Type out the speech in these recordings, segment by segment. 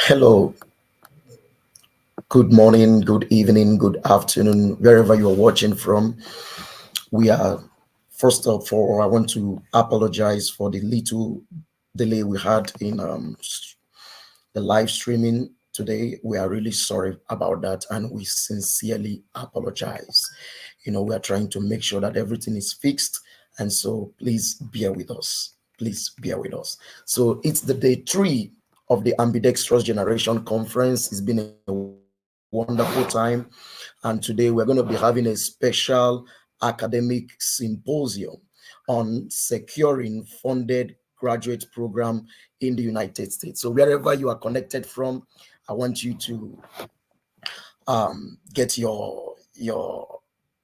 Hello, good morning, good evening, good afternoon, wherever you're watching from. We are, first of all, I want to apologize for the little delay we had in the live streaming today. We are really sorry about that and we sincerely apologize. We are trying to make sure that everything is fixed. And so please bear with us. Please bear with us. So it's the day 3 of the Ambidextrous Generation Conference. It's been a wonderful time. And today we're going to be having a special academic symposium on securing funded graduate program in the United States. So wherever you are connected from, I want you to get your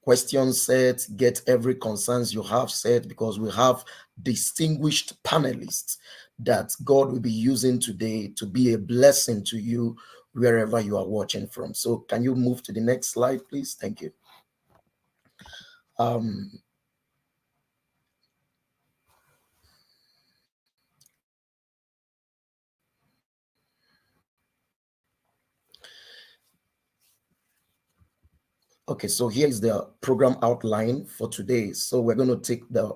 questions set, get every concerns you have set, because we have distinguished panelists that God will be using today to be a blessing to you wherever you are watching from. So can you move to the next slide, please? Thank you. Um, Okay, so here is the program outline for today. So we're going to take the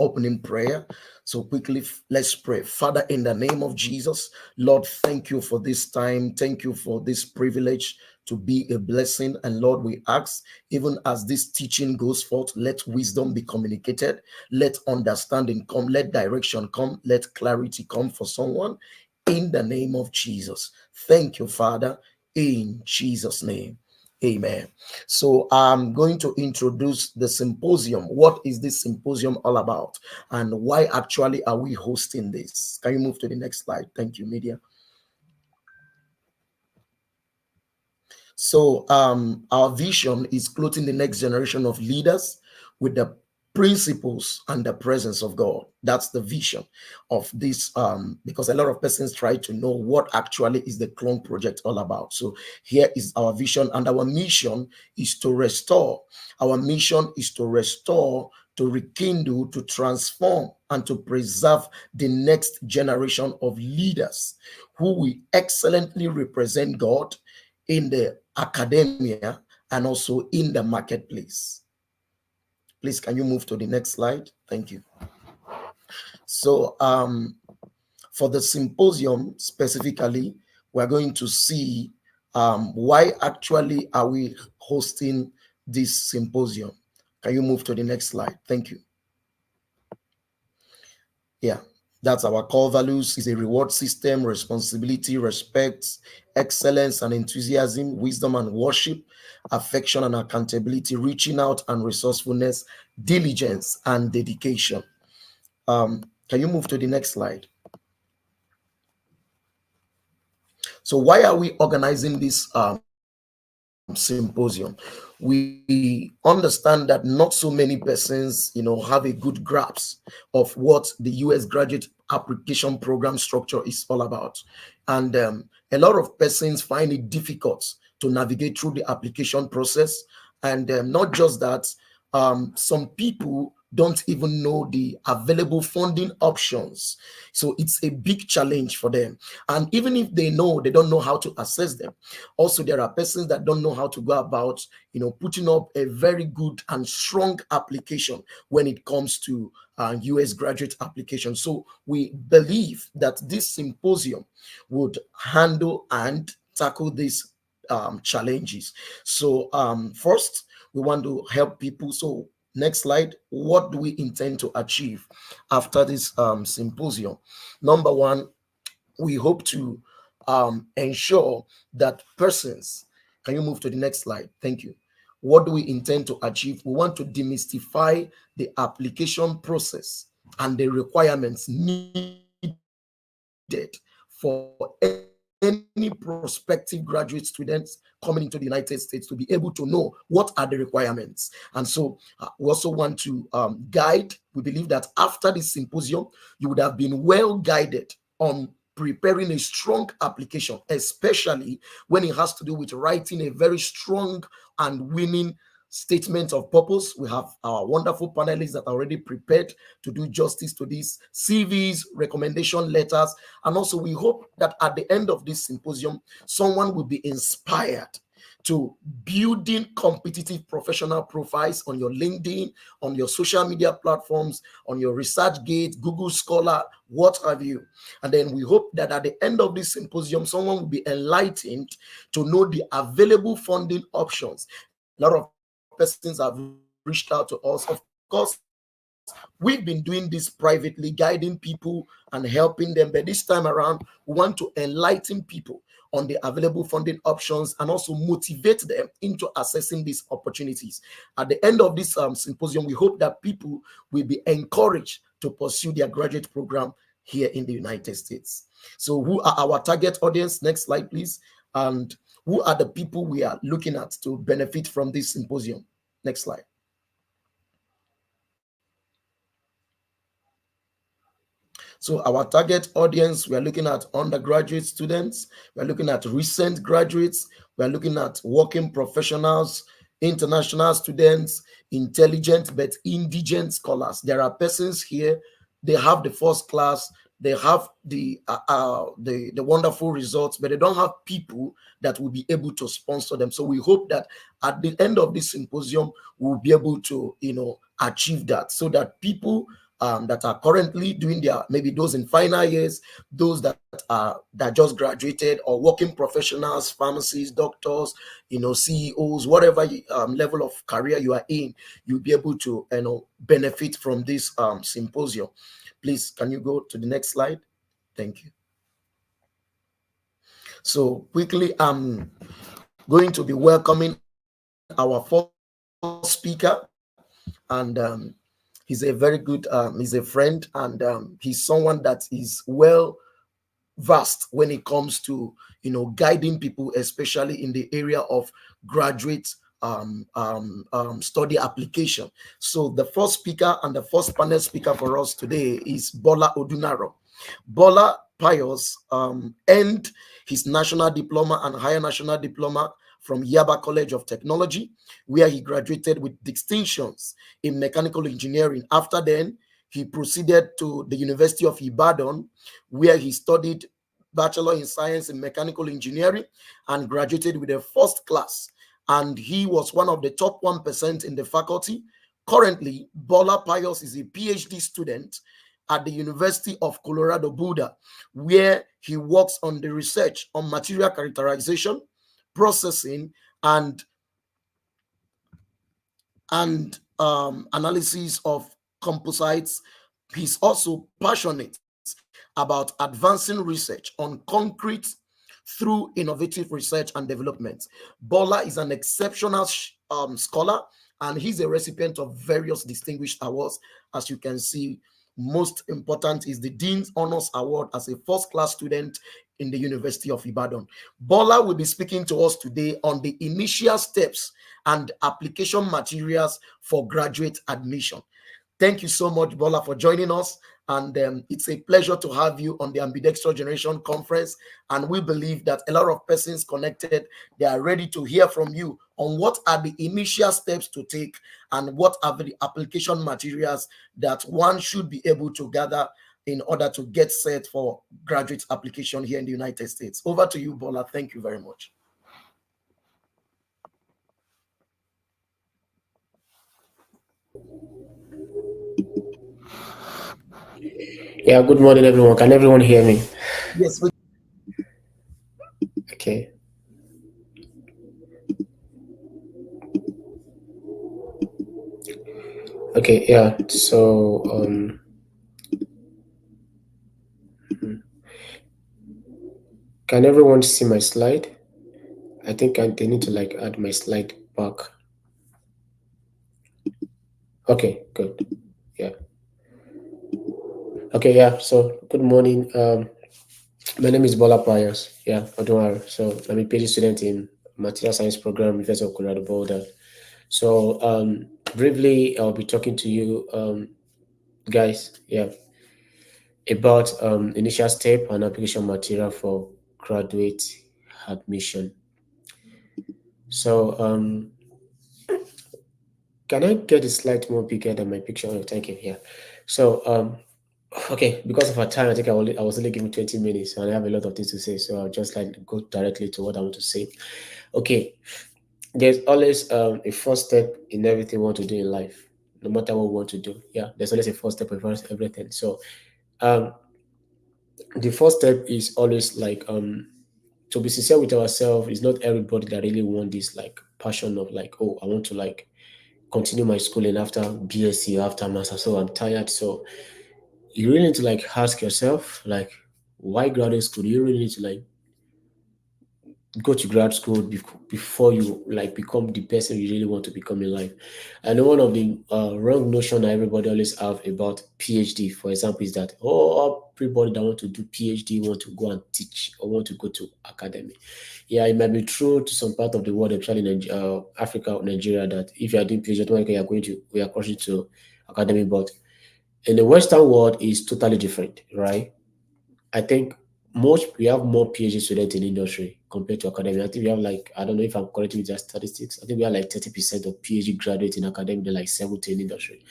opening prayer. So quickly, let's pray. Father, in the name of Jesus, Lord, thank you for this time. Thank you for this privilege to be a blessing. And Lord, we ask, even as this teaching goes forth, let wisdom be communicated, let understanding come, let direction come, let clarity come for someone. In the name of Jesus. Thank you, Father, in Jesus' name. Amen. So I'm going to introduce the symposium. What is this symposium all about? And why actually are we hosting this? Can you move to the next slide? Thank you, media. So our vision is clothing the next generation of leaders with the principles and the presence of God. That's the vision of this, because a lot of persons try to know what actually is the clone project all about. So here is our vision, and our mission is to restore. Our mission is to restore, to rekindle, to transform, and to preserve the next generation of leaders who will excellently represent God in the academia and also in the marketplace. Please, can you move to the next slide? Thank you. So, for the symposium specifically, we're going to see why actually are we hosting this symposium. Can you move to the next slide? Thank you. Yeah, that's our core values is a reward system, responsibility, respect, excellence and enthusiasm, wisdom and worship, affection and accountability, reaching out and resourcefulness, diligence and dedication. Can you move to the next slide? So why are we organizing this symposium? We understand that not so many persons, have a good grasp of what the US graduate application program structure is all about, and a lot of persons find it difficult to navigate through the application process. And not just that, some people don't even know the available funding options, so it's a big challenge for them. And even if they know, they don't know how to assess them. Also, there are persons that don't know how to go about, putting up a very good and strong application when it comes to US graduate application. So we believe that this symposium would handle and tackle these challenges. So first, we want to help people. So next slide. What do we intend to achieve after this symposium? Number one, we hope to ensure that persons, can you move to the next slide? Thank you. What do we intend to achieve? We want to demystify the application process and the requirements needed for any prospective graduate students coming into the United States to be able to know what are the requirements. And so we also want to guide. We believe that after this symposium, you would have been well guided on preparing a strong application, especially when it has to do with writing a very strong and winning statement of purpose. We have our wonderful panelists that are already prepared to do justice to these CVs, recommendation letters. And also we hope that at the end of this symposium, someone will be inspired to building competitive professional profiles on your LinkedIn, on your social media platforms, on your ResearchGate, Google Scholar, what have you. And then we hope that at the end of this symposium, someone will be enlightened to know the available funding options. A lot of persons have reached out to us. Of course, we've been doing this privately, guiding people and helping them. But this time around, we want to enlighten people on the available funding options and also motivate them into accessing these opportunities. At the end of this symposium, we hope that people will be encouraged to pursue their graduate program here in the United States. So who are our target audience? Next slide, please. And who are the people we are looking at to benefit from this symposium? Next slide. So our target audience, we are looking at undergraduate students, we are looking at recent graduates, we are looking at working professionals, international students, intelligent but indigent scholars. There are persons here, they have the first class, they have the wonderful results, but they don't have people that will be able to sponsor them. So we hope that at the end of this symposium, we'll be able to, achieve that, so that people that are currently doing their, maybe those in final years, those that just graduated, or working professionals, pharmacists, doctors, CEOs, whatever level of career you are in, you'll be able to benefit from this symposium. Please, can you go to the next slide? Thank you. So quickly, I'm going to be welcoming our first speaker, and he's a very good, he's a friend, and he's someone that is well vast when it comes to guiding people, especially in the area of graduate study application. So the first speaker and the first panel speaker for us today is Bola Odunaro. Bola Pius earned his national diploma and higher national diploma from Yaba College of Technology, where he graduated with distinctions in mechanical engineering. After then, he proceeded to the University of Ibadan, where he studied Bachelor in Science in Mechanical Engineering and graduated with a first class. And he was one of the top 1% in the faculty. Currently, Bola Pius is a PhD student at the University of Colorado Boulder, where he works on the research on material characterization, processing, and analysis of composites. He's also passionate about advancing research on concrete through innovative research and development. Bola is an exceptional scholar, and he's a recipient of various distinguished awards. As you can see, most important is the Dean's Honors Award as a first-class student in the University of Ibadan. Bola will be speaking to us today on the initial steps and application materials for graduate admission. Thank you so much, Bola, for joining us. And it's a pleasure to have you on the Ambidextrous Generation Conference. And we believe that a lot of persons connected, they are ready to hear from you on what are the initial steps to take and what are the application materials that one should be able to gather in order to get set for graduate application here in the United States. Over to you, Bola. Thank you very much. Yeah, good morning, everyone. Can everyone hear me? Yes. Okay. Okay, yeah. So, can everyone see my slide? I think they need to like add my slide back. Okay, good. Yeah. Okay, yeah. So, good morning. My name is Bola Pius. Yeah, Odunwar. So, I'm a PhD student in Material Science Program, University of Colorado Boulder. So, briefly, I'll be talking to you, guys. Yeah, about initial step and application material for graduate admission. So, can I get a slide more bigger than my picture? Oh, thank you. Yeah. So, okay, because of our time, I think I was only given 20 minutes and I have a lot of things to say. So I'll just like go directly to what I want to say. Okay. There's always a first step in everything we want to do in life, no matter what we want to do. Yeah. There's always a first step for everything. So, um, the first step is always like, to be sincere with ourselves. It's not everybody that really want this like passion of like, oh, I want to like continue my schooling after BSc, after master. So I'm tired. So you really need to like ask yourself, like, why graduate school? You really need to like go to grad school before you like become the person you really want to become in life. I know one of the wrong notion that everybody always have about PhD, for example, is that oh, everybody that want to do PhD want to go and teach or want to go to academy. Yeah, it might be true to some part of the world, especially in Africa or Nigeria, that if you are doing PhD, automatically you are going to we are crossing to academy. But in the Western world, is totally different, right? I think most we have more PhD students in industry compared to academy. I think we have like I don't know if I'm correct with that statistics. I think we have like 30% of PhD graduates in academy, they're like 70 in industry.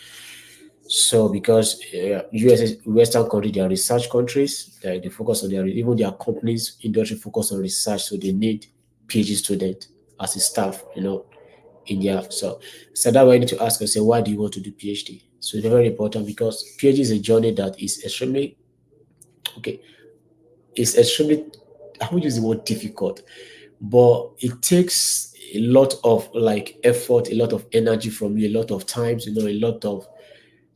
So because US Western country, they are research countries. They focus on their even their companies industry focus on research, so they need PhD student as a staff, in their so that way you need to ask yourself, why do you want to do PhD? So it's very important because PhD is a journey that is extremely okay. It's extremely, I would use the word difficult, but it takes a lot of like effort, a lot of energy from you, a lot of times, a lot of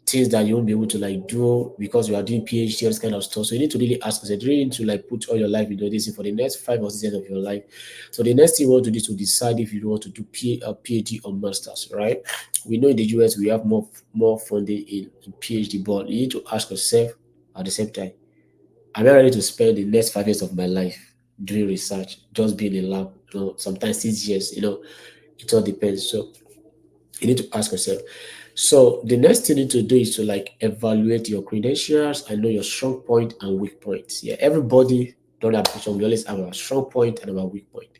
things that you won't be able to like do because you are doing PhD, all this kind of stuff. So you need to really ask yourself, do you need to like put all your life into this for the next 5 or 6 years of your life? So the next thing you want to do is to decide if you want to do PhD or masters, right? We know in the US we have more funding in PhD, but you need to ask yourself at the same time, am I ready to spend the next 5 years of my life doing research, just being in a lab? Sometimes 6 years, it all depends. So you need to ask yourself. So the next thing you need to do is to like evaluate your credentials and know your strong point and weak points. Yeah, everybody during application we always have a strong point and a weak point.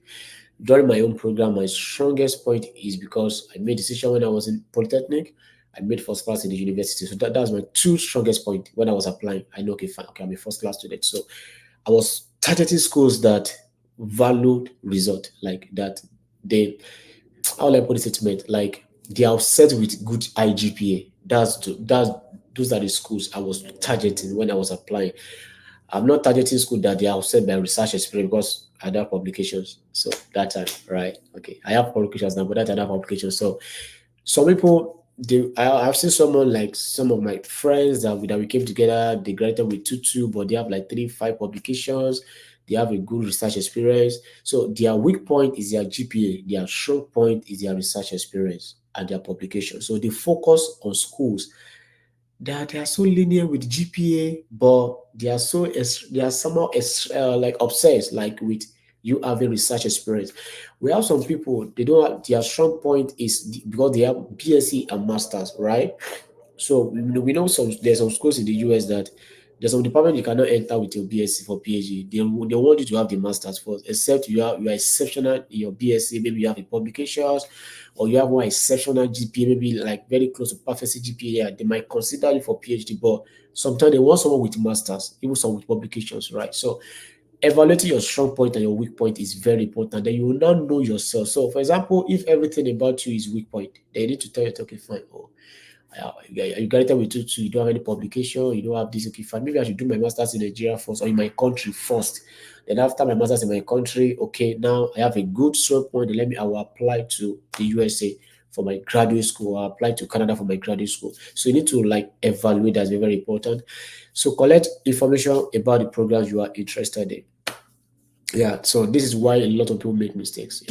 During my own program, my strongest point is because I made decision when I was in polytechnic. I made first class in the university, so that's my two strongest point when I was applying. I know, okay, fine, okay, I'm a first class student, so I was targeting schools that valued result, like that they, how will I put the statement? Like they are set with good IGPA. That's those are the schools I was targeting when I was applying. I'm not targeting school that they are upset by research experience because I don't have publications. So that time, right? Okay, I have publications now, but that I don't have publications. So some people, I've seen someone like some of my friends that we came together. They graduated with two, but they have like 3, 5 publications. They have a good research experience. So their weak point is their GPA. Their strong point is their research experience and their publication. So they focus on schools that they are so linear with GPA, but they are somehow like obsessed like with you having research experience. We have some people they don't have, their strong point is because they have BSc and masters, right? So we know there's some schools in the US that there's some department you cannot enter with your BSc for PhD. They want you to have the masters first, except you are exceptional in your BSc. Maybe you have a publications, or you have one exceptional GPA, maybe like very close to perfect GPA. Yeah, they might consider you for PhD, but sometimes they want someone with masters, even some with publications, right? So evaluating your strong point and your weak point is very important. Then you will now know yourself. So, for example, if everything about you is weak point, then you need to tell yourself, okay, fine. Oh, you graduated with two, you don't have any publication, you don't have this, okay, fine. Maybe I should do my master's in Nigeria first or in my country first. Then after my master's in my country, okay, now I have a good strong point. Then I will apply to the USA for my graduate school, or apply to Canada for my graduate school. So you need to like evaluate, that's very, very important. So collect information about the programs you are interested in. Yeah, so this is why a lot of people make mistakes.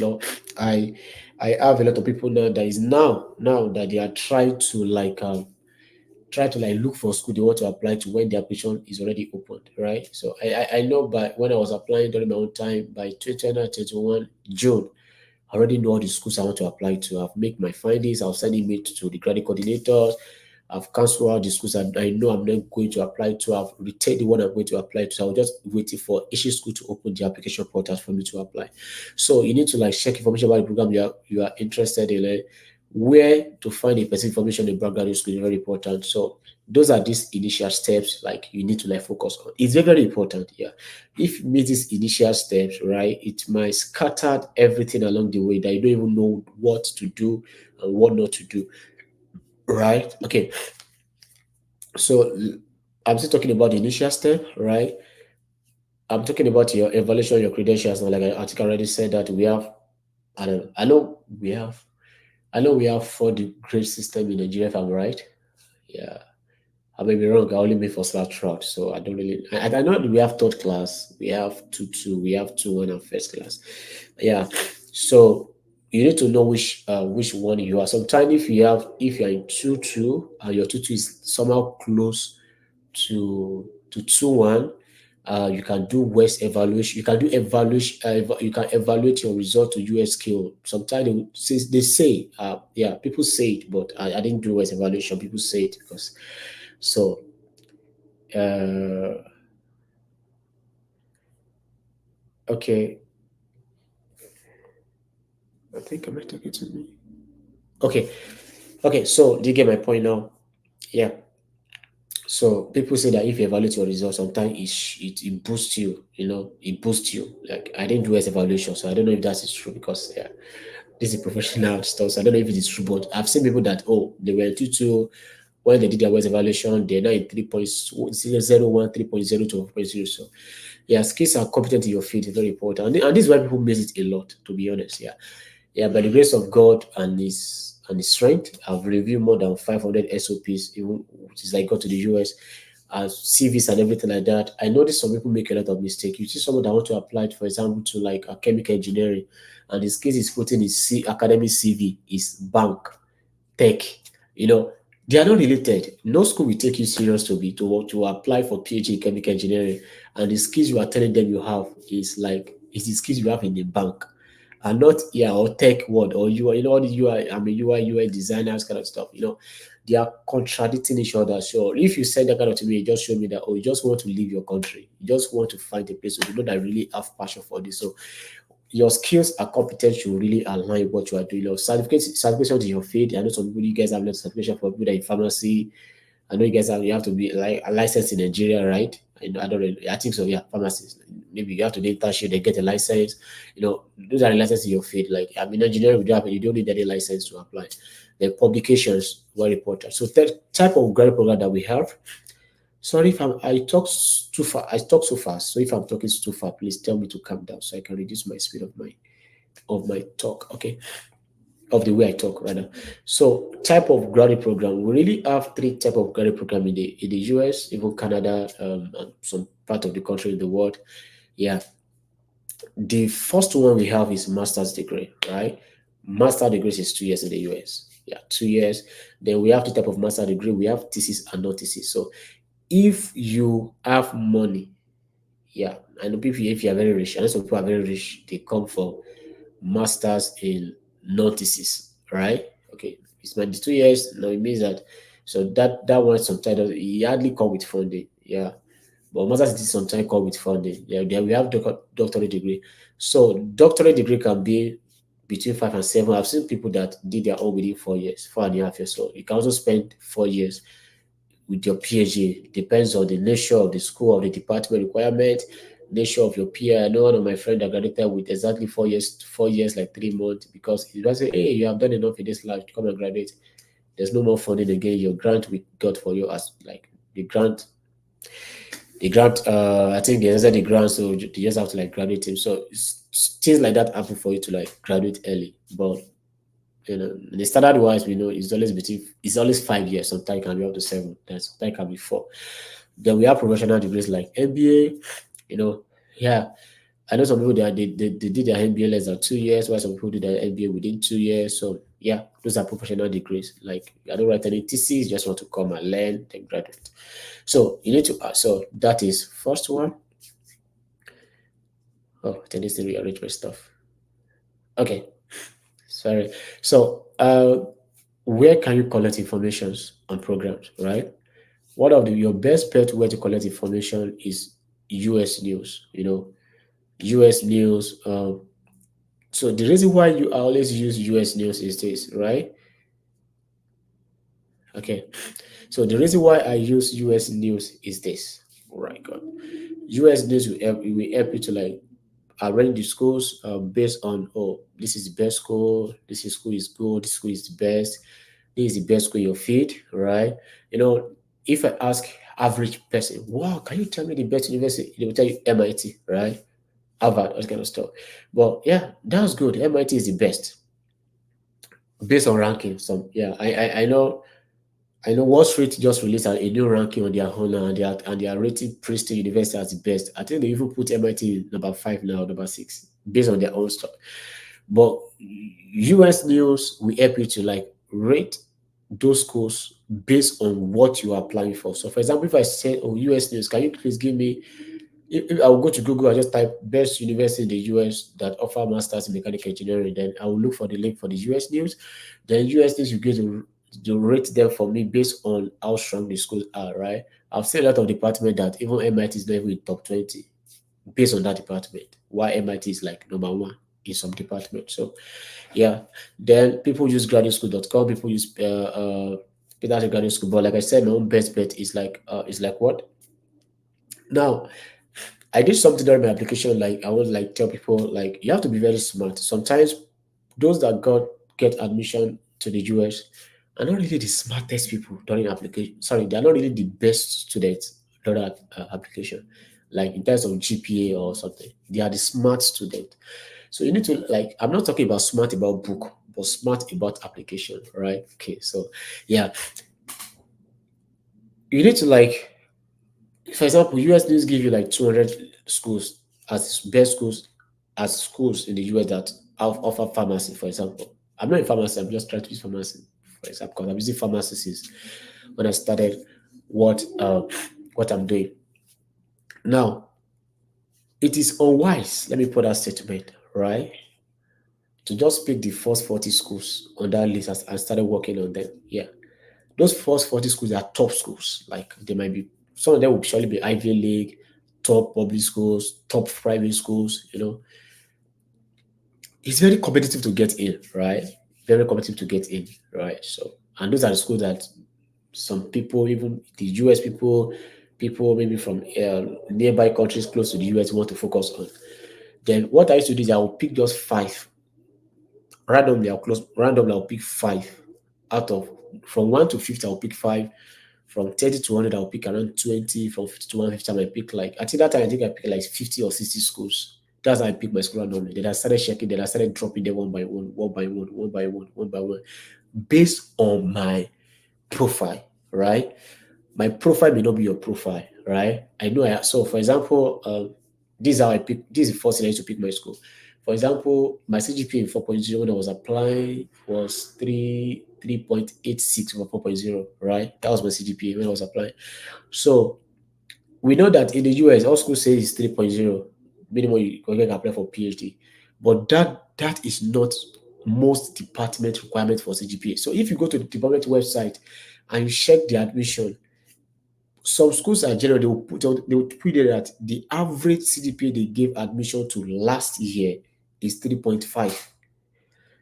I I have a lot of people now that is now that they are trying to like try to like look for school they want to apply to when the application is already opened, right? So I know by when I was applying during my own time by 2021 June, I already know all the schools I want to apply to. I've made my findings, I'll send email to the graduate coordinators, I've cancelled all the schools I know I'm not going to apply to. I've retained the one I'm going to apply to. So I'll just waiting for each school to open the application portals for me to apply. So you need to like check information about the program you are interested in. Where to find a specific information in background school is very important. So those are these initial steps like you need to like focus on. It's very, very important. Yeah. If you miss these initial steps, right, it might scatter everything along the way that you don't even know what to do and what not to do. Right. Okay. So I'm still talking about the initial step, right? I'm talking about your evaluation, your credentials. Now, like I think I already said that we have. I don't. I know we have. I know we have 4 grade system in Nigeria. If I'm right, yeah. I may be wrong. I only made first class throughout, so I don't really. I know that we have third class. We have two. We have 2-1 and first class. Yeah. So you need to know which one you are. Sometimes if you're in 2-2 and your 2-2 is somehow close to 2-1, you can do West evaluation. You can do evaluation. You can evaluate your result to US skill. Sometimes they say, yeah, people say it, but I didn't do West evaluation. People say it because so. Uh, okay, I think I might talking to me. Okay, okay. So do you get my point now? Yeah. So people say that if you evaluate your results, sometimes it boosts you, it boosts you. Like I didn't do as evaluation, so I don't know if that is true because yeah, this is professional stuff. So I don't know if it is true, but I've seen people that they were in 2-2 when they did their West evaluation, they're now in 3.01, 3.0 to 4.0. So yeah, skills and competence in your field is very important. And this is why people miss it a lot, to be honest. Yeah. Yeah, by the grace of God and his strength, I've reviewed more than 500 SOPs, even which is like go to the US, CVs and everything like that. I noticed some people make a lot of mistakes. You see someone that want to apply, for example, to like a chemical engineering, and his case is putting his academic CV is bank tech. You know, they are not related. No school will take you serious to apply for PhD in chemical engineering, and the skills you are telling them you have is the skills you have in the bank, and not yeah or tech word or UI. All the UI. I'm a UI designers kind of stuff. They are contradicting each other. So if you said that kind of to me, it just show me that you just want to leave your country. You just want to find a place where you know that really have passion for this. So your skills and competence should really align with what you are doing. Certification in your field. I know some people, you guys have lots of certification for people that in pharmacy. I know you have to be like a license in Nigeria, right? I don't really, I think so, yeah, pharmacists. Maybe you have to do internship, they get a license. Those are the licenses in your field. Like I'm in engineering, you don't need any license to apply. The publications very important. So that type of graduate program that we have. Sorry if I talk too far. I talk so fast. So if I'm talking too far, please tell me to calm down so I can reduce my speed of my talk. Okay, of the way I talk rather. So type of graduate program. We really have three type of graduate program in the US, even Canada, and some part of the country in the world. Yeah, the first one we have is master's degree, right? Master degrees is 2 years in the US. Yeah, 2 years. Then we have two type of master degree. We have thesis and not thesis. So if you have money, yeah, I know people if you are very rich, I know some people are very rich, they come for masters in notices, right? Okay, it's been 2 years now. It means that so that one sometimes it hardly come with funding, yeah. But masters is sometimes come with funding. Yeah, then we have doctorate degree. So doctorate degree can be between 5 and 7. I've seen people that did their own within 4 years, 4.5 years. So you can also spend 4 years with your PhD. Depends on the nature of the school or the department requirement, nature of your peer. I know one of my friends that graduated with exactly 4 years, 4 years, like 3 months, because he does say, hey, you have done enough in this life to come and graduate. There's no more funding again. Your grant we got for you as like the grant, I think they answered the grant, so you just have to like graduate him. So things like that happen for you to like graduate early. But the standard wise, we know it's always 5 years. Sometimes it can be up to 7. Then sometimes it can be 4. Then we have professional degrees like MBA. You know, yeah. I know some people that they did their MBA less than 2 years, while some people did their MBA within 2 years. So yeah, those are professional degrees. Like I don't write any thesis, just want to come and learn, then graduate. So you need to so that is first one. Oh, I need to rearrange my stuff. Okay, sorry. So where can you collect informations on programs, right? One of your best bet where to collect information is US news, US news. So the reason why you always use US news is this, right? Okay. So the reason why I use US news is this. Right, God. US news will help you to like arrange the schools based on this is the best school, school is good, this school is the best, this is the best school in your field, right? You know, if I ask average person, wow, can you tell me the best university? They will tell you MIT, right? Harvard, all kind of stuff. But yeah, that's good. MIT is the best based on ranking. Some yeah, I know Wall Street just released a new ranking on their own now, and they are rating Princeton University as the best. I think they even put MIT number 5 now, number 6, based on their own stuff. But US news will help you to like rate those schools based on what you are applying for. So, for example, if I say, "Oh, US news, can you please give me?" If I will go to Google, I just type best university in the US that offer masters in mechanical engineering. Then I will look for the link for the US news. Then US news you get to rate them for me based on how strong the schools are. Right? I've seen a lot of department that even MIT is not even in top 20 based on that department. Why MIT is like number one in some department. So yeah, then people use graduateschool.com. People use That's a graduate school. But like I said, my own best bet is like what? Now, I did something during my application. Like I would like tell people like you have to be very smart. Sometimes those that get admission to the US are not really the smartest people during application. Sorry, they are not really the best students during application. Like in terms of GPA or something, they are the smart student. So you need to like I'm not talking about smart about book, but smart about application, right? Okay, so yeah, you need to like for example, US news give you like 200 schools as best schools as schools in the US that offer pharmacy, for example. I'm not in pharmacy, I'm just trying to use pharmacy, for example, because I'm using pharmacists when I started what what I'm doing. Now, it is unwise, let me put that statement, right? To just pick the first 40 schools on that list and started working on them. Yeah. Those first 40 schools are top schools. Like they might be some of them will surely be Ivy League, top public schools, top private schools, you know. It's very competitive to get in, right? Very competitive to get in, right? So and those are the schools that some people, even the US people, people maybe from nearby countries close to the US want to focus on. Then what I used to do is I will pick just five randomly I'll pick five out of from 1 to 50 I'll pick five, from 30 to 100 I'll pick around 20, from 50 to 150 I might pick like I think that time I think I picked like 50 or 60 schools. That's how I picked my school randomly. Then I started checking, then I started dropping them one by one, one by one, one by one, one by one, based on my profile, right? My profile may not be your profile, right? I know so for example, this is how I pick this is the first thing I used to pick my school. For example, my CGPA in 4.0 when I was applying was 3.86 over 4.0, right? That was my CGPA when I was applying. So we know that in the US, all schools say is 3.0 minimum you can apply for PhD, but that is not most department requirement for CGPA. So if you go to the department website and you check the admission, some schools are general they will put there that the average CGPA they gave admission to last year is 3.5.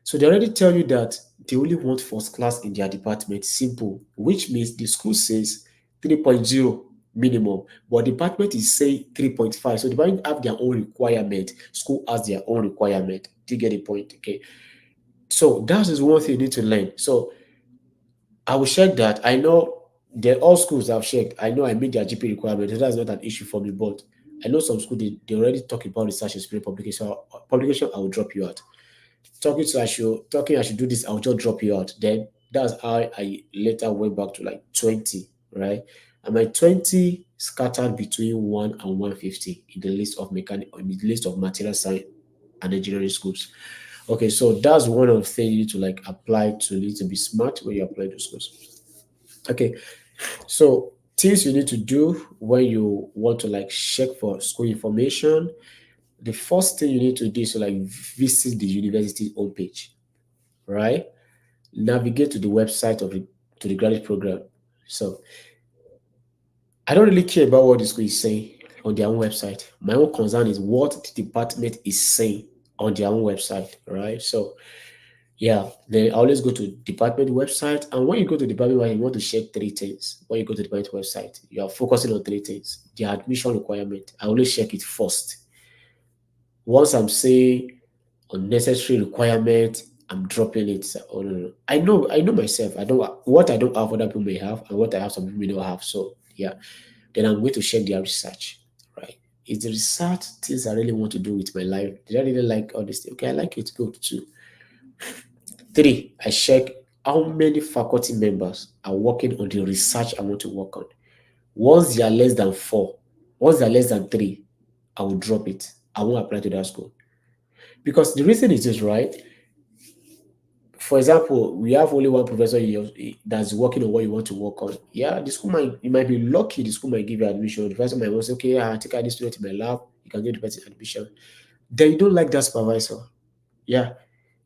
So they already tell you that they only want first class in their department. Simple, which means the school says 3.0 minimum, but the department is saying 3.5. So the department have their own requirement. School has their own requirement. Do you get the point? Okay. So that is one thing you need to learn. So I will check that. I know that all schools I've checked, I know I meet their GP requirement. So that's not an issue for me. But I know some schools they already talk about research experience publication. Publication, I will drop you out. Talking I should do this, I'll just drop you out. Then that's how I later went back to like 20, right? And my 20 scattered between 1 and 150 in the list of in the list of material science and engineering schools. Okay, so that's one of the things you need to like apply to need to be smart when you apply to schools. Okay, so things you need to do when you want to like check for school information. The first thing you need to do is to like visit the university homepage, right? Navigate to the website of the to the graduate program. So I don't really care about what the school is saying on their own website. My own concern is what the department is saying on their own website, right? So yeah, they always go to department website, and when you go to department website, you want to check three things. When you go to the department website, you are focusing on three things. The admission requirement, I always check it first. Once I'm saying unnecessary requirement, I'm dropping it. Oh no, no. I know myself. I don't what I don't have other people may have, and what I have some people may not have. So yeah, then I'm going to check their research. Right. Is the research things I really want to do with my life? Did I really like all this thing? Okay, I like it, good too. Three, I check how many faculty members are working on the research I want to work on. Once they are less than four, once they are less than three, I will drop it. I won't apply to that school. Because the reason is this, right? For example, we have only one professor that's working on what you want to work on. Yeah, the school might you might be lucky. The school might give you admission. The professor might want to say, okay, I take out this student in my lab. You can get the person admission. Then you don't like that supervisor. Yeah,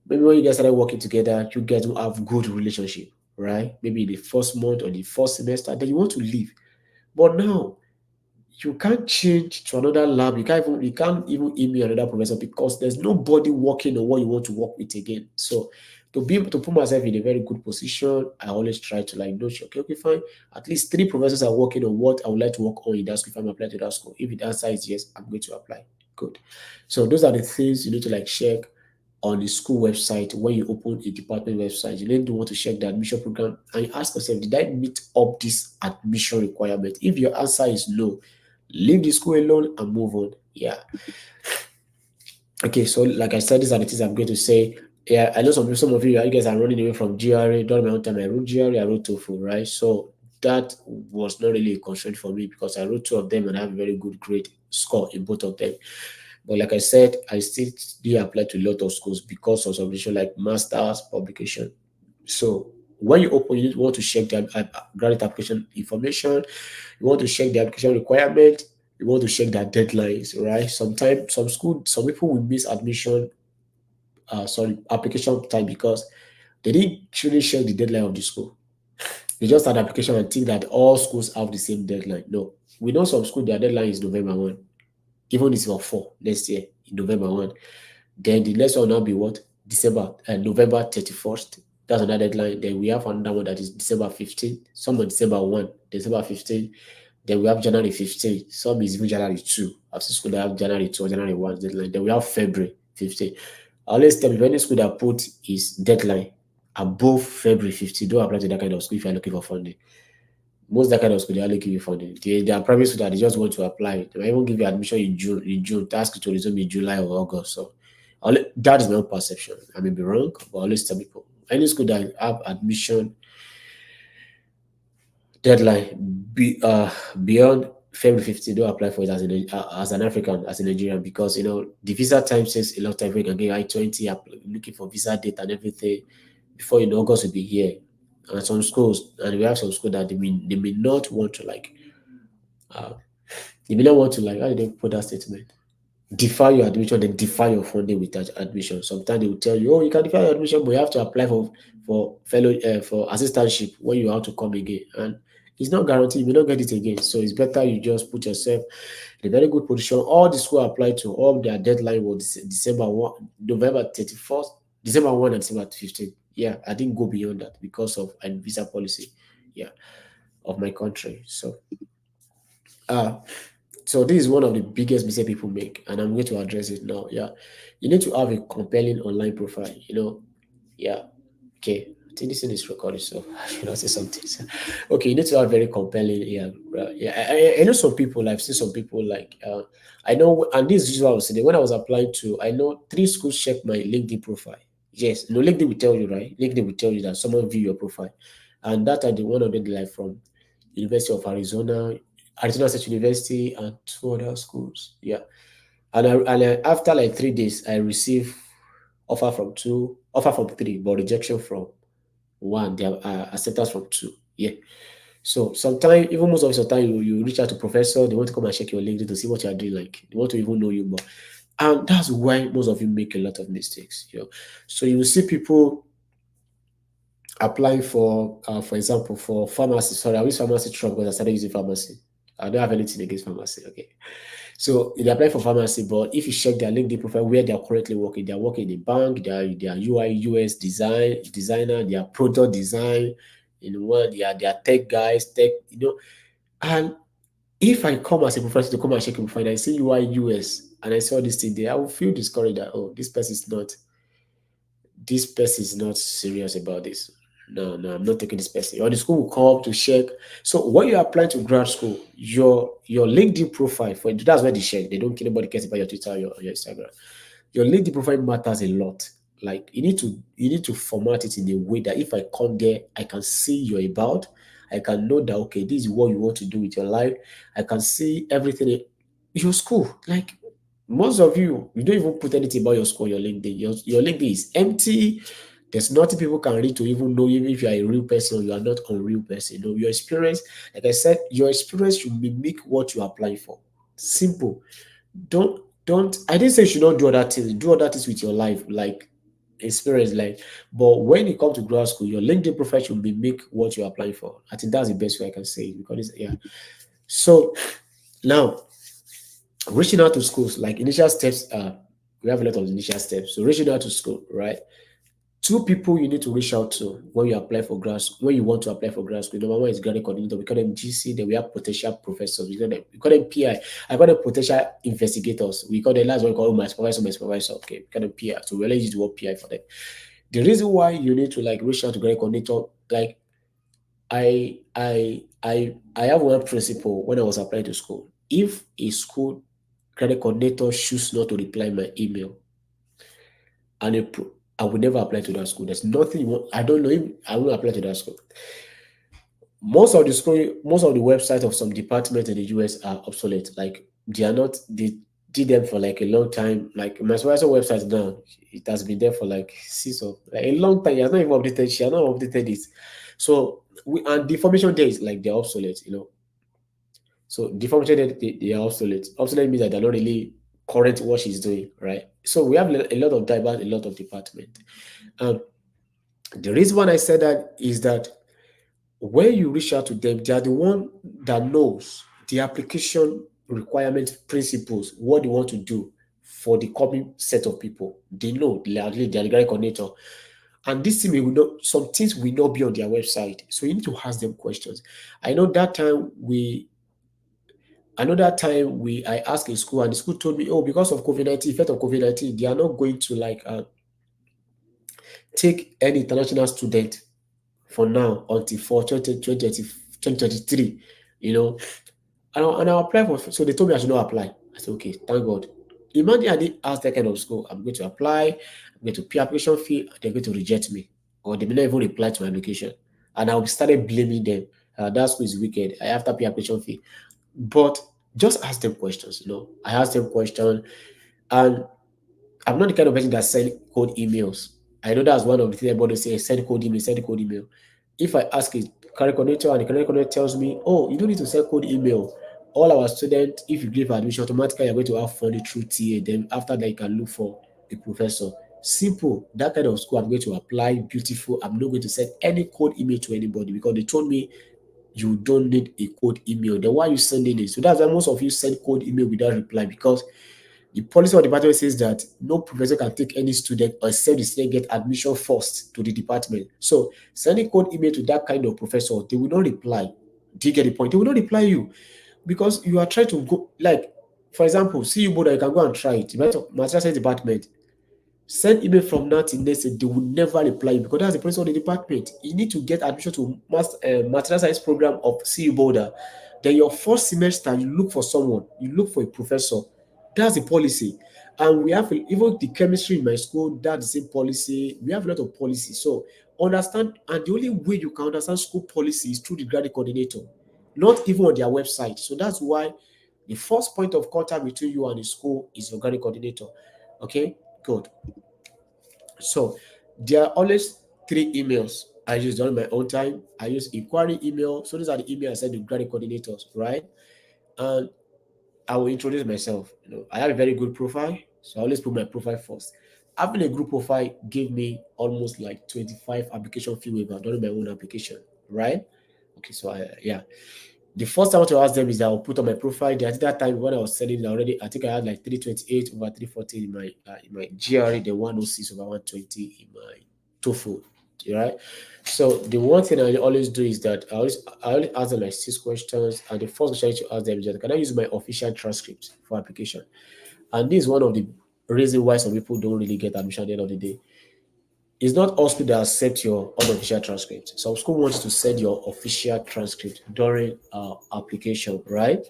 maybe when you guys started working together, you guys will have good relationship, right? Maybe in the first month or the first semester, then you want to leave. But now you can't change to another lab. You can't even email another professor because there's nobody working on what you want to work with again. So to be able to put myself in a very good position, I always try to like know, okay, okay, fine. At least three professors are working on what I would like to work on in that school. If I'm applying to that school, if the answer is yes, I'm going to apply. Good. So those are the things you need to like check on the school website when you open a department website. You need to want to check the admission program and you ask yourself, did I meet up this admission requirement? If your answer is no, leave the school alone and move on. Yeah. Okay, so like I said, these are the things I'm going to say. Yeah, I know some of you guys are running away from GRA. During my own time, I wrote GRA, I wrote TOEFL, right? So that was not really a constraint for me because I wrote two of them and I have a very good grade score in both of them. But like I said, I still did apply to a lot of schools because of some reason like masters publication. So when you open, you want to check the graduate application information. You want to check the application requirement. You want to check their deadlines, right? Sometimes some people will miss admission, application time because they didn't truly check the deadline of the school. They just had application and think that all schools have the same deadline. No, we know some school their deadline is November 1, even if it's for 4 next year in November 1. Then the next one will now be what? November 31st. That's another deadline. Then we have another one that is December 15th. Some on December 1, December 15th. Then we have January 15th. Some is even January 2. I've seen school that have January 2 or January 1 deadline. Then we have February 15th. I always tell you, if any school that put its deadline above February 15th, don't apply to that kind of school if you're looking for funding. Most that kind of school, they only give you funding. They are private school that they just want to apply. They might even give you admission in June. In June, to ask you to resume in July or August. So that is my own perception. I may be wrong, but I always tell people any school that have admission deadline beyond February 15, don't apply for it as an African, as a Nigerian, because the visa time takes a lot of time. We can get I-20 looking for visa date and everything before August will be here. And some schools, and we have some schools that they may not want to like uh, they may not want to like how do they put that statement? Defer your admission, then defer your funding with that admission. Sometimes they will tell you, oh, you can defer your admission, but you have to apply for assistantship when you have to come again. And it's not guaranteed, you may not get it again. So it's better you just put yourself in a very good position. All the school applied to, all their deadline was December 1, November 31st, December 1 and December 15th. Yeah, I didn't go beyond that because of a visa policy, yeah, of my country. Uh so this is one of the biggest mistakes people make, and I'm going to address it now. Yeah, you need to have a compelling online profile. Yeah. Okay, I think this thing is recorded, so I should not say something. So, okay, you need to have very compelling. Yeah, yeah. I know some people. I've seen some people like. I know, and this is what I was saying. When I was applying to, I know three schools check my LinkedIn profile. Yes, no, LinkedIn will tell you, right? LinkedIn will tell you that someone view your profile, and that are the one of them like from University of Arizona, Arizona State University, and two other schools. Yeah, after like 3 days, I received offer from three, but rejection from one. They have acceptance from two. Yeah. So sometimes, even most of the time, you reach out to professor, they want to come and check your LinkedIn to see what you are doing. Like they want to even know you more, and that's why most of you make a lot of mistakes. So you will see people applying for example, for pharmacy. Sorry, I use pharmacy truck because I started using pharmacy. I don't have anything against pharmacy. Okay. So they apply for pharmacy, but if you check their LinkedIn profile where they are currently working, they are working in a bank, they are UI UX designer, they are product design, they are tech guys, and if I come as a professor to come and check your profile, and I see UI US and I saw this thing there, I will feel discouraged that this person is not serious about this. No, no, I'm not taking this person. Or the school will come to check. So when you apply to grad school, your LinkedIn profile for that's where they check. They don't care anybody cares about your Twitter or your Instagram. Your LinkedIn profile matters a lot. Like you need to format it in a way that if I come there, I can see you're about. I can know that okay, this is what you want to do with your life. I can see everything in your school. Like most of you don't even put anything about your school on your LinkedIn. Your LinkedIn is empty. There's nothing people can read to even know even if you are a real person or you are not a real person. Your experience, like I said, your experience should mimic what you are applying for. Simple. Don't I didn't say you should not do other things. Do other things with your life, like experience, like but when you come to grad school, your LinkedIn profile should mimic what you're applying for. I think that's the best way I can say it because yeah. So Now, reaching out to schools, like initial steps are, we have a lot of initial steps. So reaching out to school, right? Two people you need to reach out to when you apply for grad school, when you want to apply for grad school. Number one is graduate coordinator. We call them GC. Then we have potential professors. We call them PI. I call them potential investigators. We call them, last one we call them my supervisor. Okay, we call them PI. So we always use the word PI for them. The reason why you need to like reach out to graduate coordinator, like I have one principle when I was applying to school. If a school credit coordinator choose not to reply my email, and I will never apply to that school. There's nothing you want. I don't know if I will apply to that school. Most of the websites of some departments in the US are obsolete. Like they are not. They did them for like a long time. Like my supervisor website now, it has been there for like like a long time. It has not even updated. She has not updated it. So and the information there is like they're obsolete. So the information there they are obsolete. Obsolete means that they're not really current what she's doing, right? So we have a lot of diverse, a lot of department. Um, the reason why I said that is that when you reach out to them, they are the one that knows the application requirement principles, what they want to do for the coming set of people. They know they are the delivery coordinator. And this thing will not, some things will not be on their website. So you need to ask them questions. I know that time we Another time I asked a school and the school told me, oh, because of COVID-19, effect of COVID-19, they are not going to like take any international student for now until for 2023, you know. And I applied for, so they told me I should not apply. I said, okay, thank God. Imagine I didn't ask that kind of school. I'm going to apply, I'm going to pay application fee, they're going to reject me. Or they may not even reply to my application. And I started blaming them. That school is wicked. I have to pay application fee. But just ask them questions. I asked them questions, and I'm not the kind of person that send cold emails. I know that's one of the things everybody says, send cold email, send cold email. If I ask a career coordinator and the career coordinator tells me, oh, you don't need to send cold email. All our students, if you give admission, automatically you're going to have funding through TA. Then after that, you can look for a professor. Simple. That kind of school, I'm going to apply. Beautiful. I'm not going to send any cold email to anybody because they told me you don't need a cold email. Then why are you sending it? So that's why most of you send cold email without reply because the policy of the department says that no professor can take any student except the student get admission first to the department. So sending cold email to that kind of professor, they will not reply. Do you get the point? They will not reply you because you are trying to go like, for example, see you both, you can go and try it. Material science department. Send email from now till next day, they will never reply you because that's the policy of the department. You need to get admission to material science program of CU Boulder. Then your first semester, you look for someone, you look for a professor. That's the policy. And we have even the chemistry in my school, that's the same policy. We have a lot of policy. So understand, and the only way you can understand school policy is through the graduate coordinator, not even on their website. So that's why the first point of contact between you and the school is your graduate coordinator. Okay, good. So there are always three emails I use during my own time. I use inquiry email. So these are the emails I send to graduate coordinators, right? And I will introduce myself. I have a very good profile, so I always put my profile first. Having a group profile gave me almost like 25 application fee waiver during my own application, right? Okay, so yeah. The first time I want to ask them is that I'll put on my profile. At that time when I was selling it already, I think I had like 328 over 340 in my GRE, the 106 over 120 in my TOEFL, right? So the one thing I always do is that I always ask them like 6 questions, and the first question I need to ask them is that can I use my official transcript for application? And this is one of the reasons why some people don't really get admission at the end of the day. It's not all school that accept your unofficial transcript. Some school wants to send your official transcript during application, right?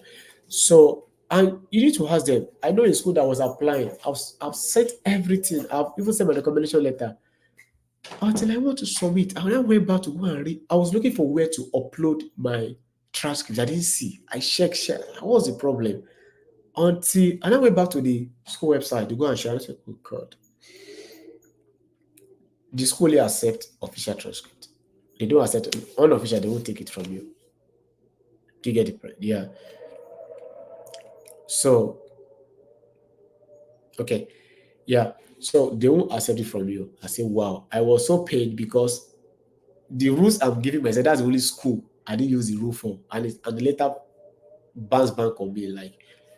So, and you need to ask them. I know in school that I was applying, I've sent everything. I've even sent my recommendation letter until I want to submit. I then went back to go and read. I was looking for where to upload my transcript. I didn't see. I checked. What was the problem? Until I then went back to the school website to go and share. I said, "Oh God, the school only accept official transcript. They don't accept unofficial. They won't take it from you. Do you get it? Yeah. So okay, yeah. So they won't accept it from you. I say, wow. I was so pained because the rules I'm giving myself, that's the only school I didn't use the rule for, and later bounce back on me. Like,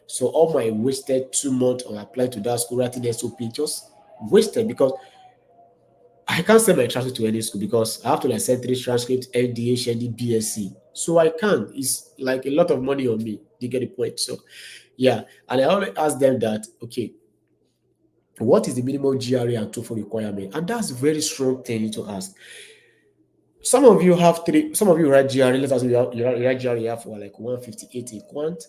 so all my wasted 2 months on applying to that school, writing SOP, just wasted because I can't send my transcript to any school because I have to like send three transcripts, NDA, HND, BSc. So I can't. It's like a lot of money on me. You get the point? So yeah. And I always ask them that, okay, what is the minimum GRA and TOEFL requirement? And that's a very strong thing to ask. Some of you have three, some of you write GRE, let us say you write GRE, you have for like 158 in quant,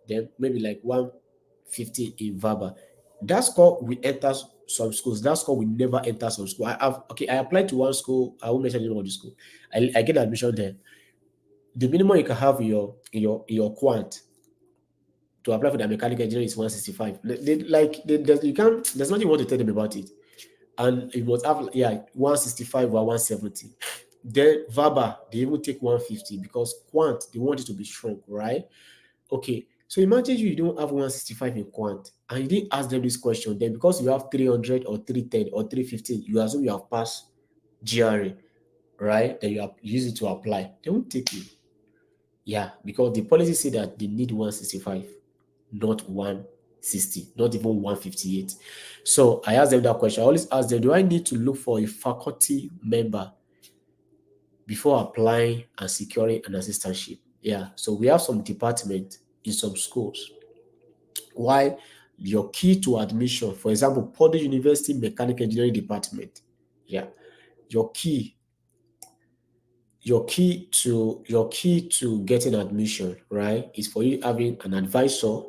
then maybe like 150 in verbal. That score will enter some schools. That score will never enter some school. I applied to one school, I won't mention the name of the school. I get admission there. The minimum you can have in your quant to apply for the mechanical engineering is 165. You can't, there's nothing you want to tell them about it. And it must have, yeah, 165 or 170. Then verbal, they even take 150 because quant, they want it to be strong, right? Okay, so imagine you don't have 165 in quant and you didn't ask them this question. Then because you have 300 or 310 or 315, you assume you have passed GRE, right? Then you have use it to apply. They won't take you. Yeah, because the policy say that they need 165, not 160, not even 158. So I asked them that question. I always ask them, do I need to look for a faculty member before applying and securing an assistantship? Yeah. So we have some department in some schools. Why your key to admission, for example, Purdue University Mechanical Engineering Department. Yeah. Your key, your key to getting admission, right, is for you having an advisor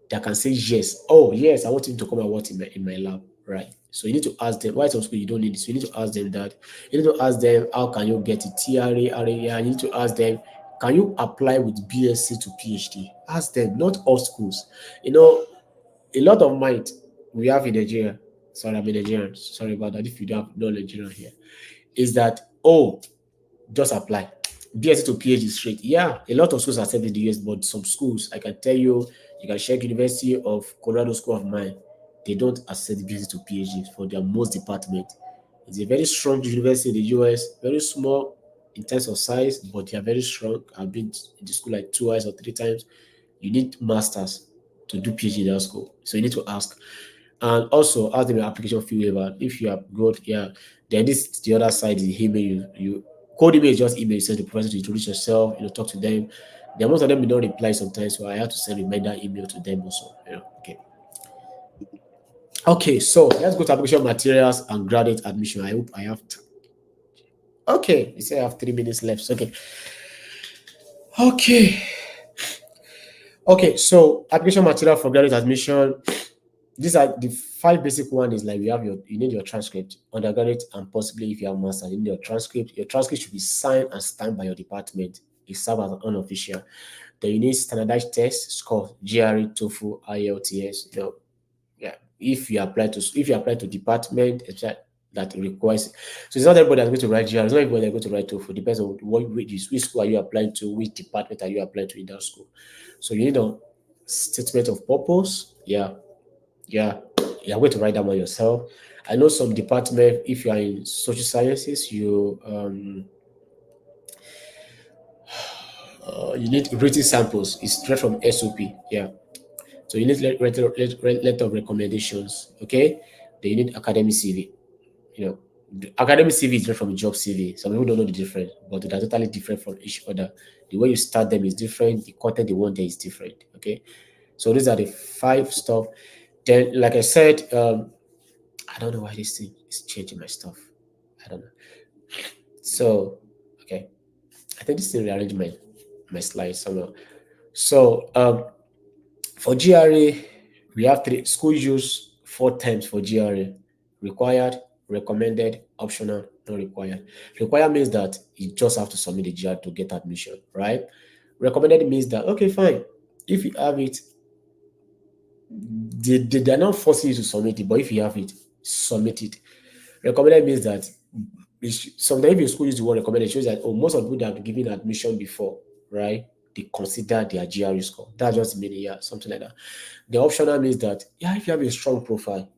that can say yes. Oh, yes, I want him to come and work in my lab, right? So you need to ask them. Why some school you don't need it? So you need to ask them that. You need to ask them how can you get a TRA, RAA. You need to ask them, can you apply with BSc to PhD? Ask them, not all schools. You know, a lot of mind we have in Nigeria. Sorry, I'm a Nigerian. Sorry about that. If you don't have no Nigerian here, is that oh, just apply. BSc to PhD straight. Yeah, a lot of schools accept in the US, but some schools, I can tell you, you can check University of Colorado School of Mine, they don't accept BSc to PhD for their most department. It's a very strong university in the US, very small in terms of size, but they are very strong. I've been in the school like twice or three times. You need masters to do PhD in that school. So you need to ask. And also ask them your application fee waiver. If you are good, yeah. Then this the other side is email you code email is just email. You send the professor to introduce yourself, talk to them. Then most of them will not reply sometimes, so I have to send reminder email to them also. Okay. Okay, so let's go to application materials and graduate admission. I hope I have okay. You say I have 3 minutes left. Okay. Okay. Okay, so application material for graduate admission. These are the five basic one is like you need your transcript, undergraduate, and possibly if you have master, you need your transcript. Your transcript should be signed and stamped by your department. It serves as an unofficial. Then you need standardized test score, GRE, TOEFL, IELTS. Yeah. If you apply to department, that requires. So it's not everybody that's going to write GRE. It's not everybody that's going to write TOEFL. It depends on which school are you applying to, which department are you applying to in that school. So you need a statement of purpose. Yeah, yeah, you're going to write that one yourself. I know some department, if you are in social sciences, you need written samples. It's straight from SOP. Yeah. So you need letter of recommendations. Okay. Then you need academic CV. The academic CV is different from job CV. Some people don't know the difference, but they're totally different from each other. The way you start them is different. The content they want there is different. Okay. So these are the five stuff. Then, like I said, I don't know why this thing is changing my stuff. I don't know. So, okay. I think this thing rearranged my slides somehow. So, for GRA, we have three schools use 4 times for GRA: required, recommended, optional, not required. Required means that you just have to submit the GRA to get admission, right? Recommended means that okay, fine. If you have it, they're not forcing you to submit it, but if you have it, submit it. Recommended means that sometimes if your school use the word recommended, it shows that most of the people that have been given admission before, right? They consider their GRE score. That's just meaning, yeah, something like that. The optional means that yeah, if you have a strong profile,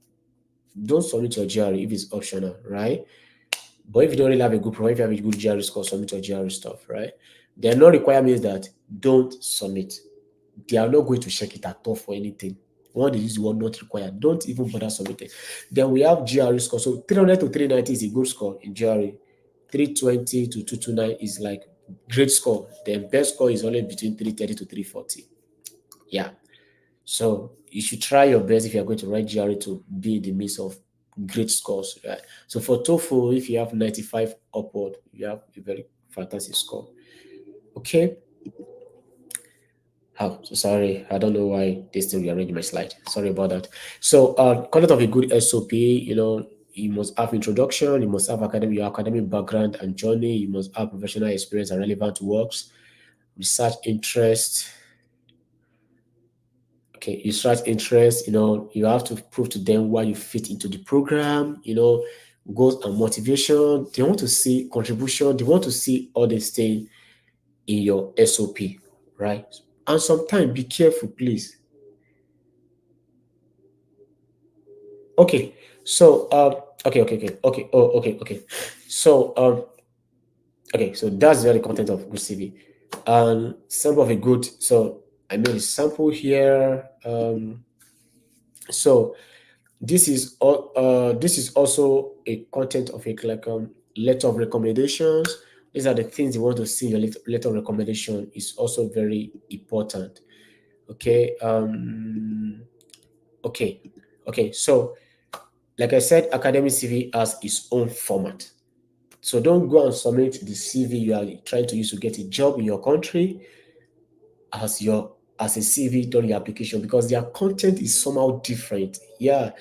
don't submit your GRE if it's optional, right? But if you don't really have a good profile, if you have a good GRE score, submit your GRE stuff, right? The not require means that don't submit. They are not going to check it at all for anything. When they use the word not required, don't even bother submitting. Then we have GRE score. So 300 to 390 is a good score in GRE. 320 to 229 is like great score. The best score is only between 330 to 340. Yeah. So you should try your best if you are going to write GRE to be in the midst of great scores. Right? So for TOEFL, if you have 95 upward, you have a very fantastic score. Okay. Oh, so sorry. I don't know why they still rearrange my slide. Sorry about that. So, content of a good SOP, you must have introduction, you must have your academic background and journey, you must have professional experience and relevant works, research interest. Okay, research interest, you have to prove to them why you fit into the program, goals and motivation. They want to see contribution, they want to see all these things in your SOP, right? And sometimes be careful, please. Okay. So okay. Oh, okay. So okay. So that's the content of good CV. Sample of a good. So I made a sample here. So this is also a content of a like letter of recommendations. These are the things you want to see in your letter of recommendation. Is also very important. Okay. Okay. Okay. So like I said, academic CV has its own format. So don't go and submit the CV you are trying to use to get a job in your country as your as a CV during your application because their content is somehow different. Yeah,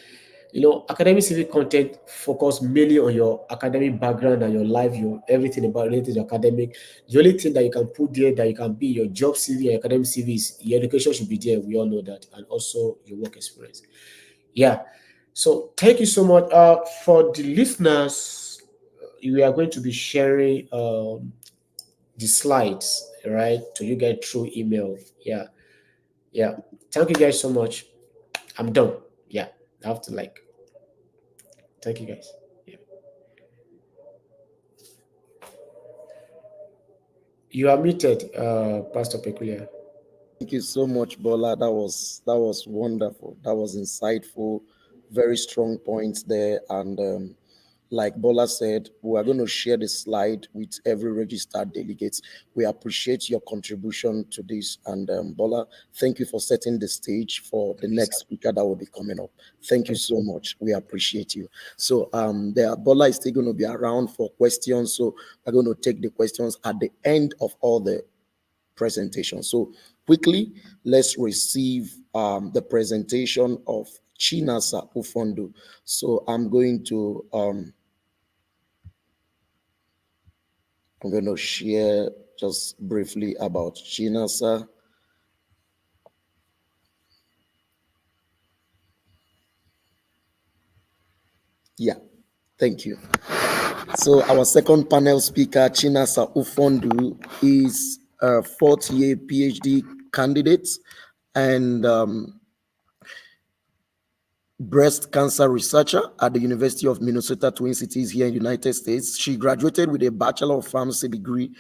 academic CV content focus mainly on your academic background and your life, your everything about related to academic. The only thing that you can put there that you can be your job CV, your academic CV is your education should be there. We all know that, and also your work experience. Yeah. So thank you so much. For the listeners, we are going to be sharing the slides, right, to you guys through email. Yeah, yeah. Thank you guys so much. I'm done. Yeah, I have to like. Thank you guys. Yeah. You are muted, Pastor Peculiar. Thank you so much, Bola. That was wonderful. That was insightful. Very strong points there. And like Bola said, we are going to share the slide with every registered delegate. We appreciate your contribution to this. And Bola, thank you for setting the stage for the Okay, sir. next speaker that will be coming up. Thank you Okay. so much. We appreciate you. So there, Bola is still going to be around for questions. So we're going to take the questions at the end of all the presentation. So quickly, let's receive the presentation of Chinasa Ufondo. So I'm going to share just briefly about Chinasa. Yeah, thank you. So our second panel speaker, Chinasa Ufondu, is a fourth year PhD candidate and breast cancer researcher at the University of Minnesota Twin Cities here in the United States. She graduated with a Bachelor of Pharmacy degree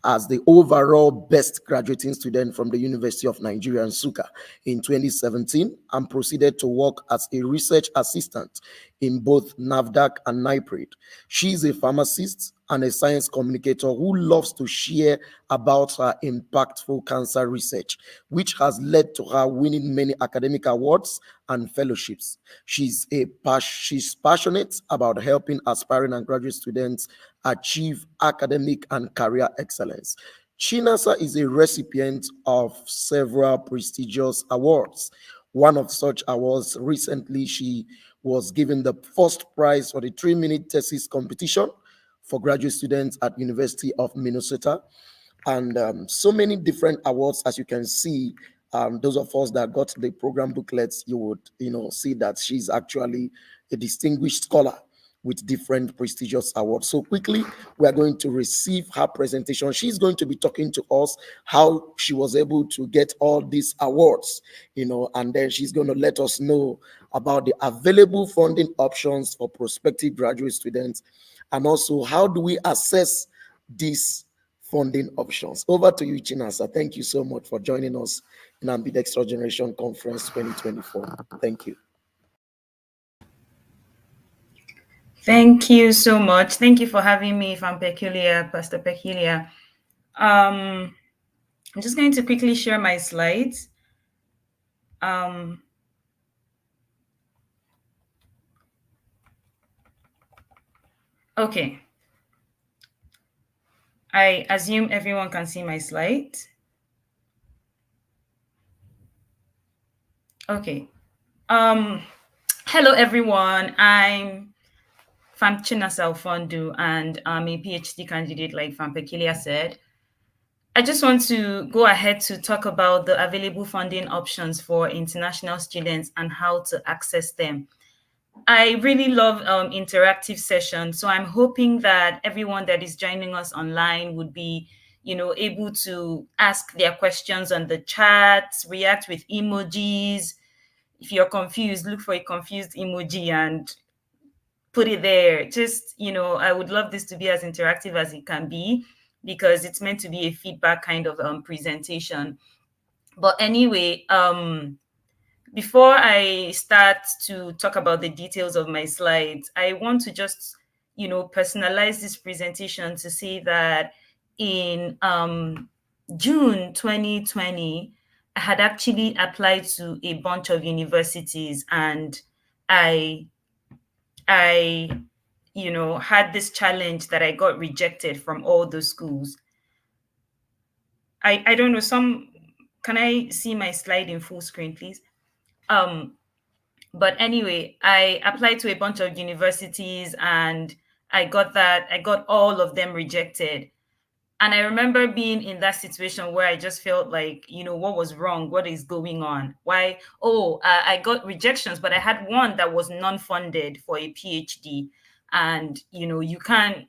as the overall best graduating student from the University of Nigeria, Nsukka, in 2017 and proceeded to work as a research assistant in both NAVDAC and NIPRID. She is a pharmacist and a science communicator who loves to share about her impactful cancer research, which has led to her winning many academic awards and fellowships. She's passionate about helping aspiring and graduate students achieve academic and career excellence. Chinasa is a recipient of several prestigious awards. One of such awards recently, she was given the first prize for the 3-minute thesis competition for graduate students at University of Minnesota, and so many different awards. As you can see, those of us that got the program booklets, you would see that she's actually a distinguished scholar with different prestigious awards. So quickly, we are going to receive her presentation. She's going to be talking to us how she was able to get all these awards, and then she's going to let us know about the available funding options for prospective graduate students, and also how do we assess these funding options. Over to you, Chinasa. Thank you so much for joining us in Ambidextrous Generation Conference 2024. Thank you. Thank you so much. Thank you for having me, Fan Peculiar, Pastor Peculiar. I'm just going to quickly share my slides. Um, okay. I assume everyone can see my slides. Okay. Um, Hello, everyone. I'm Famchina Salfondu, and I'm a PhD candidate, like Fam Peculiar said. I just want to go ahead to talk about the available funding options for international students and how to access them. I really love interactive sessions, so I'm hoping that everyone that is joining us online would be, able to ask their questions on the chat, react with emojis. If you're confused, look for a confused emoji and put it there. Just, I would love this to be as interactive as it can be because it's meant to be a feedback kind of presentation. But anyway, before I start to talk about the details of my slides, I want to just, personalize this presentation to say that in June 2020, I had actually applied to a bunch of universities, and I I had this challenge that I got rejected from all the schools. I don't know, some can I see my slide in full screen, please? Um but anyway, I applied to a bunch of universities, and I got all of them rejected. And I remember being in that situation where I just felt like, what was wrong? What is going on? Why? Oh, I got rejections, but I had one that was non-funded for a PhD. And, you can't,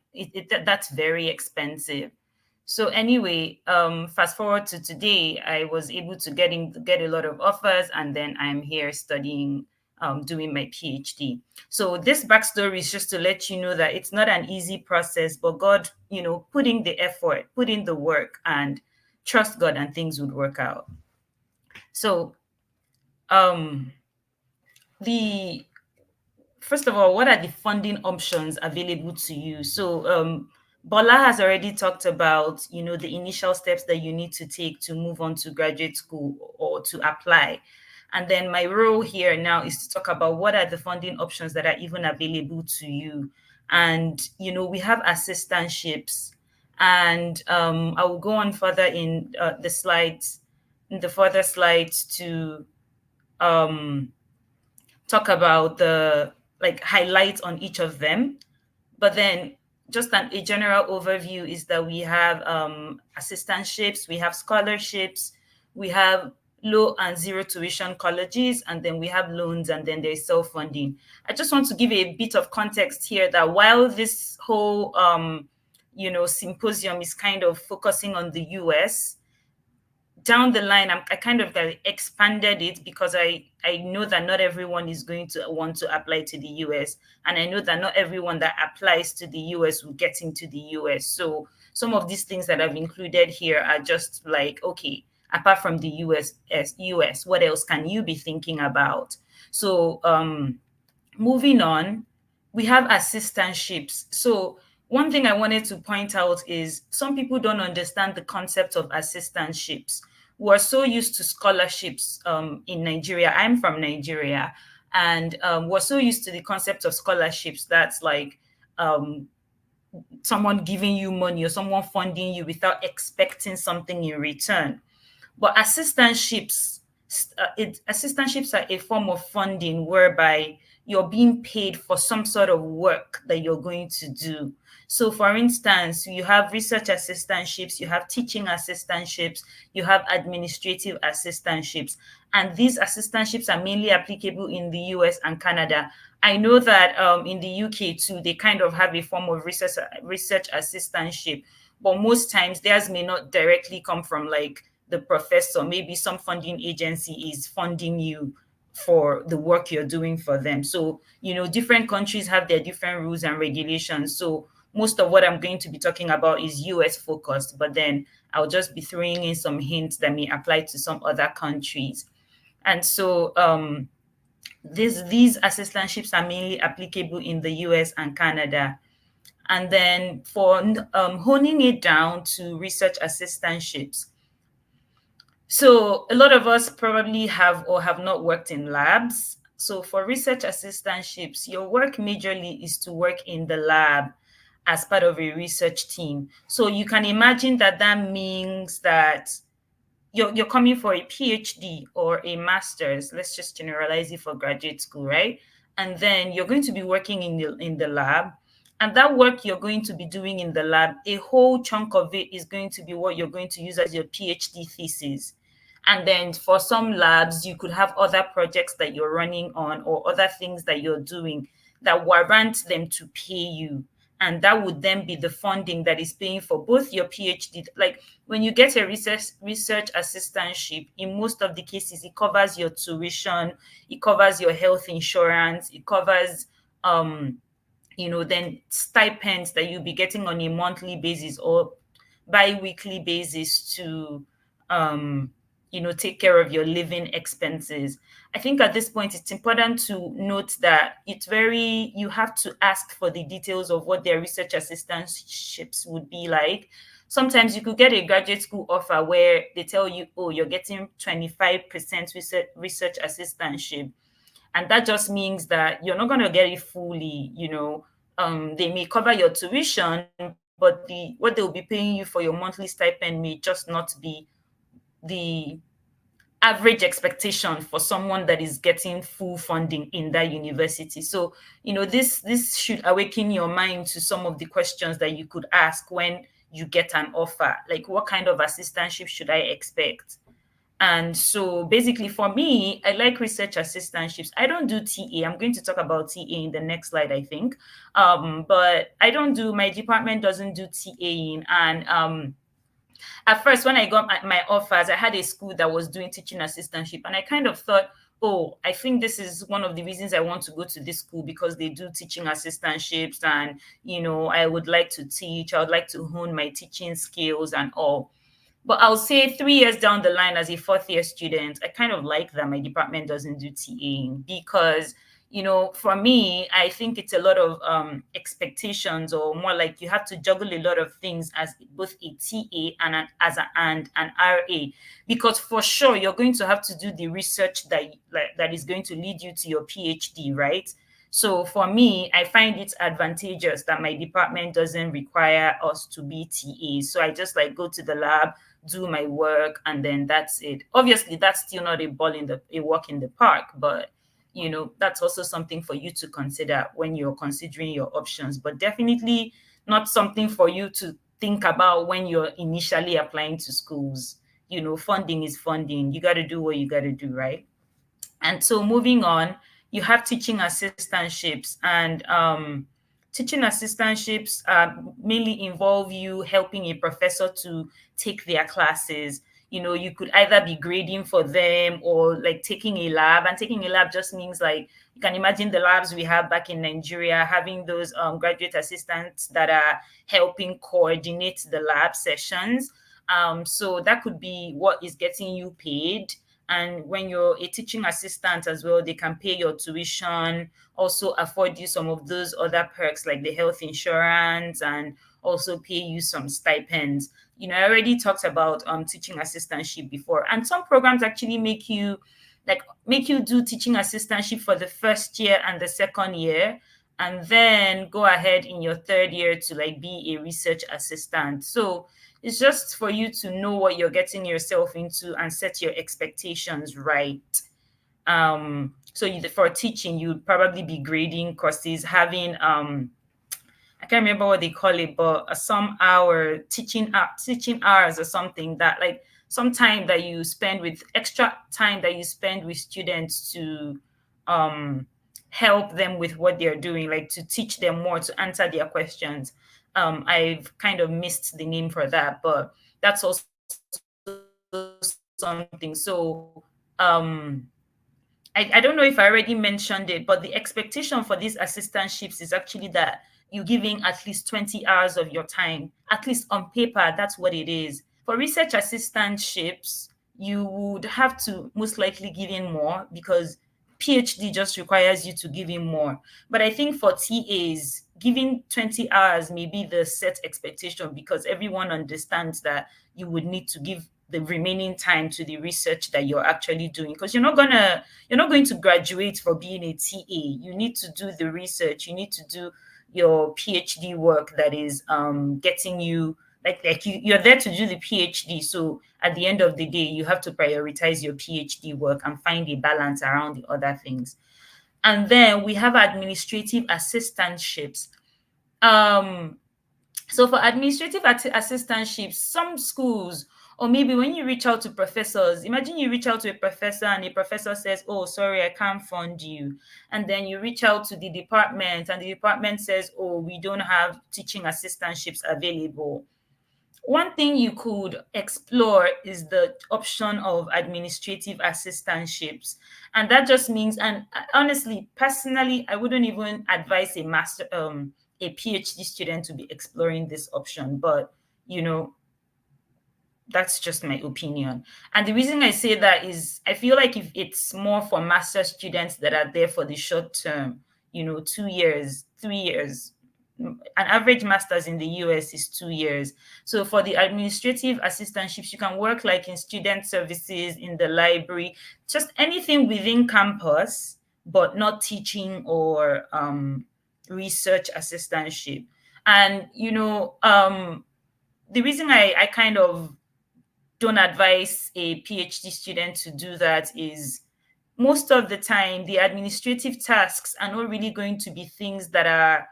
that's very expensive. So anyway, fast forward to today, I was able to get a lot of offers, and then I'm here studying, doing my PhD. So this backstory is just to let you know that it's not an easy process, but God, put in the effort, put in the work, and trust God, and things would work out. So, um, the first of all, what are the funding options available to you? So, Bola has already talked about, the initial steps that you need to take to move on to graduate school or to apply. And then my role here now is to talk about what are the funding options that are even available to you. And, we have assistantships. And I will go on further in the further slides to um, talk about the like highlights on each of them. But then just a general overview is that we have assistantships, we have scholarships, we have low and zero tuition colleges, and then we have loans, and then there's self-funding. I just want to give a bit of context here that while this whole symposium is kind of focusing on the US, down the line, I kind of expanded it because I know that not everyone is going to want to apply to the US, and I know that not everyone that applies to the US will get into the US. So some of these things that I've included here are just like, okay, apart from the US, what else can you be thinking about? So moving on, we have assistantships. So one thing I wanted to point out is some people don't understand the concept of assistantships. We're so used to scholarships in Nigeria. I'm from Nigeria, and we're so used to the concept of scholarships. That's like um, someone giving you money or someone funding you without expecting something in return. But assistantships are a form of funding whereby you're being paid for some sort of work that you're going to do. So, for instance, you have research assistantships, you have teaching assistantships, you have administrative assistantships, and these assistantships are mainly applicable in the US and Canada. I know that in the UK too, they kind of have a form of research assistantship, but most times theirs may not directly come from like the professor. Maybe some funding agency is funding you for the work you're doing for them. So, different countries have their different rules and regulations. So, most of what I'm going to be talking about is US focused, but then I'll just be throwing in some hints that may apply to some other countries. And so these assistantships are mainly applicable in the US and Canada. And then for honing it down to research assistantships, so a lot of us probably have or have not worked in labs. So for research assistantships, your work majorly is to work in the lab as part of a research team. So you can imagine that that means that you're coming for a PhD or a master's. Let's just generalize it for graduate school, right? And then you're going to be working in the lab. And that work you're going to be doing in the lab, a whole chunk of it is going to be what you're going to use as your PhD thesis. And then for some labs, you could have other projects that you're running on or other things that you're doing that warrant them to pay you. And that would then be the funding that is paying for both your PhD. Like when you get a research assistantship, in most of the cases, it covers your tuition, it covers your health insurance, it covers then stipends that you'll be getting on a monthly basis or bi-weekly basis to take care of your living expenses. I think at this point it's important to note that you have to ask for the details of what their research assistantships would be like. Sometimes you could get a graduate school offer where they tell you, oh, you're getting 25% research assistantship, and that just means that you're not going to get it fully. They may cover your tuition, but what they'll be paying you for your monthly stipend may just not be the average expectation for someone that is getting full funding in that university. So, this should awaken your mind to some of the questions that you could ask when you get an offer. Like, what kind of assistantship should I expect? And so basically for me, I like research assistantships. I don't do TA. I'm going to talk about TA in the next slide, I think. But my department doesn't do TAing. And at first, when I got my offers, I had a school that was doing teaching assistantship. And I kind of thought, oh, I think this is one of the reasons I want to go to this school, because they do teaching assistantships. And, I would like to teach. I would like to hone my teaching skills and all. But I'll say 3 years down the line as a fourth year student, I kind of like that my department doesn't do TAing because, for me, I think it's a lot of expectations, or more like you have to juggle a lot of things as both a TA and an RA, because for sure you're going to have to do the research that is going to lead you to your PhD, right? So for me, I find it advantageous that my department doesn't require us to be TAs. So I just go to the lab, do my work, and then that's it. Obviously, that's still not a walk in the park, but that's also something for you to consider when you're considering your options. But definitely not something for you to think about when you're initially applying to schools. Funding is funding. You got to do what you got to do, right? And so moving on, you have teaching assistantships, and teaching assistantships mainly involve you helping a professor to take their classes. You could either be grading for them or taking a lab, and taking a lab just means you can imagine the labs we have back in Nigeria, having those graduate assistants that are helping coordinate the lab sessions. So that could be what is getting you paid. And when you're a teaching assistant as well, they can pay your tuition, also afford you some of those other perks like the health insurance, and also pay you some stipends. I already talked about teaching assistantship before, and some programs actually make you do teaching assistantship for the first year and the second year, and then go ahead in your third year to be a research assistant. So it's just for you to know what you're getting yourself into and set your expectations right. For teaching, you'd probably be grading courses, having I can't remember what they call it, but some hour teaching hours or something, that some time that you spend with extra time that you spend with students to help them with what they're doing, to teach them more, to answer their questions. I've kind of missed the name for that, but that's also something. So I don't know if I already mentioned it, but the expectation for these assistantships is actually that you give in at least 20 hours of your time. At least on paper, that's what it is. For research assistantships, you would have to most likely give in more because PhD just requires you to give in more. But I think for TAs, giving 20 hours may be the set expectation because everyone understands that you would need to give the remaining time to the research that you're actually doing because you're not going to graduate for being a TA. You need to do the research, you need to do your PhD work that is getting you you're there to do the PhD. So at the end of the day, you have to prioritize your PhD work and find a balance around the other things. And then we have administrative assistantships. Um, so for administrative assistantships, some schools, or maybe when you reach out to professors, imagine you reach out to a professor and a professor says, "Oh, sorry, I can't fund you." And then you reach out to the department and the department says, "Oh, we don't have teaching assistantships available." One thing you could explore is the option of administrative assistantships. And that just means, and honestly, personally, I wouldn't even advise a PhD student to be exploring this option, but you know, that's just my opinion. And the reason I say that is I feel like if it's more for master students that are there for the short term, 2 years, 3 years. An average master's in the US is 2 years. So for the administrative assistantships, you can work like in student services, in the library, just anything within campus, but not teaching or research assistantship. And the reason I kind of don't advise a PhD student to do that is most of the time the administrative tasks are not really going to be things that are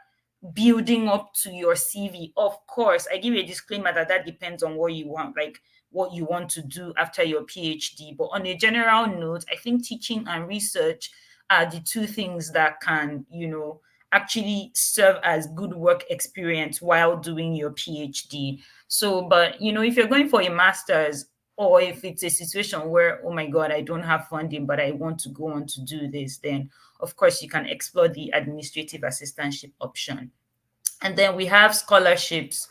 building up to your CV. Of course, I give you a disclaimer that depends on what you want, like what you want to do after your PhD. But on a general note, I think teaching and research are the two things that can, actually serve as good work experience while doing your PhD. So, but if you're going for a master's, or if it's a situation where, oh my God, I don't have funding, but I want to go on to do this, then of course you can explore the administrative assistantship option. And then we have scholarships.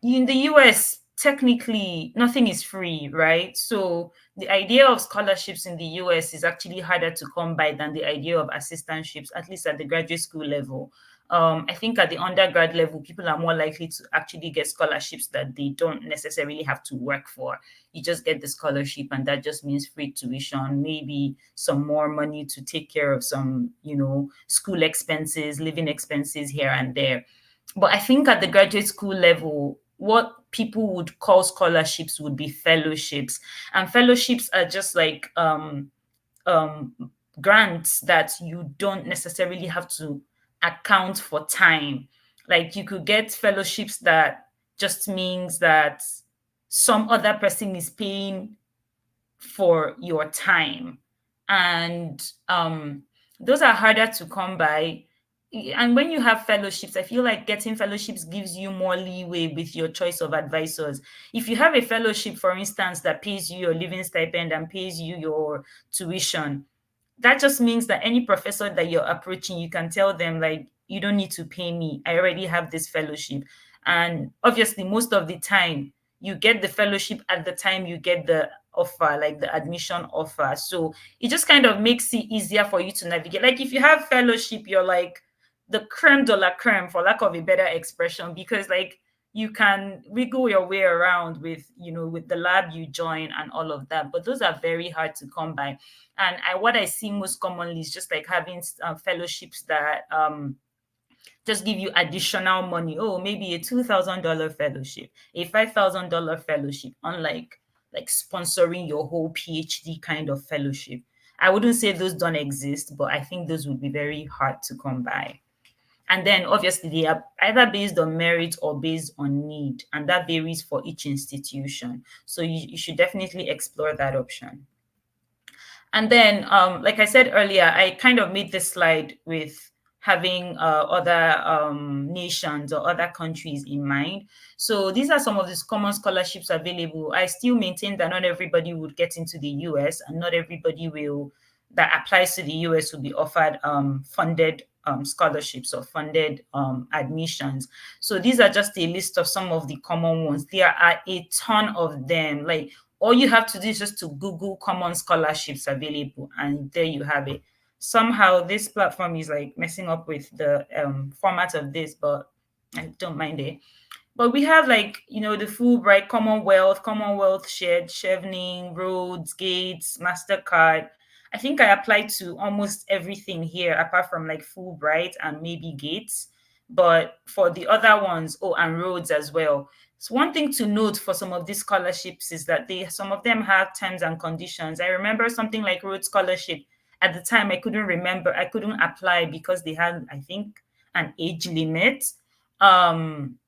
In the US, technically nothing is free, right? So the idea of scholarships in the US is actually harder to come by than the idea of assistantships, at least at the graduate school level. I think at the undergrad level, people are more likely to actually get scholarships that they don't necessarily have to work for. You just get the scholarship, and that just means free tuition, maybe some more money to take care of some, school expenses, living expenses here and there. But I think at the graduate school level, what people would call scholarships would be fellowships. And fellowships are just like um, grants that you don't necessarily have to account for time. Like you could get fellowships that just means that some other person is paying for your time. And those are harder to come by. And when you have fellowships, I feel like getting fellowships gives you more leeway with your choice of advisors. If you have a fellowship, for instance, that pays you your living stipend and pays you your tuition, that just means that any professor that you're approaching, you can tell them, like, you don't need to pay me. I already have this fellowship. And obviously, most of the time, you get the fellowship at the time you get the offer, like the admission offer. So it just kind of makes it easier for you to navigate. Like if you have fellowship, you're like the creme de la creme, for lack of a better expression, because like you can wiggle your way around with, with the lab you join and all of that. But those are very hard to come by. And what I see most commonly is just like having fellowships that just give you additional money. Oh, maybe a $2,000 fellowship, a $5,000 fellowship, unlike like sponsoring your whole PhD kind of fellowship. I wouldn't say those don't exist, but I think those would be very hard to come by. And then obviously they are either based on merit or based on need, and that varies for each institution. So you should definitely explore that option. And then, like I said earlier, I kind of made this slide with having other nations or other countries in mind. So these are some of these common scholarships available. I still maintain that not everybody would get into the US, and not everybody that applies to the US will be offered funded scholarships or funded admissions. So these are just a list of some of the common ones. There are a ton of them. Like all you have to do is just to Google common scholarships available, and there you have it. Somehow this platform is like messing up with the format of this, but I don't mind it. But we have like, the Fulbright, Commonwealth Shared, Chevening, Rhodes, Gates, MasterCard. I think I applied to almost everything here apart from like Fulbright and maybe Gates. But for the other ones, oh, and Rhodes as well. So one thing to note for some of these scholarships is that some of them have terms and conditions. I remember something like Rhodes Scholarship. At the time, I couldn't apply because they had, I think, an age limit. Um,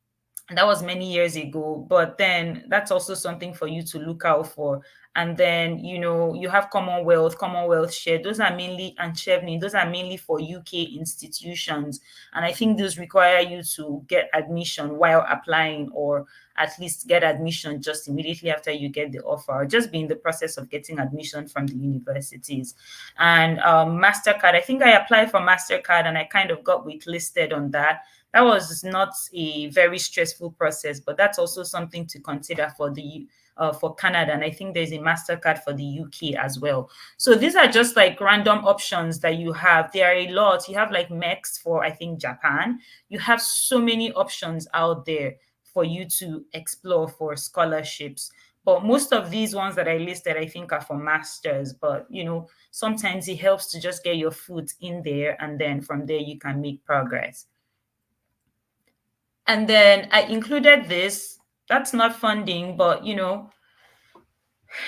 that was many years ago, but then that's also something for you to look out for. And then you have Commonwealth Share, those are mainly, and Chevening, those are mainly for UK institutions, and I think those require you to get admission while applying, or at least get admission just immediately after you get the offer, or just be in the process of getting admission from the universities. And MasterCard, I think I applied for MasterCard and I kind of got waitlisted on that. That was not a very stressful process, but that's also something to consider for Canada. And I think there's a MasterCard for the UK as well. So these are just like random options that you have. There are a lot. You have like MEX for, I think, Japan. You have so many options out there for you to explore for scholarships. But most of these ones that I listed, I think, are for masters. But sometimes it helps to just get your foot in there, and then from there you can make progress. And then I included this. That's not funding, but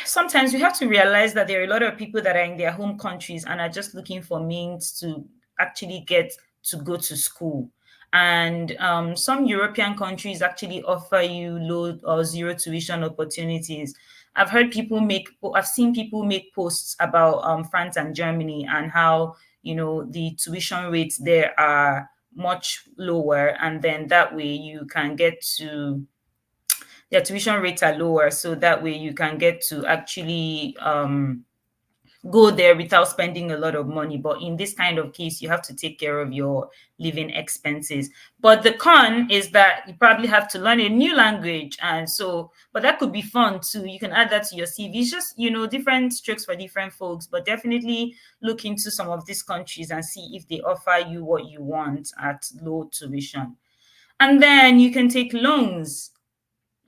sometimes we have to realize that there are a lot of people that are in their home countries and are just looking for means to actually get to go to school. And some European countries actually offer you low or zero tuition opportunities. I've seen people make posts about France and Germany, and how the tuition rates there are much lower, and then that way you can get to their tuition rates are lower, so that way you can get to actually go there without spending a lot of money. But in this kind of case, you have to take care of your living expenses. But the con is that you probably have to learn a new language, and so, but that could be fun too. You can add that to your CV. It's just different strokes for different folks, but definitely look into some of these countries and see if they offer you what you want at low tuition. And then you can take loans.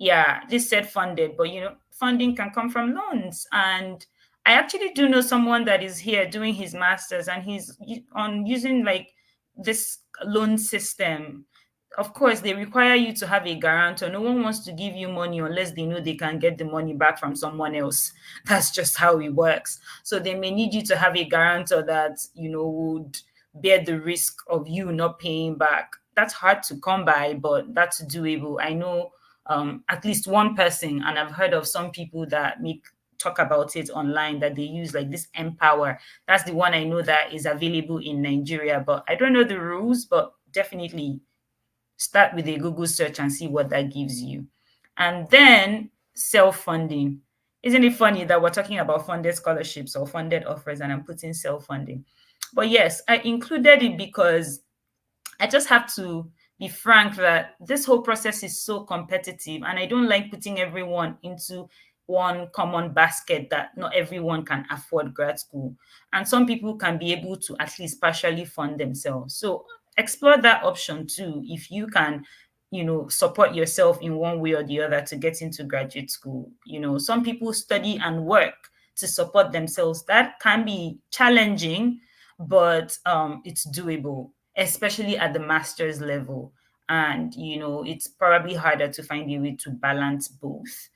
Yeah, this said funded, but funding can come from loans. And I actually do know someone that is here doing his master's, and he's on using like this loan system. Of course, they require you to have a guarantor. No one wants to give you money unless they know they can get the money back from someone else. That's just how it works. So they may need you to have a guarantor that would bear the risk of you not paying back. That's hard to come by, but that's doable. I know at least one person, and I've heard of some people that talk about it online, that they use like this Empower. That's the one I know that is available in Nigeria, but I don't know the rules. But definitely start with a Google search and see what that gives you. And then self-funding. Isn't it funny that we're talking about funded scholarships or funded offers and I'm putting self-funding? But yes, I included it because I just have to be frank that this whole process is so competitive, and I don't like putting everyone into one common basket, that not everyone can afford grad school. And some people can be able to at least partially fund themselves. So explore that option too, if you can support yourself in one way or the other to get into graduate school. Some people study and work to support themselves. That can be challenging, but it's doable, especially at the master's level. And it's probably harder to find a way to balance both,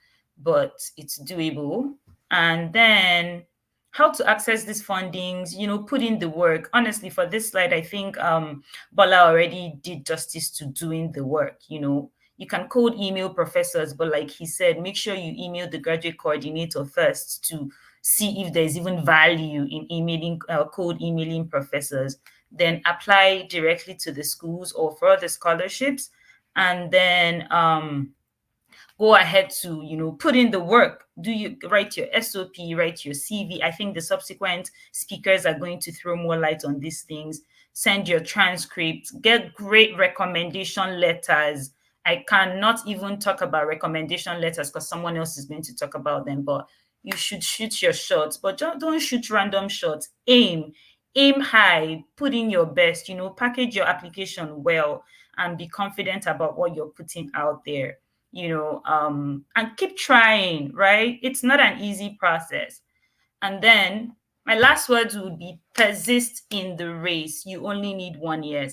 but it's doable. And then how to access these fundings, put in the work. Honestly, for this slide, I think Bola already did justice to doing the work. You can cold email professors, but like he said, make sure you email the graduate coordinator first to see if there's even value in cold emailing professors. Then apply directly to the schools or for the scholarships, and then go ahead to put in the work. Write your SOP, write your CV. I think the subsequent speakers are going to throw more light on these things. send your transcripts, get great recommendation letters. I cannot even talk about recommendation letters because someone else is going to talk about them, but you should shoot your shots, but don't shoot random shots. Aim high, put in your best, package your application well and be confident about what you're putting out there, and keep trying, right? It's not an easy process. And then my last words would be persist in the race. You only need 1 year.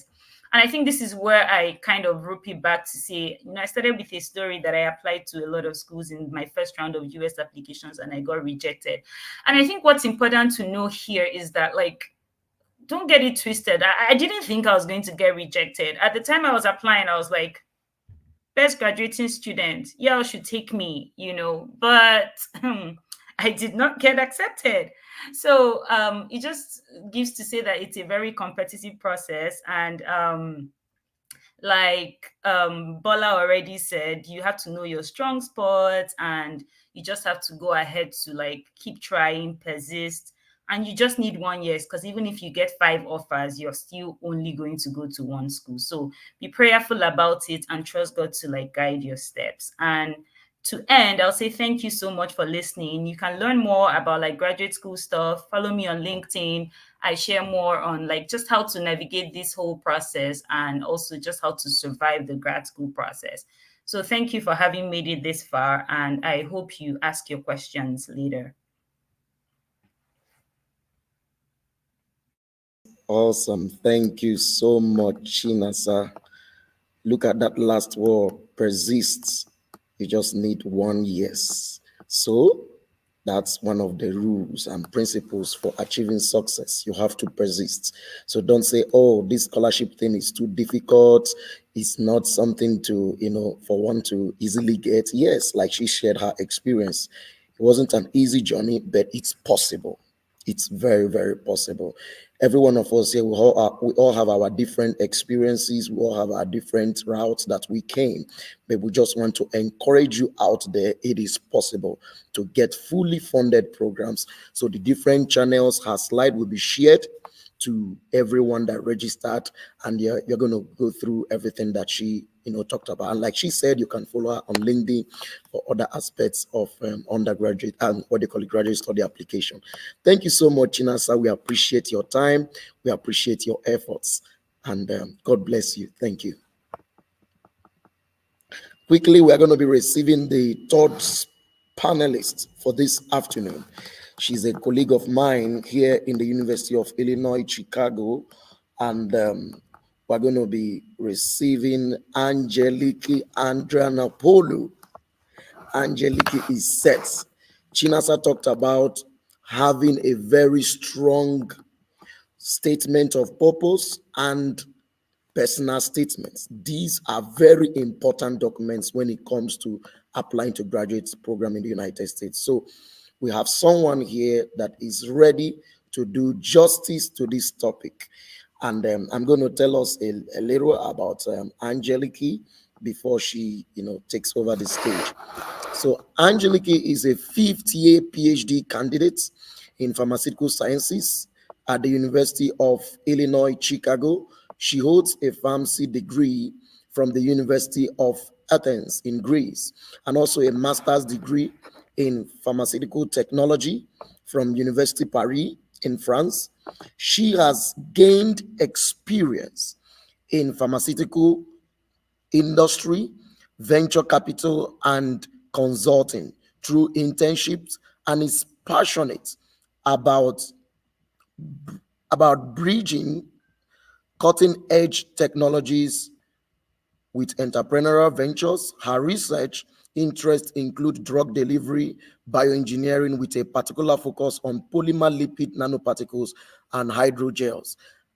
And I think this is where I kind of rope it back to say, I started with a story that I applied to a lot of schools in my first round of US applications and I got rejected. And I think what's important to know here is that, like, don't get it twisted. I didn't think I was going to get rejected. At the time I was applying, I was like, best graduating student, y'all should take me, but I did not get accepted. So it just gives to say that it's a very competitive process. And like Bola already said, you have to know your strong spots and you just have to go ahead to like keep trying, persist. And you just need 1 year because even if you get 5 offers, you're still only going to go to one school. So be prayerful about it and trust God to like guide your steps. And to end, I'll say thank you so much for listening. You can learn more about like graduate school stuff. Follow me on LinkedIn. I share more on like just how to navigate this whole process and also just how to survive the grad school process. So thank you for having made it this far, and I hope you ask your questions later. Awesome. Thank you so much, Chinasa. Look at that last word, persists. You just need 1 year. So that's one of the rules and principles for achieving success. You have to persist. So don't say, oh, this scholarship thing is too difficult. It's not something to, for one to easily get. Yes, like she shared her experience. It wasn't an easy journey, but it's possible. It's very, very possible. Every one of us here, we all have our different experiences. We all have our different routes that we came. But we just want to encourage you out there. It is possible to get fully funded programs. So the different channels, her slide will be shared to everyone that registered, and you're going to go through everything that she talked about. And like she said, you can follow her on LinkedIn for other aspects of undergraduate and what they call it, graduate study application. Thank you so much, Chinasa. We appreciate your time. We appreciate your efforts, and God bless you. Thank you. Quickly, we are going to be receiving the third panelist for this afternoon. She's a colleague of mine here in the University of Illinois, Chicago, and we're going to be receiving Angeliki Andranopoulos. Angeliki is set. Chinasa talked about having a very strong statement of purpose and personal statements. These are very important documents when it comes to applying to graduate program in the United States. So we have someone here that is ready to do justice to this topic. And I'm going to tell us a little about Angeliki before she, takes over the stage. So Angeliki is a fifth-year PhD candidate in pharmaceutical sciences at the University of Illinois, Chicago. She holds a pharmacy degree from the University of Athens in Greece, and also a master's degree in pharmaceutical technology from University Paris in France. She has gained experience in pharmaceutical industry, venture capital, and consulting through internships, and is passionate about bridging cutting edge technologies with entrepreneurial ventures. Her research interests include drug delivery, bioengineering with a particular focus on polymer lipid nanoparticles and hydrogels.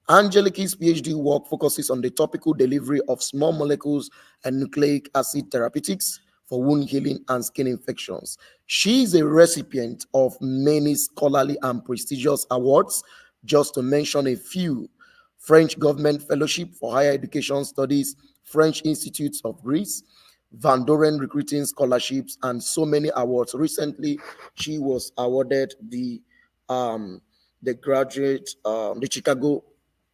Angeliki's PhD work focuses on the topical delivery of small molecules and nucleic acid therapeutics for wound healing and skin infections. She is a recipient of many scholarly and prestigious awards, just to mention a few: French Government Fellowship for Higher Education Studies, French Institutes of Greece, Van Doren Recruiting Scholarships, and so many awards. Recently, she was awarded the Chicago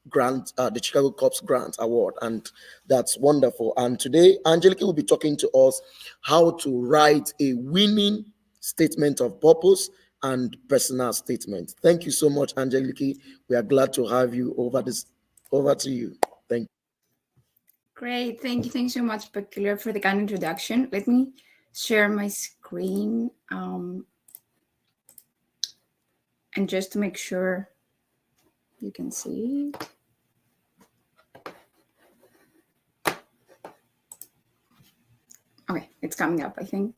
grant, the Chicago Cubs Grant Award, and that's wonderful. And today, Angelica will be talking to us how to write a winning statement of purpose and personal statement. Thank you so much, Angelica. We are glad to have you over this. Over to you. Thank you. Great. Thank you. Thanks so much, Peculiar, for the kind introduction. Let me share my screen. And just to make sure you can see it. Okay, it's coming up, I think.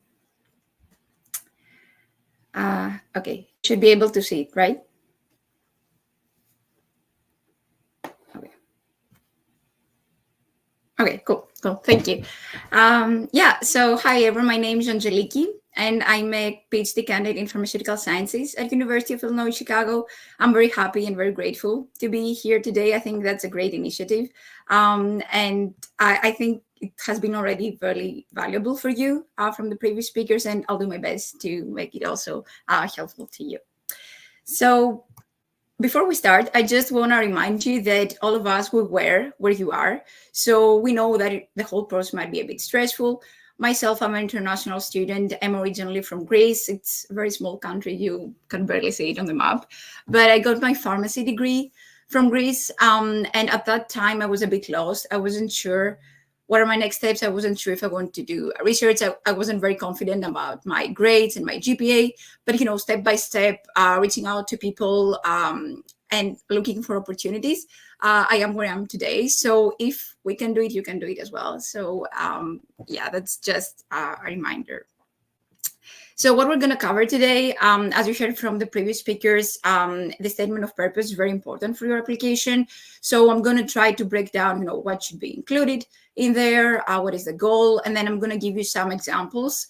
Okay, should be able to see it, right? Okay, cool. Thank you. Yeah, so hi everyone, my name is Angeliki, and I'm a PhD candidate in pharmaceutical sciences at University of Illinois, Chicago. I'm very happy and very grateful to be here today. I think that's a great initiative. And I think it has been already very valuable for you from the previous speakers, and I'll do my best to make it also helpful to you. So before we start, I just want to remind you that all of us will wear where you are. So we know that the whole process might be a bit stressful. Myself, I'm an international student. I'm originally from Greece. It's a very small country. You can barely see it on the map. But I got my pharmacy degree from Greece. And at that time, I was a bit lost. I wasn't sure what are my next steps. I wasn't sure if I wanted to do research. I wasn't very confident about my grades and my GPA, but step by step, reaching out to people and looking for opportunities, I am where I am today. So if we can do it, you can do it as well. So yeah, that's just a reminder. So what we're going to cover today, as you heard from the previous speakers, the statement of purpose is very important for your application. So I'm going to try to break down, what should be included in there, what is the goal, and then I'm going to give you some examples,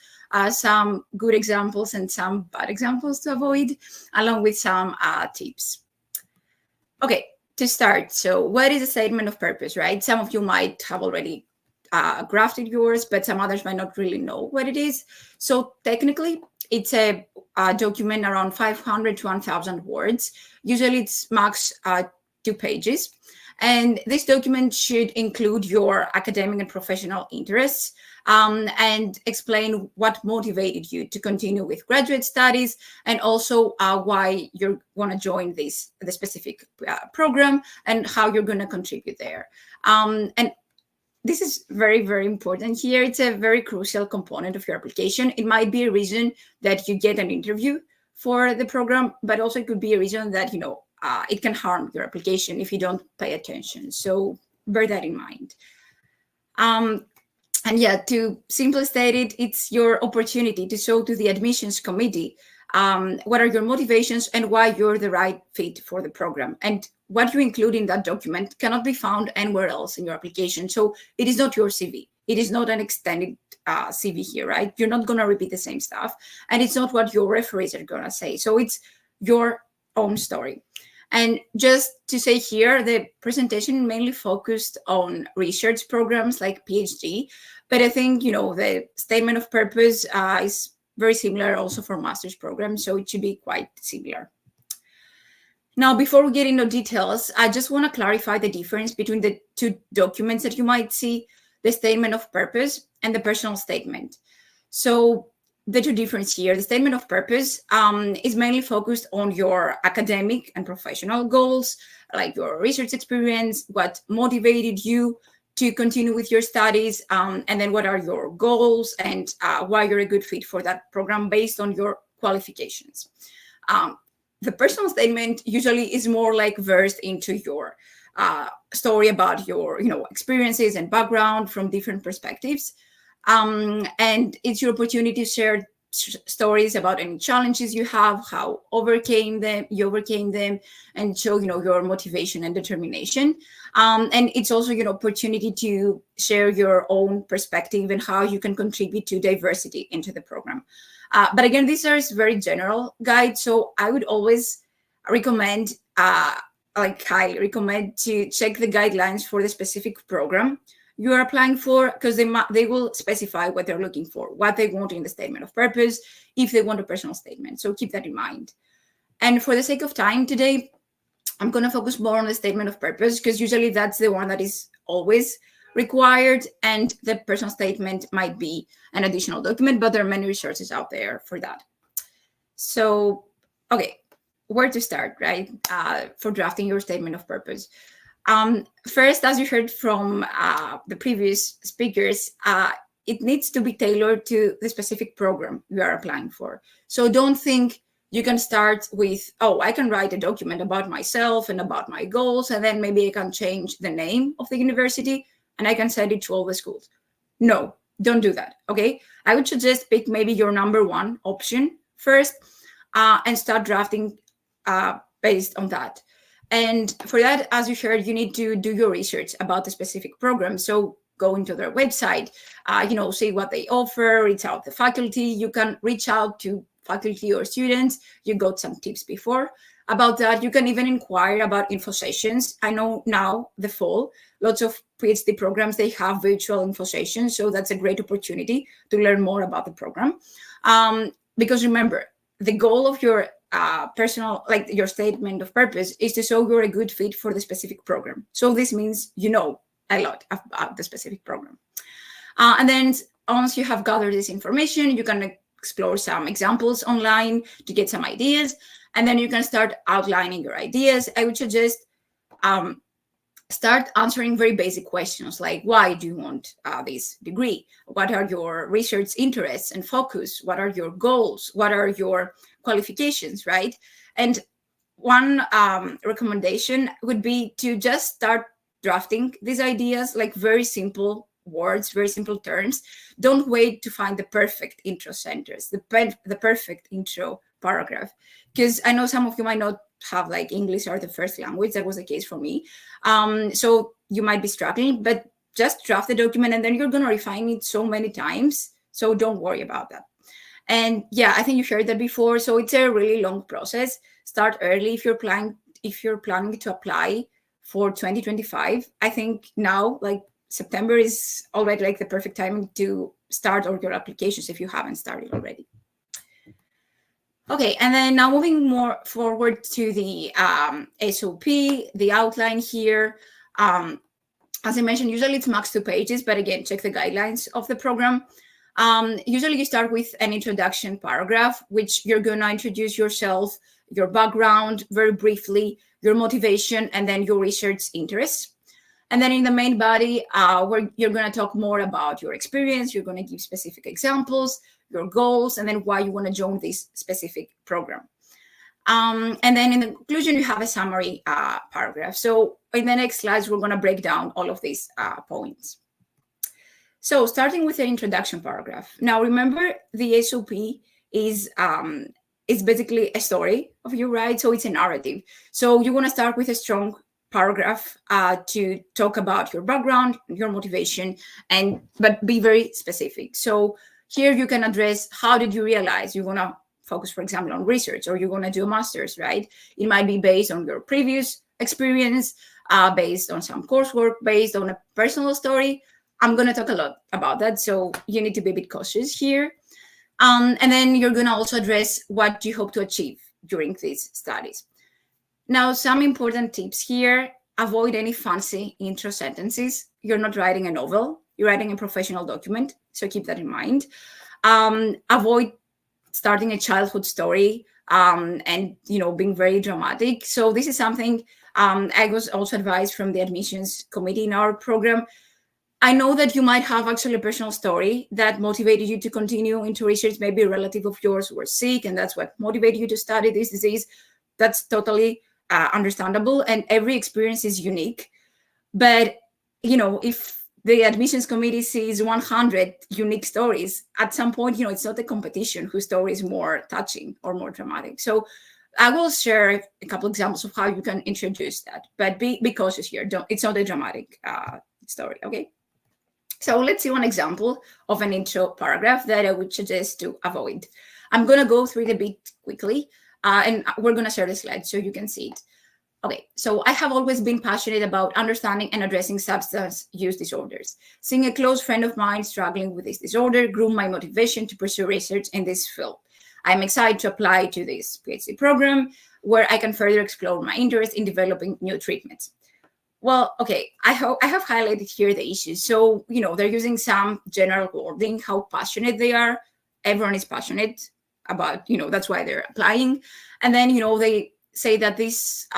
some good examples and some bad examples to avoid, along with some tips. Okay, to start, so what is a statement of purpose, right? Some of you might have already grafted yours, but some others might not really know what it is. So technically, it's a document around 500 to 1,000 words. Usually it's max 2 pages. And this document should include your academic and professional interests and explain what motivated you to continue with graduate studies, and also why you're going to join the specific program and how you're going to contribute there. And this is very, very important here. It's a very crucial component of your application. It might be a reason that you get an interview for the program, but also it could be a reason that, it can harm your application if you don't pay attention. So bear that in mind. And yeah, to simply state it, it's your opportunity to show to the admissions committee what are your motivations and why you're the right fit for the program. And what you include in that document cannot be found anywhere else in your application. So it is not your CV. It is not an extended CV here, right? You're not going to repeat the same stuff. And it's not what your referees are going to say. So it's your own story. And just to say here, the presentation mainly focused on research programs like PhD, but I think, the statement of purpose is very similar also for master's programs, so it should be quite similar. Now, before we get into details, I just want to clarify the difference between the two documents that you might see, the statement of purpose and the personal statement. So the two differences here, the statement of purpose is mainly focused on your academic and professional goals, like your research experience, what motivated you to continue with your studies, and then what are your goals and why you're a good fit for that program based on your qualifications. The personal statement usually is more like versed into your story about your experiences and background from different perspectives. And it's your opportunity to share stories about any challenges you have, how you overcame them, and show your motivation and determination. And it's also your opportunity to share your own perspective and how you can contribute to diversity into the program. But again, these are very general guides, so I would always recommend, highly recommend, to check the guidelines for the specific program you are applying for, because they will specify what they're looking for, what they want in the statement of purpose, if they want a personal statement. So keep that in mind. And for the sake of time today, I'm going to focus more on the statement of purpose because usually that's the one that is always required, and the personal statement might be an additional document, but there are many resources out there for that. So, okay, where to start, right? For drafting your statement of purpose. First, as you heard from the previous speakers, it needs to be tailored to the specific program you are applying for. So don't think you can start with, oh, I can write a document about myself and about my goals, and then maybe I can change the name of the university and I can send it to all the schools. No, don't do that, okay? I would suggest pick maybe your number one option first and start drafting based on that. And for that, as you heard, you need to do your research about the specific program. So go into their website, see what they offer, reach out to faculty. You can reach out to faculty or students. You got some tips before about that. You can even inquire about info sessions. I know now the fall, lots of PhD programs, they have virtual info sessions. So that's a great opportunity to learn more about the program. Because remember, the goal of your personal, like your statement of purpose, is to show you're a good fit for the specific program. So this means you know a lot about the specific program. And then once you have gathered this information, you can explore some examples online to get some ideas, and then you can start outlining your ideas. I would suggest start answering very basic questions like, why do you want this degree? What are your research interests and focus? What are your goals? What are your qualifications, right? And one recommendation would be to just start drafting these ideas, like very simple words, very simple terms. Don't wait to find the perfect intro sentence, the perfect intro paragraph, because I know some of you might not have like English or the first language. That was the case for me. So you might be struggling, but just draft the document and then you're going to refine it so many times. So don't worry about that. And yeah, I think you heard that before. So it's a really long process. Start early if you're planning to apply for 2025. I think now, like September is already like the perfect time to start all your applications if you haven't started already. Okay, and then now moving more forward to the SOP, the outline here. As I mentioned, usually it's max 2 pages, but again, check the guidelines of the program. Usually you start with an introduction paragraph, which you're going to introduce yourself, your background very briefly, your motivation, and then your research interests. And then in the main body, where you're going to talk more about your experience, you're going to give specific examples, your goals, and then why you want to join this specific program. And then in the conclusion, you have a summary paragraph. So in the next slides, we're going to break down all of these points. So starting with an introduction paragraph. Now, remember, the SOP is basically a story of you, right? So it's a narrative. So you want to start with a strong paragraph to talk about your background, your motivation, but be very specific. So here you can address, how did you realize you want to focus, for example, on research, or you're going to do a master's, right? It might be based on your previous experience, based on some coursework, based on a personal story. I'm going to talk a lot about that, so you need to be a bit cautious here. And then you're going to also address what you hope to achieve during these studies. Now, some important tips here: avoid any fancy intro sentences. You're not writing a novel, you're writing a professional document, so keep that in mind. Avoid starting a childhood story and being very dramatic. So this is something I was also advised from the admissions committee in our program. I know that you might have actually a personal story that motivated you to continue into research. Maybe a relative of yours was sick, and that's what motivated you to study this disease. That's totally understandable, and every experience is unique. But if the admissions committee sees 100 unique stories, at some point, it's not a competition whose story is more touching or more dramatic. So I will share a couple examples of how you can introduce that, but be cautious here. It's not a dramatic story, okay? So let's see one example of an intro paragraph that I would suggest to avoid. I'm going to go through it a bit quickly, and we're going to share the slide so you can see it. Okay, so I have always been passionate about understanding and addressing substance use disorders. Seeing a close friend of mine struggling with this disorder grew my motivation to pursue research in this field. I'm excited to apply to this PhD program. where I can further explore my interest in developing new treatments. Well, okay, I have highlighted here the issues. So, they're using some general wording, how passionate they are. Everyone is passionate about, that's why they're applying. And then, they say that this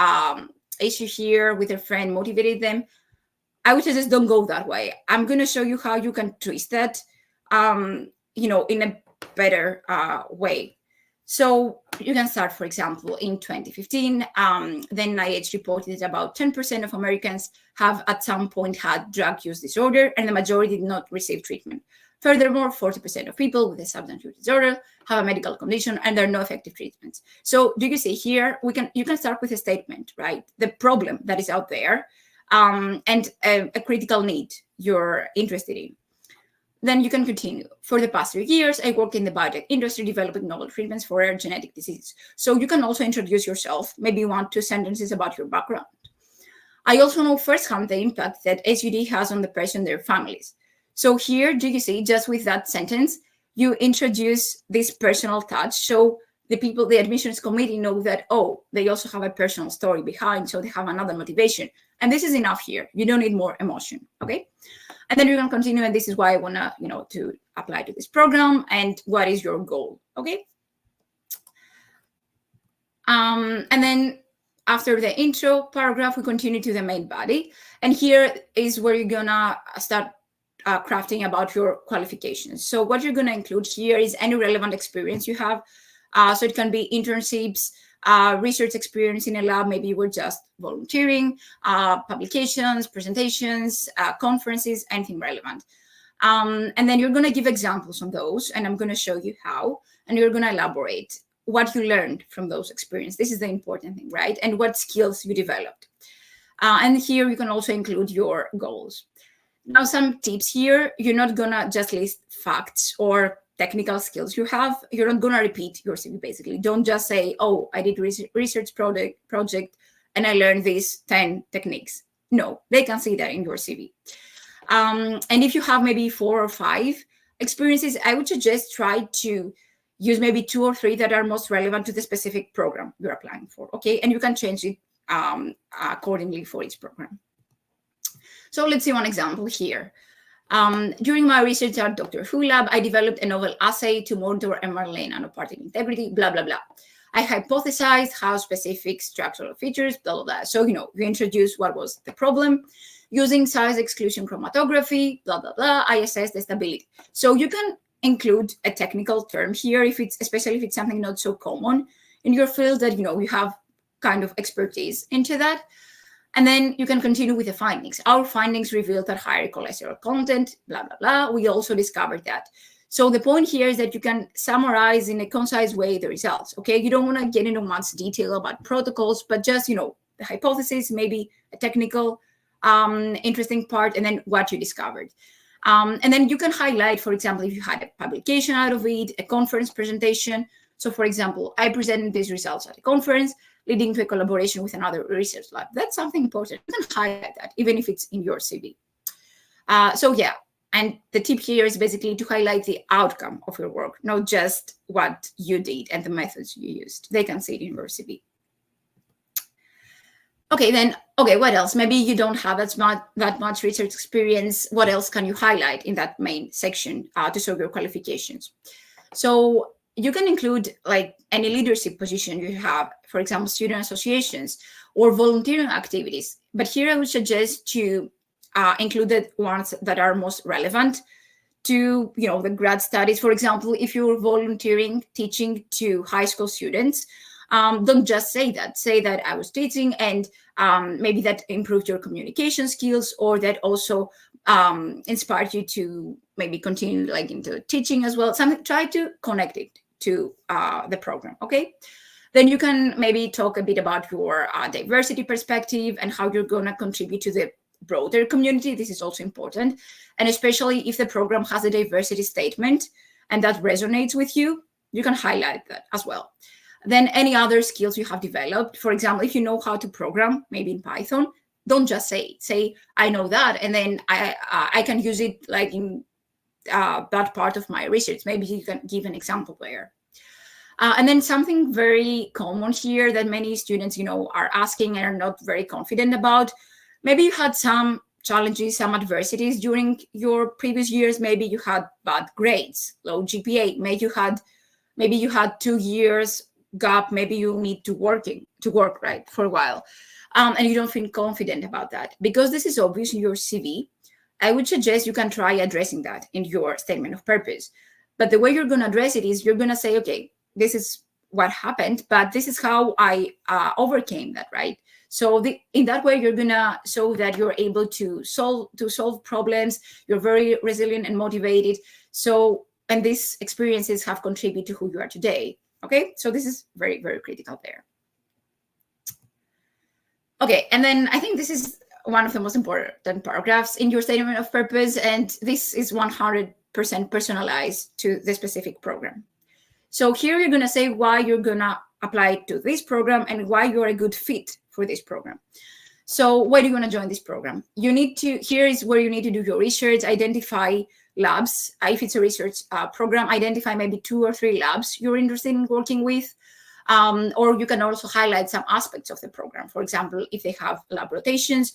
issue here with their friend motivated them. I would suggest don't go that way. I'm going to show you how you can twist that, in a better way. So you can start, for example, in 2015, then NIH reported that about 10% of Americans have at some point had drug use disorder, and the majority did not receive treatment. Furthermore, 40% of people with a substance use disorder have a medical condition and there are no effective treatments. So do you see here, you can start with a statement, right? The problem that is out there, and a critical need you're interested in. Then you can continue. For the past 3 years, I worked in the biotech industry developing novel treatments for rare genetic diseases. So you can also introduce yourself, maybe 1-2 sentences about your background. I also know firsthand the impact that SUD has on the person and their families. So here, do you see, just with that sentence, you introduce this personal touch. So the people, the admissions committee know that, oh, they also have a personal story behind, so they have another motivation. And this is enough here. You don't need more emotion, okay? And then you can continue, and this is why I want to, to apply to this program, and what is your goal, okay? And then after the intro paragraph, we continue to the main body. And here is where you're gonna start crafting about your qualifications. So what you're gonna include here is any relevant experience you have. So it can be internships, research experience in a lab, maybe you were just volunteering, publications, presentations, conferences, anything relevant. And then you're going to give examples on those, and I'm going to show you how, and you're going to elaborate what you learned from those experiences. This is the important thing, right? And what skills you developed. And here you can also include your goals. Now, some tips here, you're not going to just list facts or technical skills you have. You're not going to repeat your CV, basically. Don't just say, oh, I did research project and I learned these 10 techniques. No, they can see that in your CV. And if you have maybe 4 or 5 experiences, I would suggest try to use maybe 2 or 3 that are most relevant to the specific program you're applying for, okay? And you can change it accordingly for each program. So let's see one example here. During my research at Dr. Who Lab, I developed a novel assay to monitor mRNA nanoparticle integrity, blah, blah, blah. I hypothesized how specific structural features, blah, blah, blah. So, you introduce what was the problem. Using size exclusion chromatography, blah, blah, blah, I assessed the stability. So you can include a technical term here, especially if it's something not so common in your field that, you have kind of expertise into that. And then you can continue with the findings. Our findings revealed that higher cholesterol content, blah, blah, blah. We also discovered that. So the point here is that you can summarize in a concise way the results, okay? You don't want to get into much detail about protocols, but just, the hypothesis, maybe a technical interesting part, and then what you discovered. And then you can highlight, for example, if you had a publication out of it, a conference presentation. So for example, I presented these results at a conference, leading to a collaboration with another research lab. That's something important. You can highlight that, even if it's in your CV. So yeah, and the tip here is basically to highlight the outcome of your work, not just what you did and the methods you used. They can see it in your CV. Okay, what else? Maybe you don't have that much research experience. What else can you highlight in that main section to show your qualifications? So you can include like any leadership position you have, for example, student associations or volunteering activities. But here I would suggest to include the ones that are most relevant to, the grad studies. For example, if you're volunteering, teaching to high school students, don't just say that. Say that I was teaching and maybe that improved your communication skills, or that also inspired you to maybe continue like into teaching as well. Try to connect it to the program, okay? Then you can maybe talk a bit about your diversity perspective and how you're going to contribute to the broader community. This is also important. And especially if the program has a diversity statement and that resonates with you, you can highlight that as well. Then any other skills you have developed. For example, if you know how to program, maybe in Python, don't just say it. Say, I know that, and then I can use it like in that part of my research. Maybe you can give an example there. And then something very common here that many students, are asking and are not very confident about. Maybe you had some challenges, some adversities during your previous years. Maybe you had bad grades, low GPA. Maybe you had 2 years gap. Maybe you need to work right for a while, and you don't feel confident about that. Because this is obvious in your CV, I would suggest you can try addressing that in your statement of purpose. But the way you're going to address it is you're going to say, okay, this is what happened, but this is how I overcame that, right? So in that way, you're going to show that you're able to solve problems. You're very resilient and motivated. So, and these experiences have contributed to who you are today. Okay, so this is very, very critical there. Okay, and then I think this is one of the most important paragraphs in your statement of purpose, and this is 100% personalized to the specific program. So here you're going to say why you're going to apply to this program and why you're a good fit for this program. So why do you want to join this program? Here is where you need to do your research, identify labs. If it's a research program, identify maybe 2 or 3 labs you're interested in working with. Or you can also highlight some aspects of the program. For example, if they have lab rotations,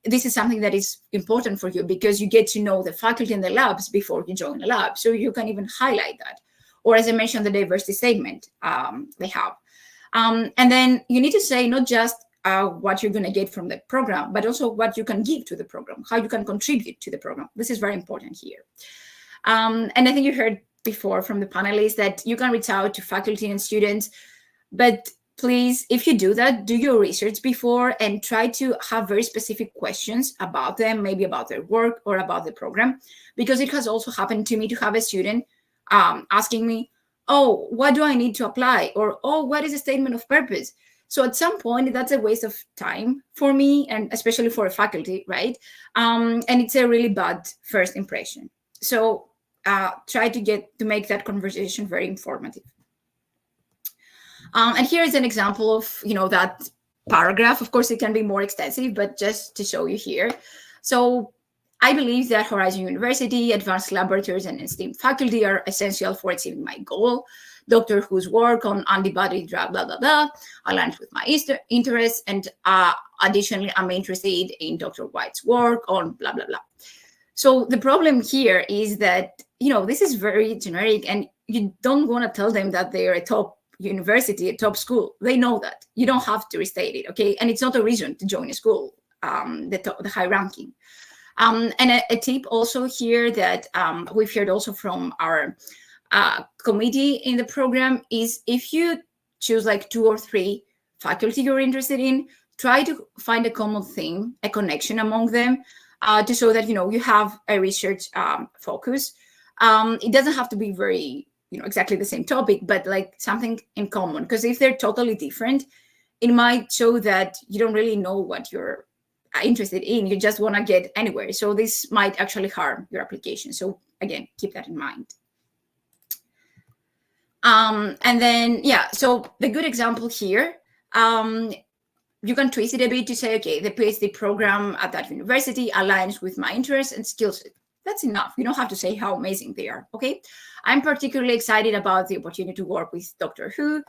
this is something that is important for you because you get to know the faculty and the labs before you join the lab. So you can even highlight that. Or as I mentioned, the diversity statement they have. And then you need to say not just what you're going to get from the program, but also what you can give to the program, how you can contribute to the program. This is very important here. And I think you heard before from the panelists that you can reach out to faculty and students, but please, if you do that, do your research before and try to have very specific questions about them, maybe about their work or about the program, because it has also happened to me to have a student asking me, oh, what do I need to apply? Or, oh, what is a statement of purpose? So at some point, that's a waste of time for me, and especially for a faculty, right? And it's a really bad first impression. So try to make that conversation very informative. And here is an example of, that paragraph. Of course, it can be more extensive, but just to show you here. So I believe that Horizon University, advanced laboratories, and esteemed faculty are essential for achieving my goal. Dr. Who's work on antibody drug, blah, blah, blah, aligns with my interests. And additionally, I'm interested in Dr. White's work on blah, blah, blah. So the problem here is that, this is very generic, and you don't want to tell them that they're a top university, a top school. They know that. You don't have to restate it, okay? And it's not a reason to join a school, the high ranking. And a tip also here that we've heard also from our committee in the program is if you choose like 2 or 3 faculty you're interested in, try to find a common theme, a connection among them to show that, you have a research focus. It doesn't have to be very, exactly the same topic, but like something in common. Because if they're totally different, it might show that you don't really know what you're interested in. You just want to get anywhere. So this might actually harm your application. So again, keep that in mind. And then, so the good example here, you can twist it a bit to say, okay, the PhD program at that university aligns with my interests and skills. That's enough. You don't have to say how amazing they are, okay? I'm particularly excited about the opportunity to work with Dr. Who,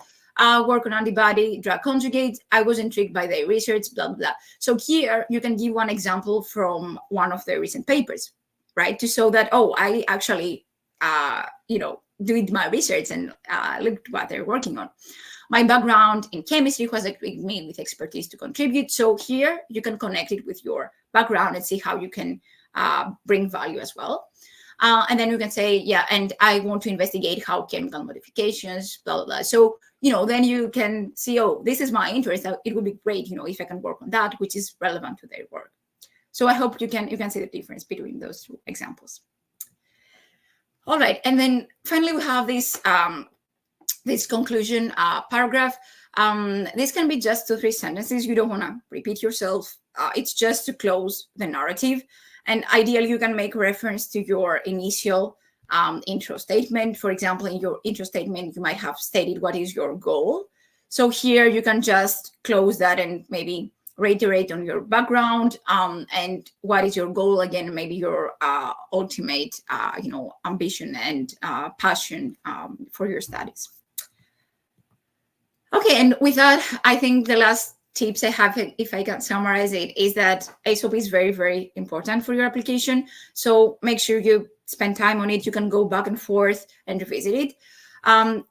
work on antibody drug conjugates. I was intrigued by their research, blah, blah, blah. So here you can give one example from one of the recent papers, right? To show that, oh, I actually, did my research and looked what they're working on. My background in chemistry was equipped me with expertise to contribute. So here you can connect it with your background and see how you can bring value as well. And then you can say, and I want to investigate how chemical modifications, blah, blah, blah. So, then you can see, oh, this is my interest. It would be great, if I can work on that, which is relevant to their work. So I hope you can see the difference between those 2 examples. All right. And then finally, we have this, this conclusion paragraph. This can be just 2 or 3 sentences. You don't want to repeat yourself. It's just to close the narrative. And ideally, you can make reference to your initial intro statement. For example, in your intro statement, you might have stated what is your goal. So here you can just close that and maybe reiterate on your background and what is your goal again, maybe your ultimate, ambition and passion for your studies. Okay, and with that, I think the last tips I have, if I can summarize it, is that SOP is very, very important for your application. So make sure you spend time on it. You can go back and forth and revisit it. Um,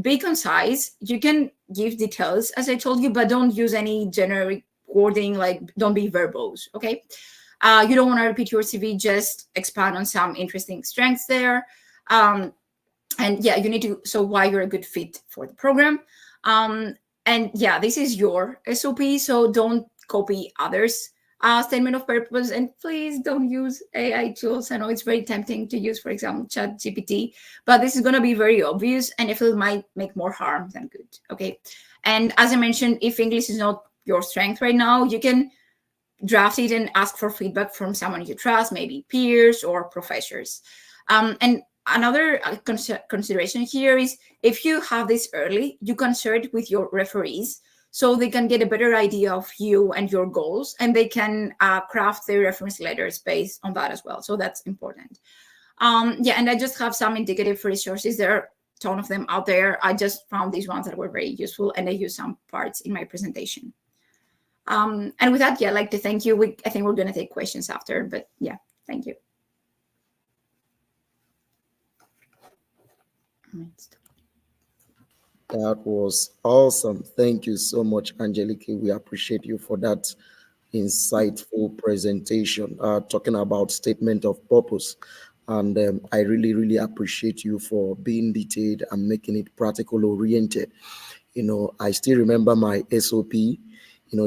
be concise. You can give details, as I told you, but don't use any generic wording, like don't be verbose, okay? You don't want to repeat your CV, just expand on some interesting strengths there. Um, and yeah, you need to, so why you're a good fit for the program. um and yeah, this is your SOP, so don't copy others statement of purpose, and please don't use AI tools. I know it's very tempting to use, for example, chat GPT, but this is going to be very obvious, and if it might make more harm than good. Okay, and as I mentioned, if English is not your strength right now, you can draft it and ask for feedback from someone you trust, maybe peers or professors. And another consideration here is, if you have this early, you can share it with your referees so they can get a better idea of you and your goals, and they can craft their reference letters based on that as well. So that's important. Yeah, and I just have some indicative resources. There are a ton of them out there. I just found these ones that were very useful, and I use some parts in my presentation. And with that, yeah, I'd like to thank you. I think we're going to take questions after, but yeah, thank you. That was awesome. Thank you so much, Angelique. We appreciate you for that insightful presentation, talking about statement of purpose. And I really, really appreciate you for being detailed and making it practical oriented. I still remember my SOP.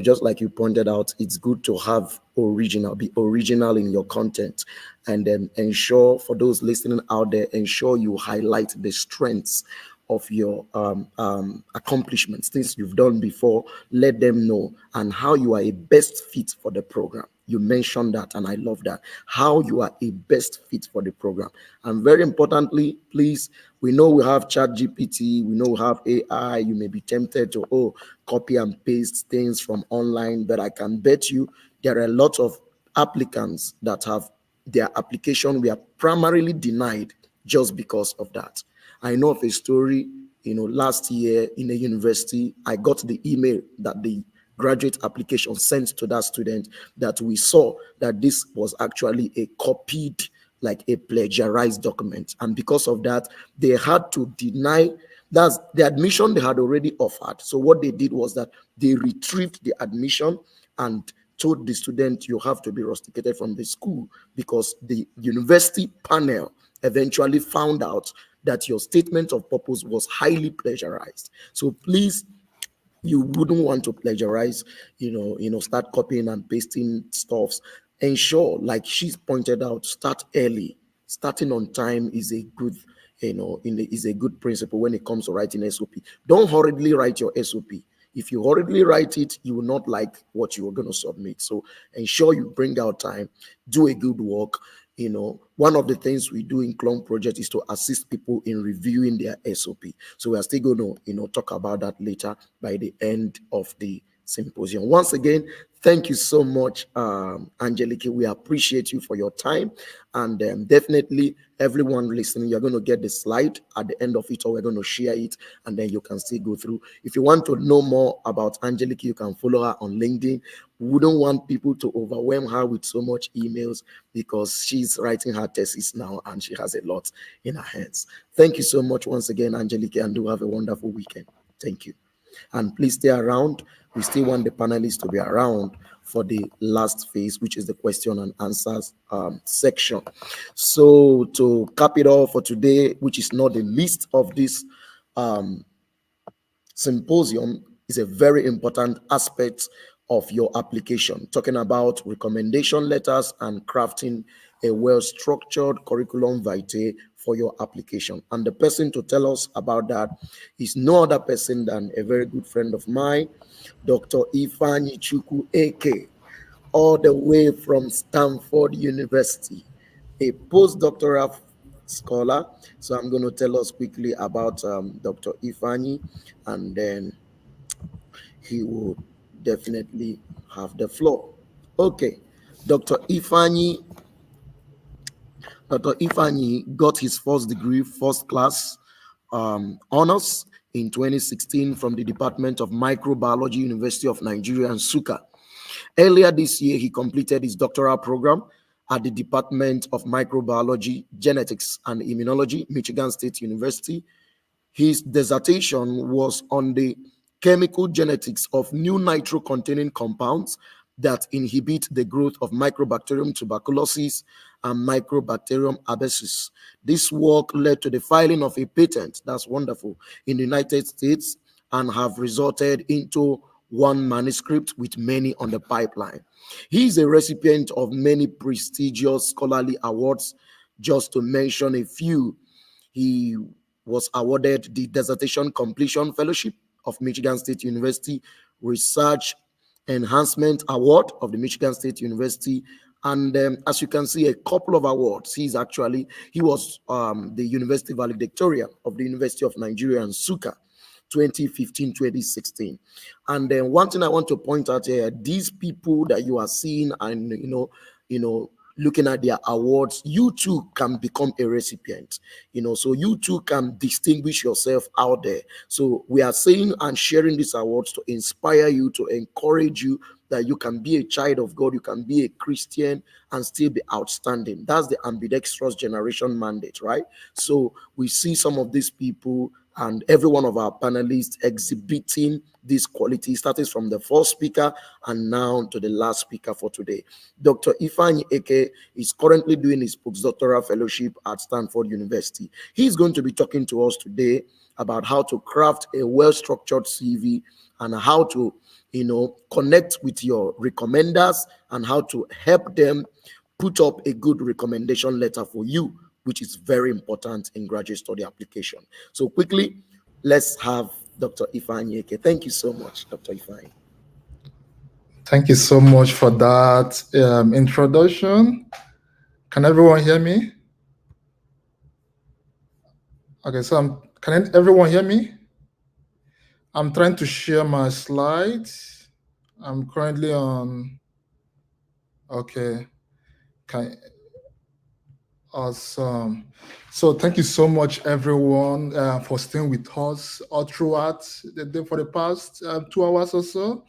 Just like you pointed out, it's good to have be original in your content, and then ensure, for those listening out there, ensure you highlight the strengths of your accomplishments, things you've done before. Let them know, and how you are a best fit for the program. You mentioned that, and I love that. How you are a best fit for the program. And very importantly, please, we know we have Chat GPT, we know we have AI. You may be tempted to copy and paste things from online, but I can bet you there are a lot of applicants that have their application were primarily denied just because of that. I know of a story, last year in a university, I got the email that the graduate application sent to that student, that we saw that this was actually a copied, like a plagiarized document. And because of that, they had to deny that's the admission they had already offered. So what they did was that they retrieved the admission and told the student, you have to be rusticated from the school, because the university panel eventually found out that your statement of purpose was highly plagiarized. So please, you wouldn't want to plagiarize, start copying and pasting stuffs. Ensure, like she's pointed out, start early. Starting on time is a good, is a good principle when it comes to writing SOP. Don't hurriedly write your SOP. If you hurriedly write it, you will not like what you are going to submit. So ensure you bring out time, do a good work. One of the things we do in Clone Project is to assist people in reviewing their SOP. So we are still going to, talk about that later by the end of the symposium. Once again, thank you so much, Angelique. We appreciate you for your time. And definitely, everyone listening, you're going to get the slide at the end of it, or we're going to share it, and then you can still go through. If you want to know more about Angelique, you can follow her on LinkedIn. We wouldn't want people to overwhelm her with so much emails, because she's writing her thesis now and she has a lot in her hands. Thank you so much once again, Angelique, and do have a wonderful weekend. Thank you. And please stay around. We still want the panelists to be around for the last phase, which is the question and answers section. So to cap it all for today, which is not the least of this symposium, is a very important aspect of your application, talking about recommendation letters and crafting a well-structured curriculum vitae for your application. And the person to tell us about that is no other person than a very good friend of mine, Dr. Ifeanyi Chukwu Eke, all the way from Stanford University, a postdoctoral scholar. So I'm going to tell us quickly about Dr. Ifeanyi, and then he will definitely have the floor. Okay, Dr. Ifeanyi. Dr. Ifeanyi got his first degree, first class honors in 2016 from the Department of Microbiology, University of Nigeria, Nsukka. Earlier this year, he completed his doctoral program at the Department of Microbiology, Genetics, and Immunology, Michigan State University. His dissertation was on the chemical genetics of new nitro-containing compounds that inhibit the growth of Microbacterium tuberculosis and Microbacterium abscessus. This work led to the filing of a patent, that's wonderful, in the United States, and have resulted into one manuscript with many on the pipeline. He is a recipient of many prestigious scholarly awards. Just to mention a few, he was awarded the Dissertation Completion Fellowship of Michigan State University, Research Enhancement Award of the Michigan State University, and as you can see, a couple of awards. He was the University Valedictorian of the University of Nigeria, Nsukka, 2015-2016. And then one thing I want to point out here, these people that you are seeing and looking at their awards, you too can become a recipient, so you too can distinguish yourself out there. So we are saying and sharing these awards to inspire you, to encourage you that you can be a child of God, you can be a Christian and still be outstanding. That's the ambidextrous generation mandate, right? So we see some of these people and every one of our panelists exhibiting this quality, starting from the first speaker and now to the last speaker for today. Dr. Ifeanyi Eke is currently doing his postdoctoral fellowship at Stanford University. He's going to be talking to us today about how to craft a well-structured CV and how to, connect with your recommenders and how to help them put up a good recommendation letter for you, which is very important in graduate study application. So quickly, let's have Dr. Ifeanyi Eke. Thank you so much, Dr. Ifeanyi. Thank you so much for that introduction. Can everyone hear me? Okay, so can everyone hear me? I'm trying to share my slides. I'm currently on, okay. Awesome. So thank you so much, everyone, for staying with us all throughout the day for the past 2 hours or so.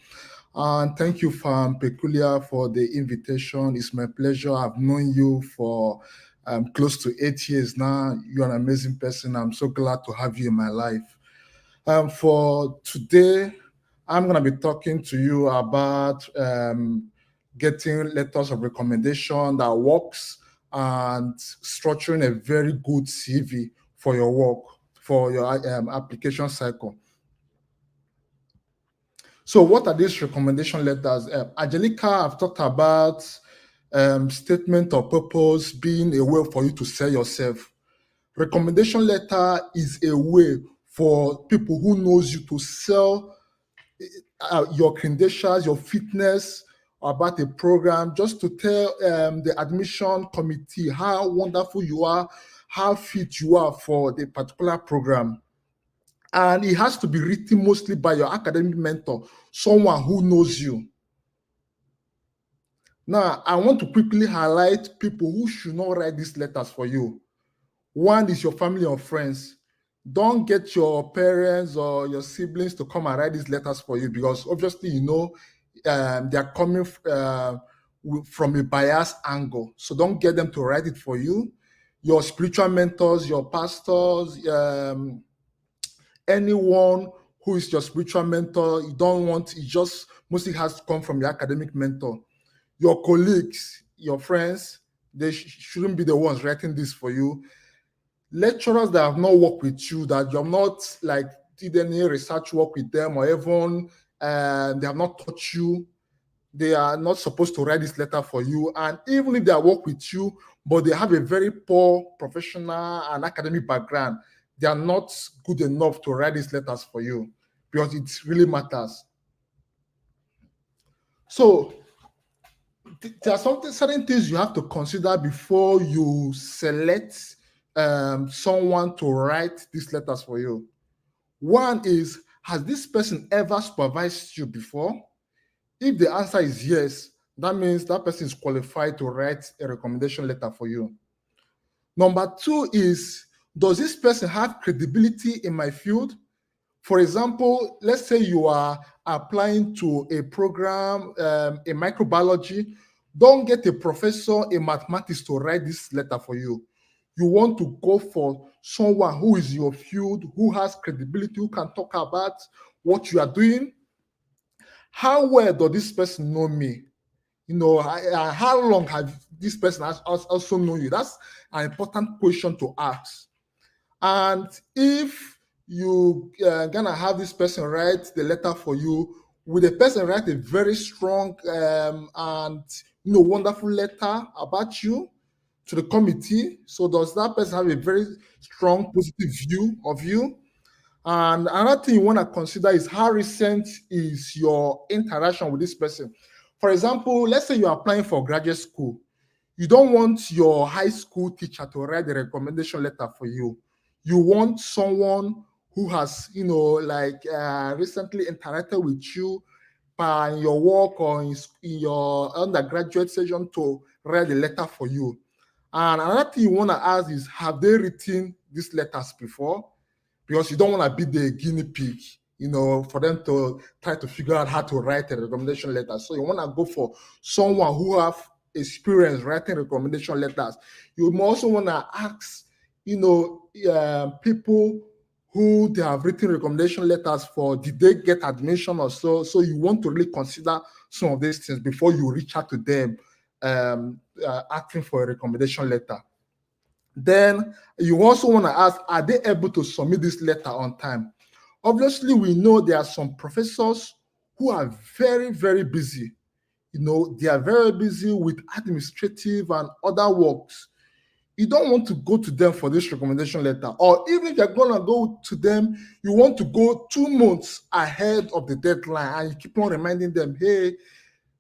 And thank you, Farm Peculiar, for the invitation. It's my pleasure. I've known you for close to 8 years now. You're an amazing person. I'm so glad to have you in my life. For today, I'm going to be talking to you about getting letters of recommendation that works and structuring a very good CV for your work, for your application cycle. So what are these recommendation letters? Angelica, I've talked about statement of purpose being a way for you to sell yourself. Recommendation letter is a way for people who knows you to sell your credentials, your fitness about a program, just to tell the admission committee how wonderful you are, how fit you are for the particular program. And it has to be written mostly by your academic mentor, someone who knows you. Now, I want to quickly highlight people who should not write these letters for you. One is your family or friends. Don't get your parents or your siblings to come and write these letters for you, because obviously, they are coming from a biased angle. So don't get them to write it for you. Your spiritual mentors, your pastors, anyone who is your spiritual mentor, you don't want, it just mostly has to come from your academic mentor. Your colleagues, your friends, they shouldn't be the ones writing this for you. Lecturers that have not worked with you, that you have not did any research work with them, or even they have not taught you, they are not supposed to write this letter for you. And even if they have worked with you, but they have a very poor professional and academic background, they are not good enough to write these letters for you, because it really matters. So there are certain things you have to consider before you select someone to write these letters for you. One is, has this person ever supervised you before? If the answer is yes, that means that person is qualified to write a recommendation letter for you. Number two is, does this person have credibility in my field? For example, let's say you are applying to a program in microbiology. Don't get a professor in mathematics to write this letter for you. You want to go for someone who is your field, who has credibility, who can talk about what you are doing. How well does this person know me? How long have this person also known you? That's an important question to ask. And if you gonna have this person write the letter for you, will the person write a very strong and wonderful letter about you to the committee? So does that person have a very strong positive view of you? And another thing you want to consider is how recent is your interaction with this person. For example, let's say you're applying for graduate school. You don't want your high school teacher to write the recommendation letter for you. You want someone who has, recently interacted with you in your work or in your undergraduate session to write the letter for you. And another thing you want to ask is, have they written these letters before? Because you don't want to be the guinea pig, for them to try to figure out how to write a recommendation letter. So you want to go for someone who have experience writing recommendation letters. You also want to ask, people who they have written recommendation letters for, did they get admission or so? So you want to really consider some of these things before you reach out to them asking for a recommendation letter. Then you also want to ask, are they able to submit this letter on time? Obviously, we know there are some professors who are very, very busy. They are very busy with administrative and other works. You don't want to go to them for this recommendation letter. Or even if you're going to go to them, you want to go 2 months ahead of the deadline and you keep on reminding them, hey,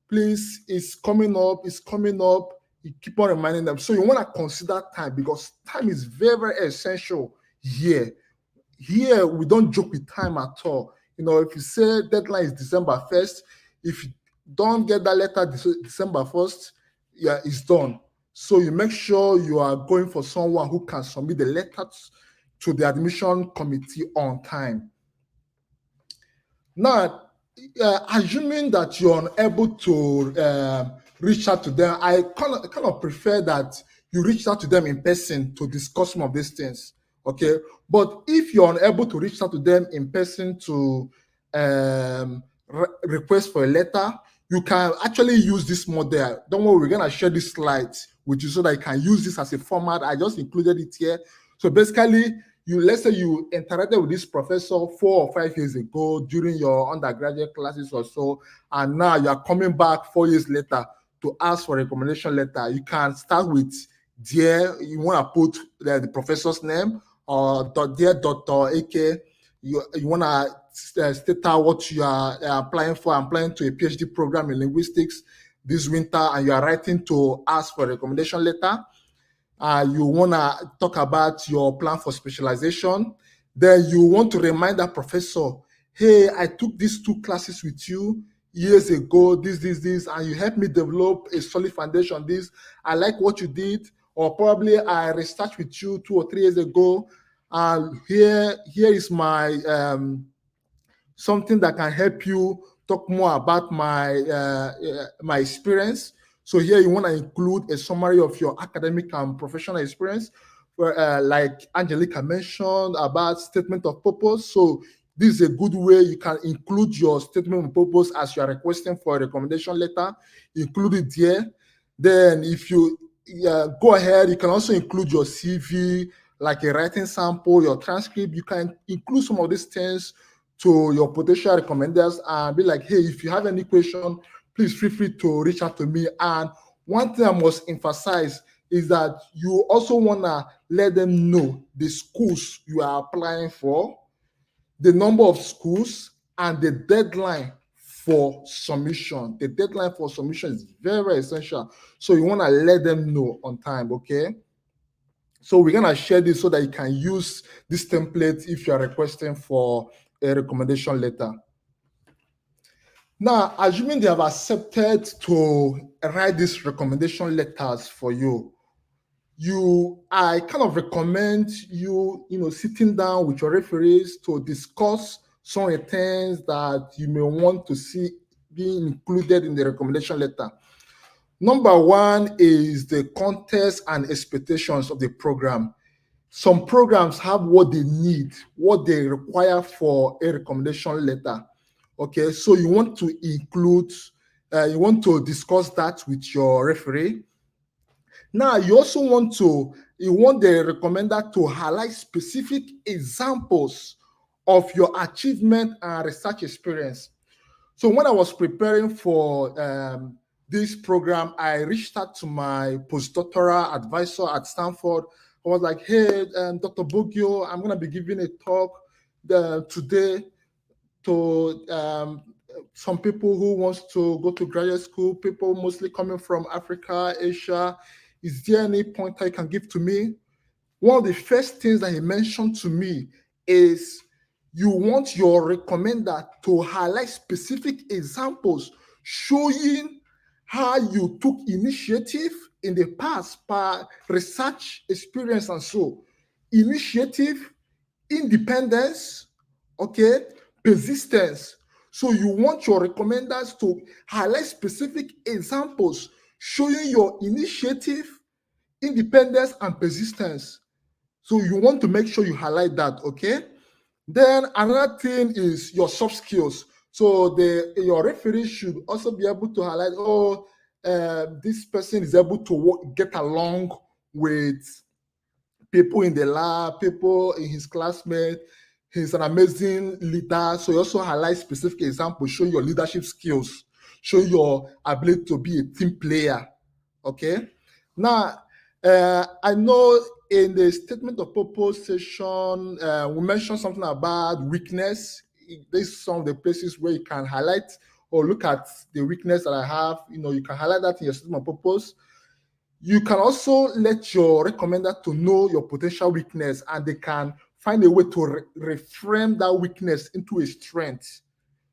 please, it's coming up. You keep on reminding them. So you want to consider time, because time is very, very essential here. Here, we don't joke with time at all. If you say deadline is December 1st, if you don't get that letter December 1st, yeah, it's done. So you make sure you are going for someone who can submit the letters to the admission committee on time. Now, assuming that you're unable to reach out to them, I kind of prefer that you reach out to them in person to discuss some of these things. Okay, but if you're unable to reach out to them in person to request for a letter, you can actually use this model. Don't worry, we're gonna share this slide with you so that you can use this as a format. I just included it here. So basically, let's say you interacted with this professor 4 or 5 years ago during your undergraduate classes or so, and now you are coming back 4 years later to ask for a recommendation letter. You can start with dear, you want to put the professor's name, or dear Dr. AK. You want to state out what you are applying for. I'm applying to a PhD program in linguistics this winter, and you are writing to ask for a recommendation letter. You want to talk about your plan for specialization. Then you want to remind that professor, hey, I took these 2 classes with you years ago, this, and you helped me develop a solid foundation. I like what you did, or probably I researched with you 2 or 3 years ago, and here is my something that can help you talk more about my experience. So here you want to include a summary of your academic and professional experience, like Angelica mentioned about statement of purpose. So this is a good way you can include your statement of purpose as you are requesting for a recommendation letter. Include it there. Then if you go ahead, you can also include your CV, like a writing sample, your transcript. You can include some of these things to your potential recommenders and be like, hey, if you have any question, please feel free to reach out to me. And one thing I must emphasize is that you also want to let them know the schools you are applying for, the number of schools, and the deadline for submission. The deadline for submission is very, very essential. So you want to let them know on time, okay? So we're going to share this so that you can use this template if you are requesting for a recommendation letter. Now, assuming they have accepted to write these recommendation letters for you, I kind of recommend you, sitting down with your referees to discuss some of the things that you may want to see being included in the recommendation letter. Number one is the context and expectations of the program. Some programs have what they need, what they require for a recommendation letter. Okay, so you want to include, you want to discuss that with your referee. Now, you also want the recommender to highlight specific examples of your achievement and research experience. So when I was preparing for this program, I reached out to my postdoctoral advisor at Stanford. I was like, hey, Dr. Bogio, I'm going to be giving a talk today to some people who wants to go to graduate school, people mostly coming from Africa, Asia. Is there any pointer you can give to me? One of the first things that he mentioned to me is you want your recommender to highlight specific examples showing how you took initiative in the past by research experience and so. Initiative, independence, okay, persistence. So you want your recommenders to highlight specific examples showing your initiative, independence, and persistence. So you want to make sure you highlight that, okay? Then another thing is your soft skills. So your referee should also be able to highlight, this person is able to get along with people in the lab, people in his classmates. He's an amazing leader. So he also highlights specific examples, show your leadership skills, show your ability to be a team player. Okay. Now, I know in the statement of purpose session, we mentioned something about weakness. These are some of the places where you can highlight or look at the weakness that I have. You can highlight that in your statement of purpose. You can also let your recommender to know your potential weakness, and they can find a way to reframe that weakness into a strength.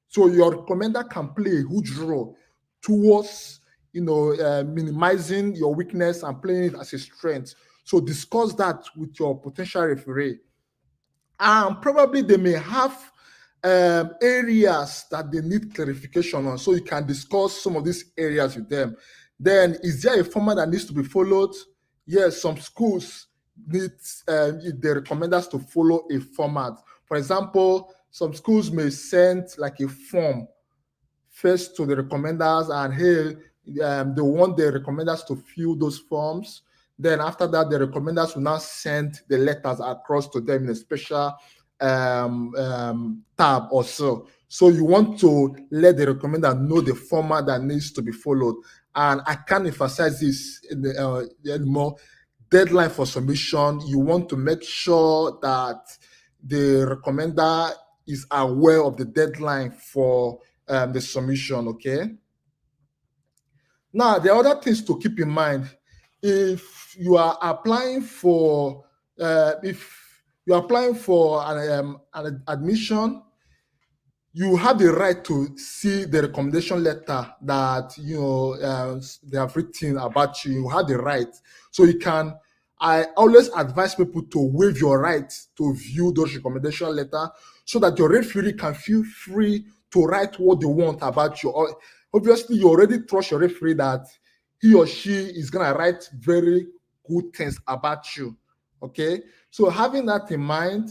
So your recommender can play a huge role towards minimizing your weakness and playing it as a strength. So discuss that with your potential referee. And probably they may have areas that they need clarification on. So you can discuss some of these areas with them. Then, is there a format that needs to be followed? Yes, some schools need the recommenders to follow a format. For example, some schools may send like a form first to the recommenders, and hey, they want the recommenders to fill those forms. Then after that, the recommenders will now send the letters across to them in a special tab or so. So you want to let the recommender know the format that needs to be followed. And I can't emphasize this anymore. Deadline for submission, you want to make sure that the recommender is aware of the deadline for the submission, okay? Now, the other things to keep in mind, if you are applying for an admission, you have the right to see the recommendation letter that they have written about you. You have the right, so you can. I always advise people to waive your right to view those recommendation letter, so that your referee can feel free to write what they want about you. Obviously, you already trust your referee that he or she is gonna write very good things about you. Okay, so having that in mind,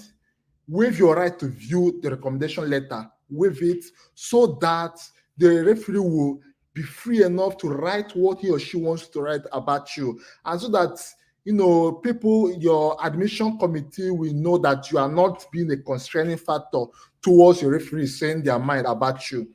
waive your right to view the recommendation letter, waive it, so that the referee will be free enough to write what he or she wants to write about you. And so that, people, your admission committee will know that you are not being a constraining factor towards your referee saying their mind about you.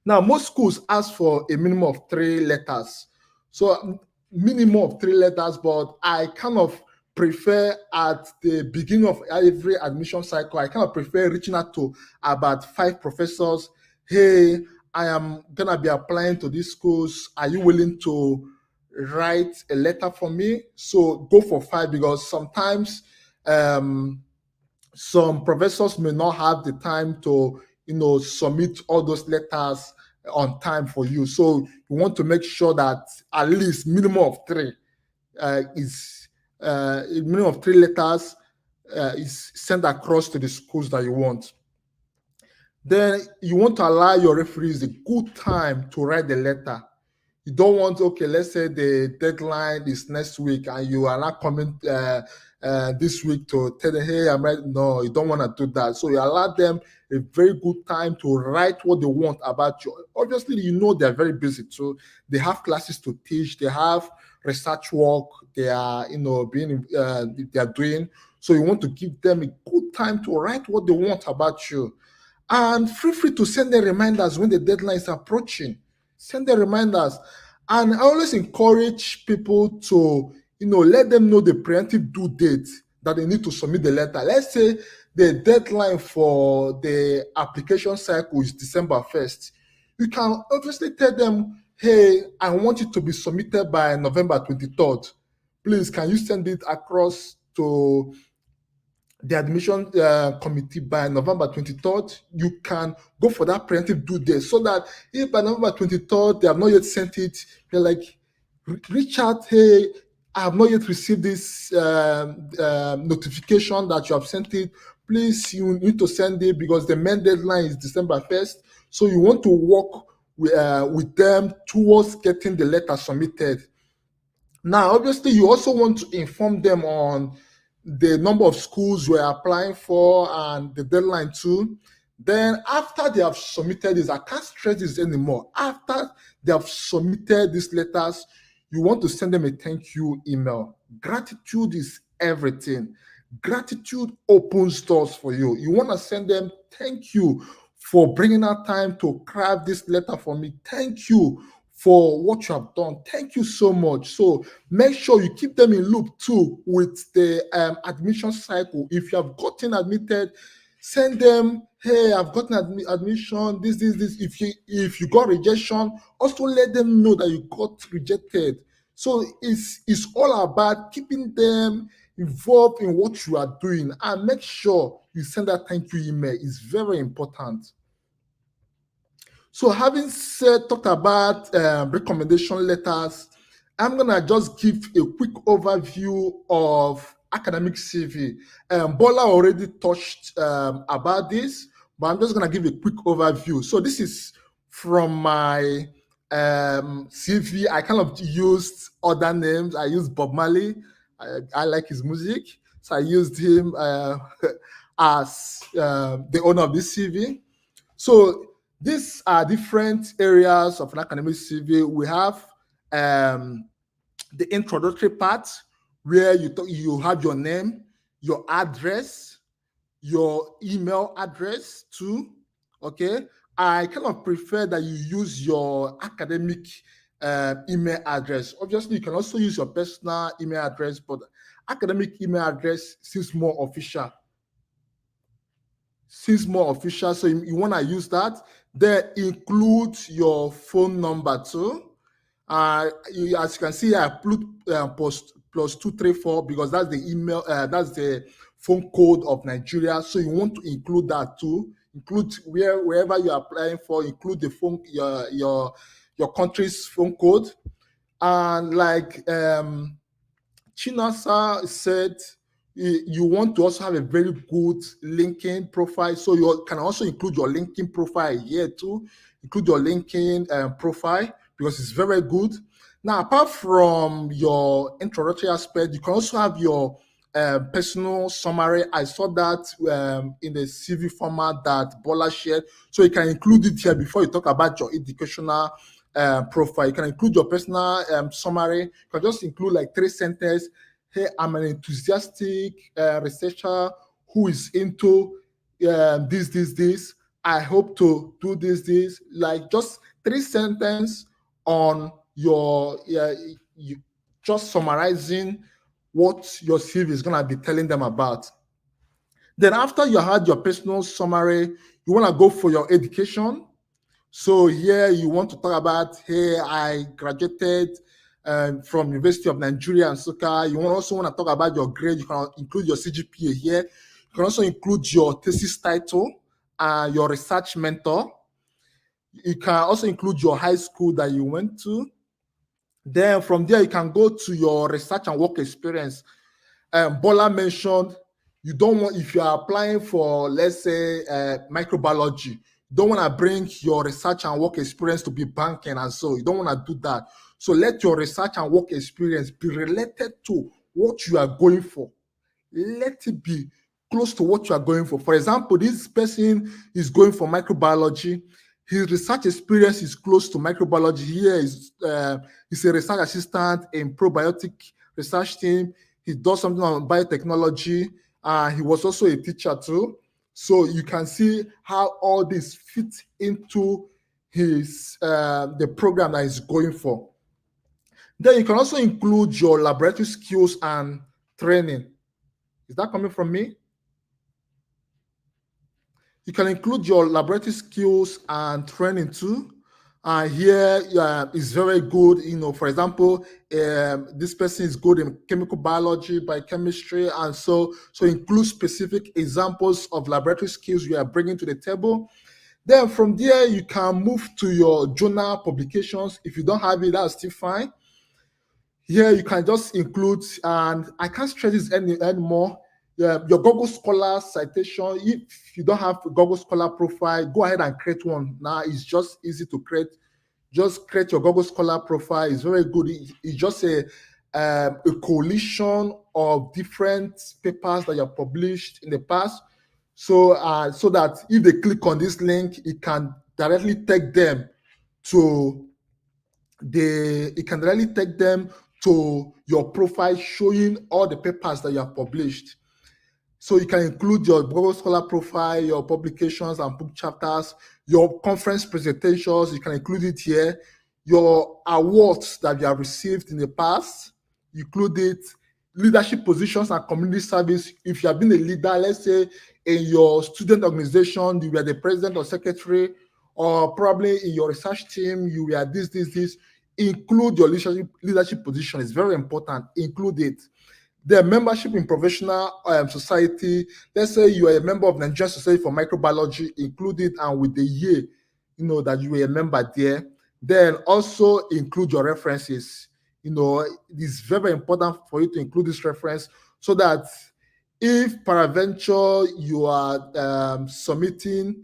Now, most schools ask for a minimum of 3 letters. So minimum of 3 letters, but I kind of prefer at the beginning of every admission cycle, I kind of prefer reaching out to about 5 professors. Hey, I am gonna be applying to these schools. Are you willing to write a letter for me? So go for 5, because sometimes some professors may not have the time to submit all those letters on time for you. So you want to make sure that at least minimum of 3 is a minimum of 3 letters is sent across to the schools that you want. Then you want to allow your referees a good time to write the letter. You don't want, okay, let's say the deadline is next week and you are not coming this week to tell them, hey, I'm right. No, you don't want to do that. So you allow them a very good time to write what they want about you. Obviously, you know they're very busy. So they have classes to teach, they have research work, they are, they are doing. So you want to give them a good time to write what they want about you. And feel free to send them reminders when the deadline is approaching. Send them reminders. And I always encourage people to, let them know the preemptive due date that they need to submit the letter. Let's say the deadline for the application cycle is December 1st. You can obviously tell them, hey, I want it to be submitted by November 23rd. Please, can you send it across to the admission committee by November 23rd? You can go for that preemptive due date so that if by November 23rd they have not yet sent it, they're like, reach out, hey, I have not yet received this notification that you have sent it. Please, you need to send it because the main deadline is December 1st. So you want to work with them towards getting the letter submitted. Now, obviously, you also want to inform them on the number of schools we're applying for and the deadline too. Then after they have submitted this, I can't stress this anymore. After they have submitted these letters, you want to send them a thank you email. Gratitude is everything. Gratitude opens doors for you. You want to send them thank you for bringing out time to craft this letter for me. Thank you for what you have done. Thank you so much. So make sure you keep them in loop too with the admission cycle. If you have gotten admitted, send them, hey, I've gotten admission, this. If you got rejection, also let them know that you got rejected. So it's all about keeping them involved in what you are doing, and make sure you send that thank you email. It's very important. So having talked about recommendation letters, I'm gonna just give a quick overview of academic CV. Bola already touched about this, but I'm just gonna give a quick overview. So this is from my CV. I kind of used other names. I used Bob Marley. I like his music, so I used him as the owner of this CV. So these are different areas of an academic CV. We have the introductory part where you have your name, your address, your email address too. Okay, I kind of prefer that you use your academic email address. Obviously, you can also use your personal email address, but academic email address seems more official. So you want to use that. Then include your phone number too. As you can see, I put post +234 because that's the email, that's the phone code of Nigeria. So you want to include that too. Include wherever you're applying for, include the phone, your country's phone code. And like Chinasa said, you want to also have a very good LinkedIn profile. So you can also include your LinkedIn profile here too. Include your LinkedIn profile because it's very good. Now, apart from your introductory aspect, you can also have your personal summary. I saw that in the CV format that Bola shared. So you can include it here before you talk about your educational profile. You can include your personal summary. You can just include like 3 sentences. Hey, I'm an enthusiastic researcher who is into this. I hope to do this. Like just 3 sentences on your, just summarizing what your CV is gonna be telling them about. Then after you had your personal summary, you wanna go for your education. So here you want to talk about, hey, I graduated from University of Nigeria and Nsukka. You also want to talk about your grade. You can include your CGPA here. You can also include your thesis title, your research mentor. You can also include your high school that you went to. Then from there, you can go to your research and work experience. Bola mentioned You don't want, if you are applying for, let's say, microbiology, you don't want to bring your research and work experience to be banking, and so you don't want to do that. So let your research and work experience be related to what you are going for. Let it be close to what you are going for. For example, this person is going for microbiology. His research experience is close to microbiology. Here he's a research assistant in probiotic research team. He does something on biotechnology. He was also a teacher too. So you can see how all this fits into his the program that he's going for. Then you can also include your laboratory skills and training. Is that coming from me? You can include your laboratory skills and training too. Here is very good. For example, this person is good in chemical biology, biochemistry, and so include specific examples of laboratory skills you are bringing to the table. Then from there, you can move to your journal publications. If you don't have it, that's still fine. Here you can just include, and I can't stress this anymore, your Google Scholar citation. If you don't have a Google Scholar profile, go ahead and create one. Now it's just easy to create. Just create your Google Scholar profile. It's very good. It's just a coalition of different papers that you have published in the past. So that if they click on this link, it can directly take them to your profile, showing all the papers that you have published. So you can include your Google Scholar profile, your publications and book chapters, your conference presentations. You can include it here. Your awards that you have received in the past, include it. Leadership positions and community service. If you have been a leader, let's say in your student organization, you were the president or secretary, or probably in your research team, you were this. Include your leadership position. It's very important. Include it. The membership in professional society. Let's say you are a member of Nigerian Society for Microbiology. Include it, and with the year, that you were a member there. Then also include your references. It's very important for you to include this reference, so that if peradventure you are submitting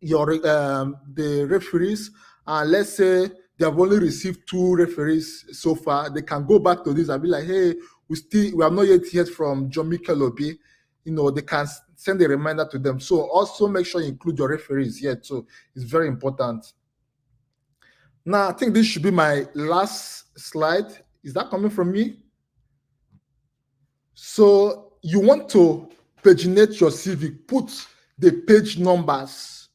your the referees, and let's say they have only received 2 referees so far, they can go back to this and be like, hey, we have not yet heard from John Michael Obi. They can send a reminder to them. So also make sure you include your referees here too. It's very important. Now, I think this should be my last slide. Is that coming from me? So you want to paginate your CV, put the page numbers,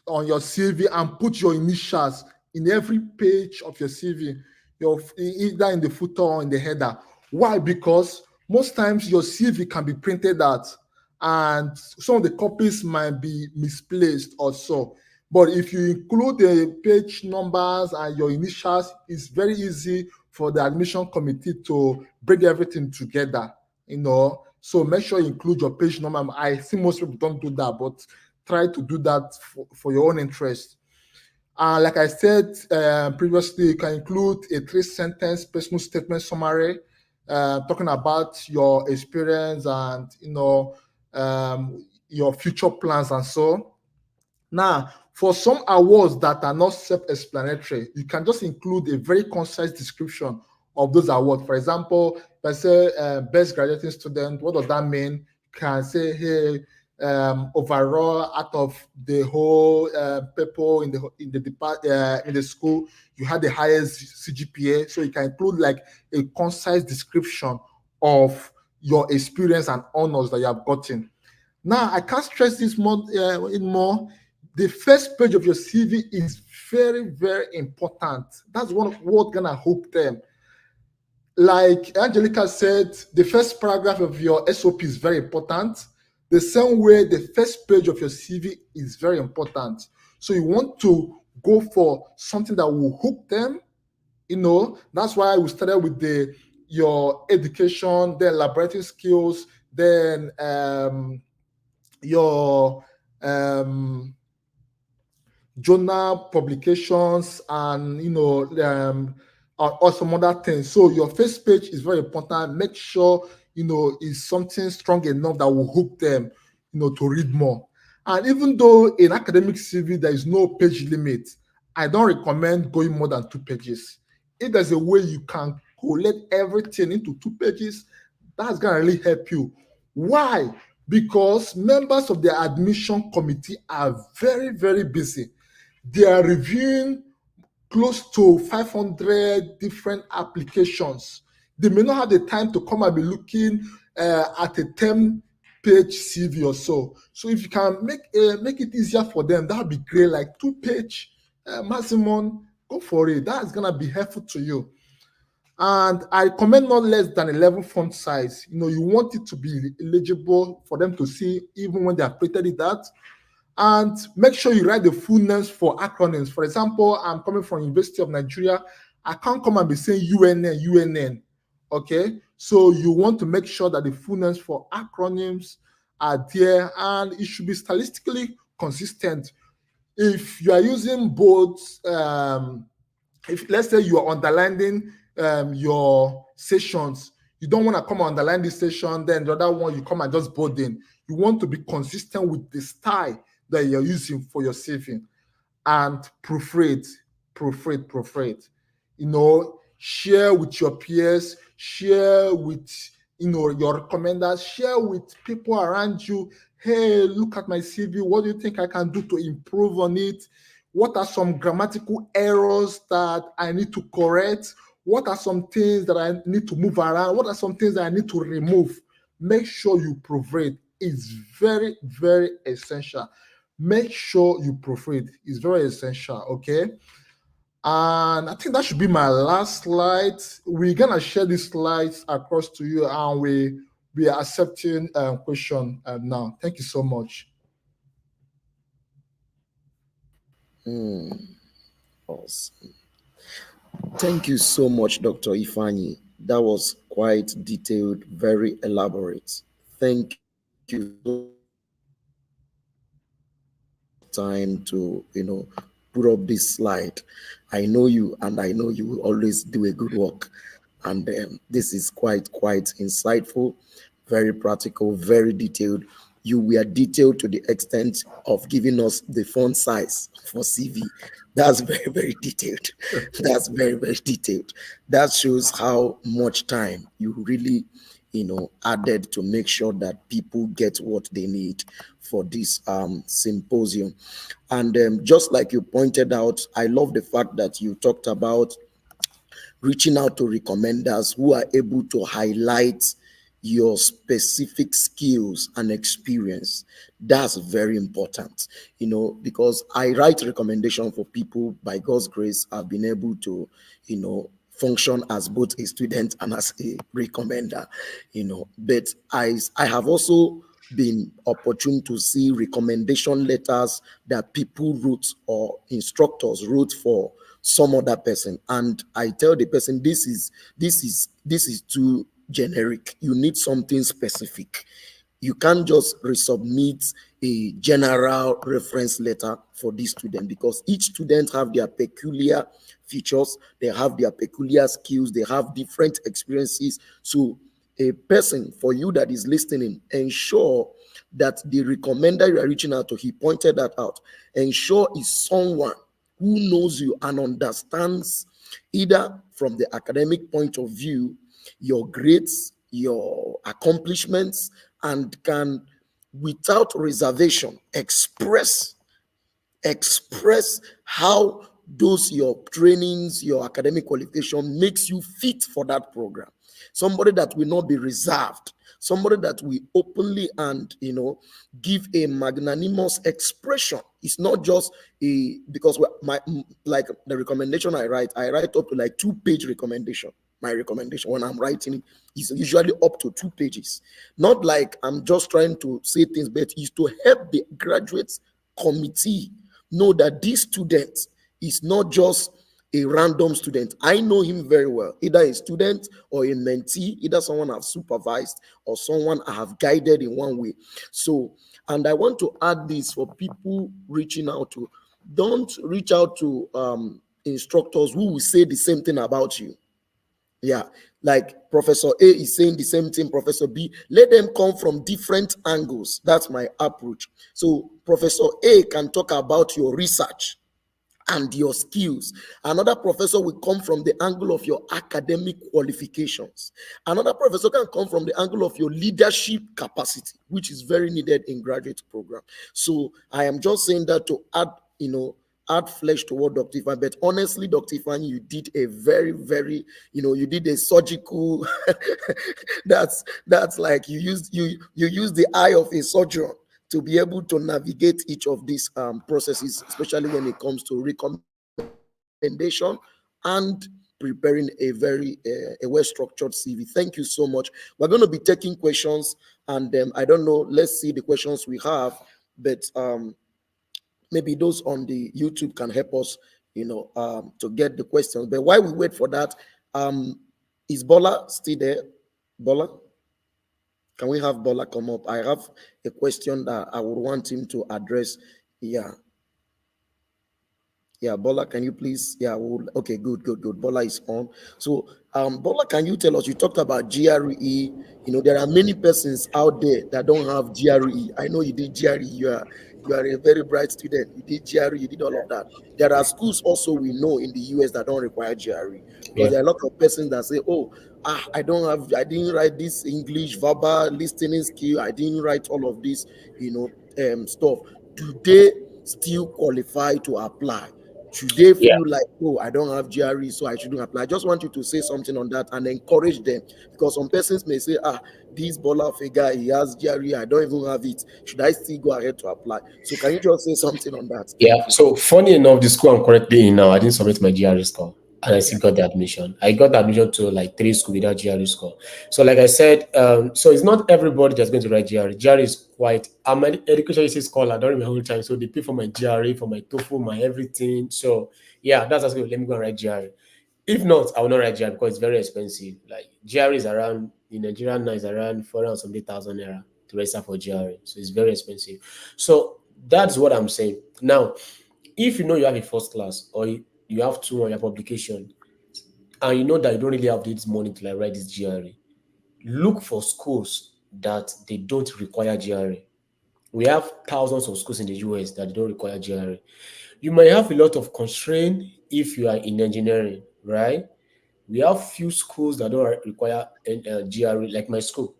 on your CV, and put your initials in every page of your CV, either in the footer or in the header. Why? Because most times your CV can be printed out, and some of the copies might be misplaced or so. But if you include the page numbers and your initials, it's very easy for the admission committee to bring everything together, So make sure you include your page number. I see most people don't do that, but try to do that for your own interest. Like I said previously, you can include a 3-sentence personal statement summary, talking about your experience and your future plans and so. Now, for some awards that are not self-explanatory, you can just include a very concise description of those awards. For example, if I say best graduating student, what does that mean? You can say, hey, overall, out of the whole people in the school, you had the highest CGPA. So you can include like a concise description of your experience and honors that you have gotten. Now, I can't stress this more. The first page of your CV is very, very important. That's what's gonna hook them. Like Angelica said, the first paragraph of your SOP is very important. The same way, the first page of your CV is very important. So you want to go for something that will hook them. That's why we started with your education, then laboratory skills, then your journal publications, and or some other things. So your first page is very important. Make sure is something strong enough that will hook them, to read more. And even though in academic CV there is no page limit, I don't recommend going more than 2 pages. If there's a way you can collect everything into 2 pages, that's gonna really help you. Why? Because members of the admission committee are very, very busy. They are reviewing close to 500 different applications. They may not have the time to come and be looking at a 10-page CV or so. So if you can make it easier for them, that would be great. Like 2 page maximum, go for it. That's gonna be helpful to you. And I recommend not less than 11 font size. You want it to be legible for them to see even when they have printed it out. And make sure you write the full names for acronyms. For example, I'm coming from University of Nigeria. I can't come and be saying UNN. Okay, so you want to make sure that the full names for acronyms are there, and it should be stylistically consistent. If you are using both, if let's say you are underlining your sessions, you don't want to come and underline this session, then the other one you come and just bold in. You want to be consistent with the style that you're using for your saving, and proofread. Share with your peers, share with your recommenders, share with people around you. Hey, look at my CV. What do you think I can do to improve on it? What are some grammatical errors that I need to correct? What are some things that I need to move around? What are some things that I need to remove? Make sure you proofread. It's very, very essential. Make sure you proofread. It's very essential, okay? And I think that should be my last slide. We're gonna share these slides across to you, and we are accepting question now. Thank you so much. Awesome. Thank you so much, Dr. Ifani. That was quite detailed, very elaborate. Thank you so much for time to, put up this slide. I know you, and I know you will always do a good work. And this is quite insightful, very practical, very detailed. You were detailed to the extent of giving us the font size for CV. That's very, very detailed. That's very, very detailed. That shows how much time you really, added to make sure that people get what they need for this symposium. And just like you pointed out, I love the fact that you talked about reaching out to recommenders who are able to highlight your specific skills and experience. That's very important, because I write recommendation for people. By God's grace, I've been able to, function as both a student and as a recommender, but I have also been opportune to see recommendation letters that people wrote or instructors wrote for some other person, and I tell the person, this is too generic. You need something specific. You can't just resubmit a general reference letter for this student, because each student have their peculiar features, they have their peculiar skills, they have different experiences. So a person, for you that is listening, ensure that the recommender you are reaching out to, he pointed that out, ensure is someone who knows you and understands, either from the academic point of view, your grades, your accomplishments, and can, without reservation, express how those your trainings, your academic qualification makes you fit for that program. Somebody that will not be reserved, somebody that will openly and give a magnanimous expression. It's not just because like the recommendation I write up to like 2-page recommendation. My recommendation when I'm writing it is usually up to 2 pages. Not like I'm just trying to say things, but it's to help the graduates committee know that this student is not just a random student. I know him very well, either a student or a mentee, either someone I've supervised or someone I have guided in one way. So, and I want to add this for people reaching out to, don't reach out to instructors who will say the same thing about you. Yeah, like Professor A is saying the same thing, Professor B. Let them come from different angles. That's my approach. So Professor A can talk about your research and your skills. Another professor will come from the angle of your academic qualifications. Another professor can come from the angle of your leadership capacity, which is very needed in graduate program. So I am just saying that to add, add flesh to what Dr. Ifan. But honestly, Dr. Ifan, you did a very, very, you did a surgical. that's like you used the eye of a surgeon to be able to navigate each of these processes, especially when it comes to recommendation and preparing a very a well-structured CV. Thank you so much. We're going to be taking questions, and I don't know. Let's see the questions we have, but maybe those on the YouTube can help us, to get the questions. But while we wait for that, um, is Bola still there? Bola? Can we have Bola come up? I have a question that I would want him to address. Yeah. Yeah, Bola, can you please? Yeah, okay, good, good, good. Bola is on. So, Bola, can you tell us? You talked about GRE. There are many persons out there that don't have GRE. I know you did GRE. You are a very bright student. You did GRE. You did all of that. There are schools also we know in the US that don't require GRE, because Yeah. there are a lot of persons that say, "Oh, I didn't write this English verbal listening skill. I didn't write all of this, stuff." Do they still qualify to apply? Should they Yeah. feel like, oh, I don't have GRE, so I shouldn't apply? I just want you to say something on that and encourage them, because some persons may say, this baller of a guy, he has GRE, I don't even have it. Should I still go ahead to apply? So can you just say something on that? Yeah. Thank you. So funny enough, the school I'm currently in now, I didn't submit my GRE score, and I Yeah. still got the admission. I got the admission to like three schools without GRE score. So like I said, so it's not everybody that's going to write GRE. GRE is quite. I'm an education history scholar during my whole time, so they pay for my GRE, for my TOEFL, my everything. So yeah, that's actually let me go and write GRE. If not, I will not write GRE because it's very expensive. Like GRE is around in Nigeria now is around 400,000 naira to register for GRE, so it's very expensive. So that's what I'm saying now. If you know you have a first class or you have two on your publication and you know that you don't really have this money to like write this GRE, look for schools that they don't require GRE. We have thousands of schools in the US that don't require GRE. You might have a lot of constraint if you are in engineering, right? We have few schools that don't require GRE, like my school.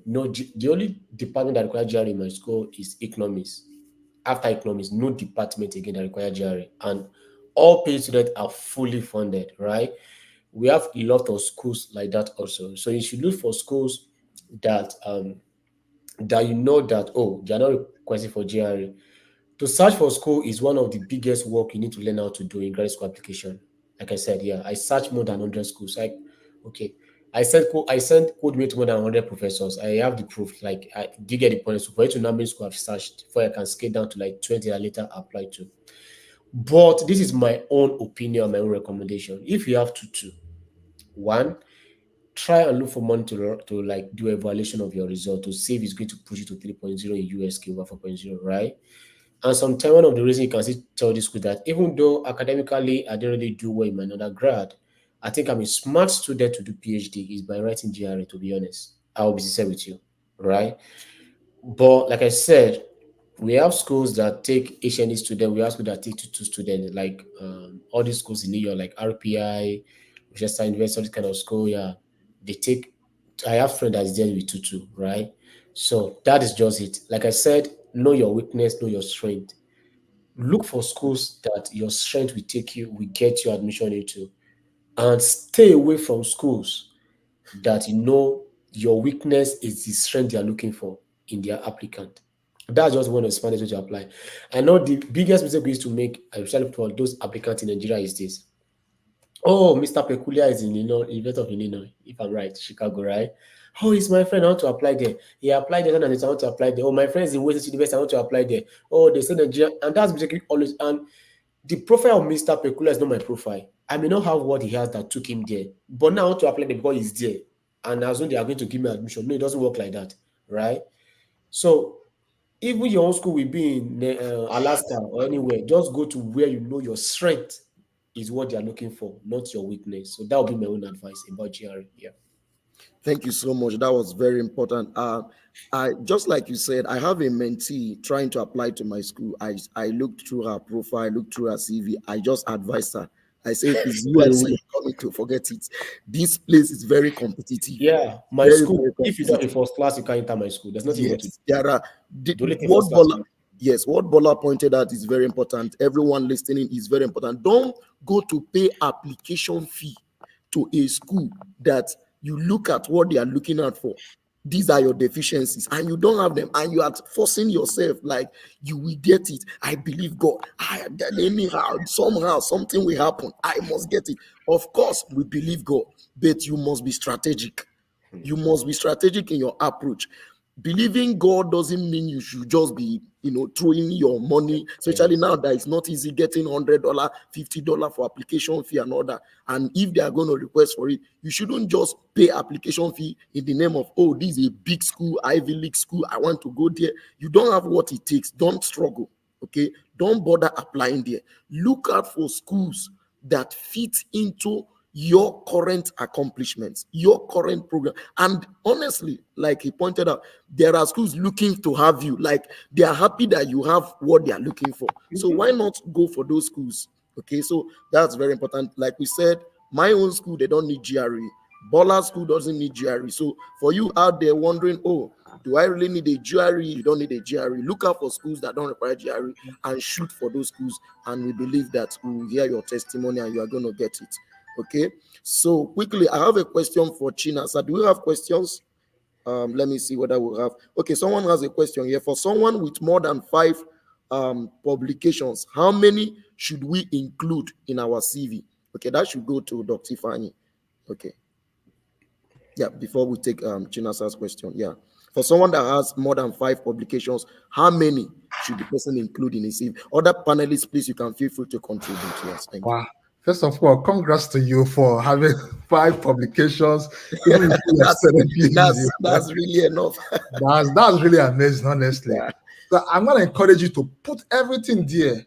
No, the only department that requires GRE in my school is economics. After economics, no department again that require GRE, and all paid students are fully funded, right? We have a lot of schools like that also. So you should look for schools that that you know that they are not requesting for GRE. To search for school is one of the biggest work you need to learn how to do in graduate school application. Like I said, yeah, I searched more than 100 schools. Okay, I sent code mail to more than 100 professors. I have the proof. Like, I did get the point. So for you to know how many schools I've searched, before I can scale down to like 20 that later apply to. But this is my own opinion, my own recommendation. If you have to, one, try and look for money to like do evaluation of your result to see if it's going to push you to 3.0 in USK over 4.0, right? And sometimes one of the reasons you can still tell this school that even though academically I didn't really do well in my undergrad, I think I'm a smart student to do PhD is by writing GRE, to be honest. I will be sincere with you, right? But like I said, we have schools that take HND students, we have schools that take tutu students, like all these schools in New York, like RPI, Manchester University, this kind of school, yeah. They take, I have friends that's there with tutu, right? So that is just it. Like I said, know your weakness, know your strength. Look for schools that your strength will take you, will get you admission into, and stay away from schools that you know your weakness is the strength they are looking for in their applicant. That's just one of the smartest way to apply. I know the biggest mistake we used to make, especially for those applicants in Nigeria, is this. Oh, Mr. Peculiar is in Illinois, University of Illinois, if I'm right, Chicago, right? Oh, he's my friend. I want to apply there. He applied there, and I want to apply there. Oh, my friend is in West University. I want to apply there. Oh, they say Nigeria, and that's basically always. And the profile of Mr. Peculiar is not my profile. I may not have what he has that took him there, but now I want to apply there because he's there, and as when they are going to give me admission. No, it doesn't work like that, right? So even your own school will be in Alaska or anywhere. Just go to where you know your strength is what they are looking for, not your weakness. So that would be my own advice about GRE. Yeah. Thank you so much. That was very important. I just like you said, I have a mentee trying to apply to my school. I looked through her profile, looked through her CV. I just advised her. I say, it's you and me coming to forget it. This place is very competitive. Yeah, my Very, school. very If you don't have competitive. a first class, you can't enter my school. There's nothing you want to do. Yes, there are The only thing what first class. Bola. Yes, what Bola pointed out is very important. Everyone listening is very important. Don't go to pay application fee to a school that you look at what they are looking out for. These are your deficiencies, and you don't have them, and you are forcing yourself like you will get it. I believe God. Then anyhow, somehow, something will happen. I must get it. Of course, we believe God, but you must be strategic. You must be strategic in your approach. Believing God doesn't mean you should just be, throwing your money, especially now that it's not easy getting $100, $50 for application fee and all that. And if they are going to request for it, you shouldn't just pay application fee in the name of, oh, this is a big school, Ivy League school, I want to go there. You don't have what it takes. Don't struggle. Okay. Don't bother applying there. Look out for schools that fit into your current accomplishments, your current program. And honestly, like he pointed out, there are schools looking to have you. Like, they are happy that you have what they are looking for. So why not go for those schools? Okay, so that's very important. Like we said, my own school, they don't need GRE. Bola school doesn't need GRE. So for you out there wondering, oh, do I really need a GRE? You don't need a GRE. Look out for schools that don't require GRE and shoot for those schools. And we believe that we will hear your testimony and you are going to get it. Okay. So quickly, I have a question for China. So do we have questions? Let me see whether we have. Okay, someone has a question here. For someone with more than 5 publications, how many should we include in our CV? Okay, that should go to Dr. Fanny. Okay. Yeah, before we take Chinasa's question. Yeah. For someone that has more than 5 publications, how many should the person include in his CV? Other panelists, please, you can feel free to contribute. Yes, thank you. Wow. First of all, congrats to you for having 5 publications, even with your extended PhD. That's really enough. That's really amazing, honestly. Yeah. So I'm gonna encourage you to put everything there.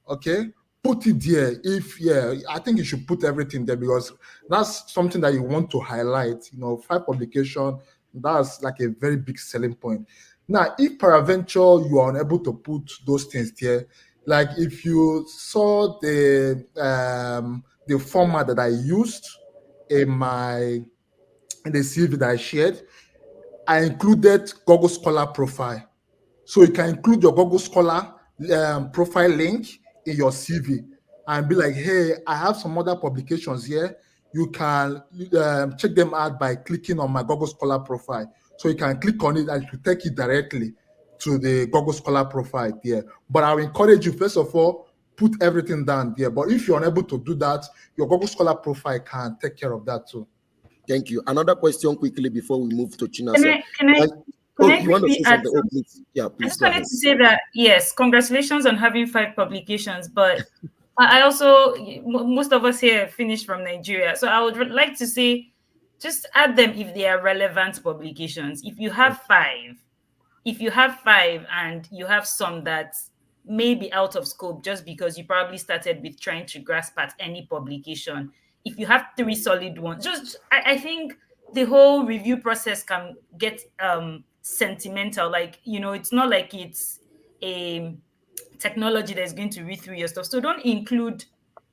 Okay, put it there. I think you should put everything there because that's something that you want to highlight. 5 publication, that's like a very big selling point. Now, if peradventure you are unable to put those things there, like if you saw the format that I used in the CV that I shared, I included Google Scholar profile. So you can include your Google Scholar profile link in your CV and be like, hey, I have some other publications here. You can check them out by clicking on my Google Scholar profile. So you can click on it and it will take you directly to the Google Scholar profile there. But I will encourage you, first of all, put everything down there. But if you're unable to do that, your Google Scholar profile can take care of that too. Thank you. Another question quickly before we move to China. Can I You want to quickly say add something? Oh, something? please. Yeah, I please just go wanted ahead. to say that, yes, congratulations on having 5 publications, but I also, most of us here finished from Nigeria. So I would like to say, just add them if they are relevant publications. If you have 5, and you have some that may be out of scope just because you probably started with trying to grasp at any publication. If you have 3 solid ones, I think the whole review process can get sentimental. Like, it's not like it's a technology that's going to read through your stuff. So don't include,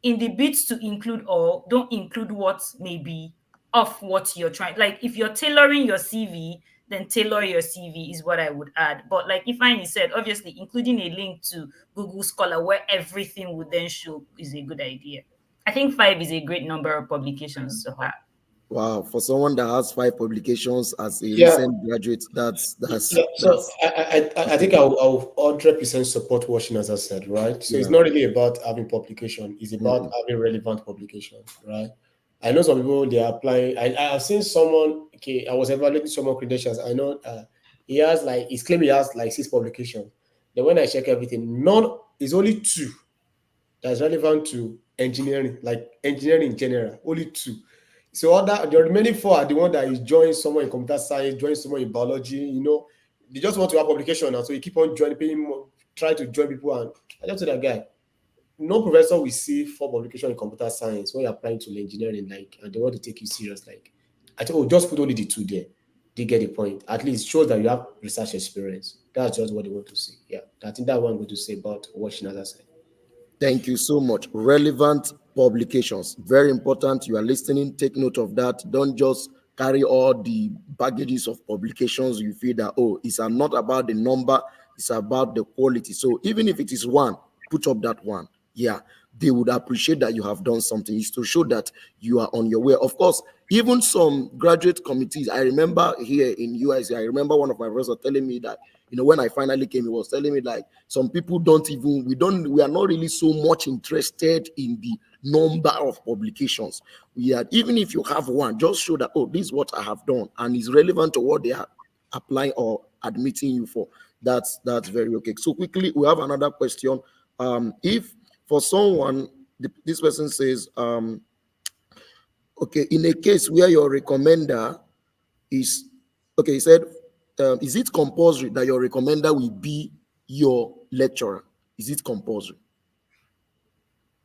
in the bids to include all, don't include what may be off what you're trying. Like, if you're tailoring your CV, then tailor your CV is what I would add. But like Ifeanyi said, obviously including a link to Google Scholar where everything would then show is a good idea. I think 5 is a great number of publications to have. Wow, for someone that has 5 publications as a Yeah. recent graduate, that's Yeah, so I think I'll 100% support what Shinaza said, right? So it's Yeah. not really about having publication, it's about having relevant publication, right? I know some people, they are applying. I've seen someone, okay, I was evaluating someone credentials. I know he's claiming he has like 6 publications. Then when I check everything, none is only 2 that's relevant to engineering, like engineering in general, only 2. So the remaining 4 are the one that is joining someone in computer science, joining someone in biology. They just want to have publication now, so you keep on joining people, try to join people, and I just say that guy, no professor will see for publication in computer science when you're applying to engineering, like, and they want to take you serious. Like, I think, oh, just put only the two there. They get the point. At least shows that you have research experience. That's just what they want to see. Yeah, I think that's what I'm going to say about watching as I said. Thank you so much. Relevant publications, very important. You are listening, take note of that. Don't just carry all the baggages of publications. You feel that, oh, it's not about the number, it's about the quality. So even if it is one, put up that one. Yeah, they would appreciate that you have done something. It's to show that you are on your way. Of course, even some graduate committees, I remember here in US, I remember one of my professors telling me that, when I finally came, he was telling me like some people we are not really so much interested in the number of publications. We are, even if you have one, just show that, oh, this is what I have done and is relevant to what they are applying or admitting you for. That's very okay. So quickly, we have another question. If for someone, this person says, okay, in a case where your recommender is, okay, he said, is it compulsory that your recommender will be your lecturer? Is it compulsory?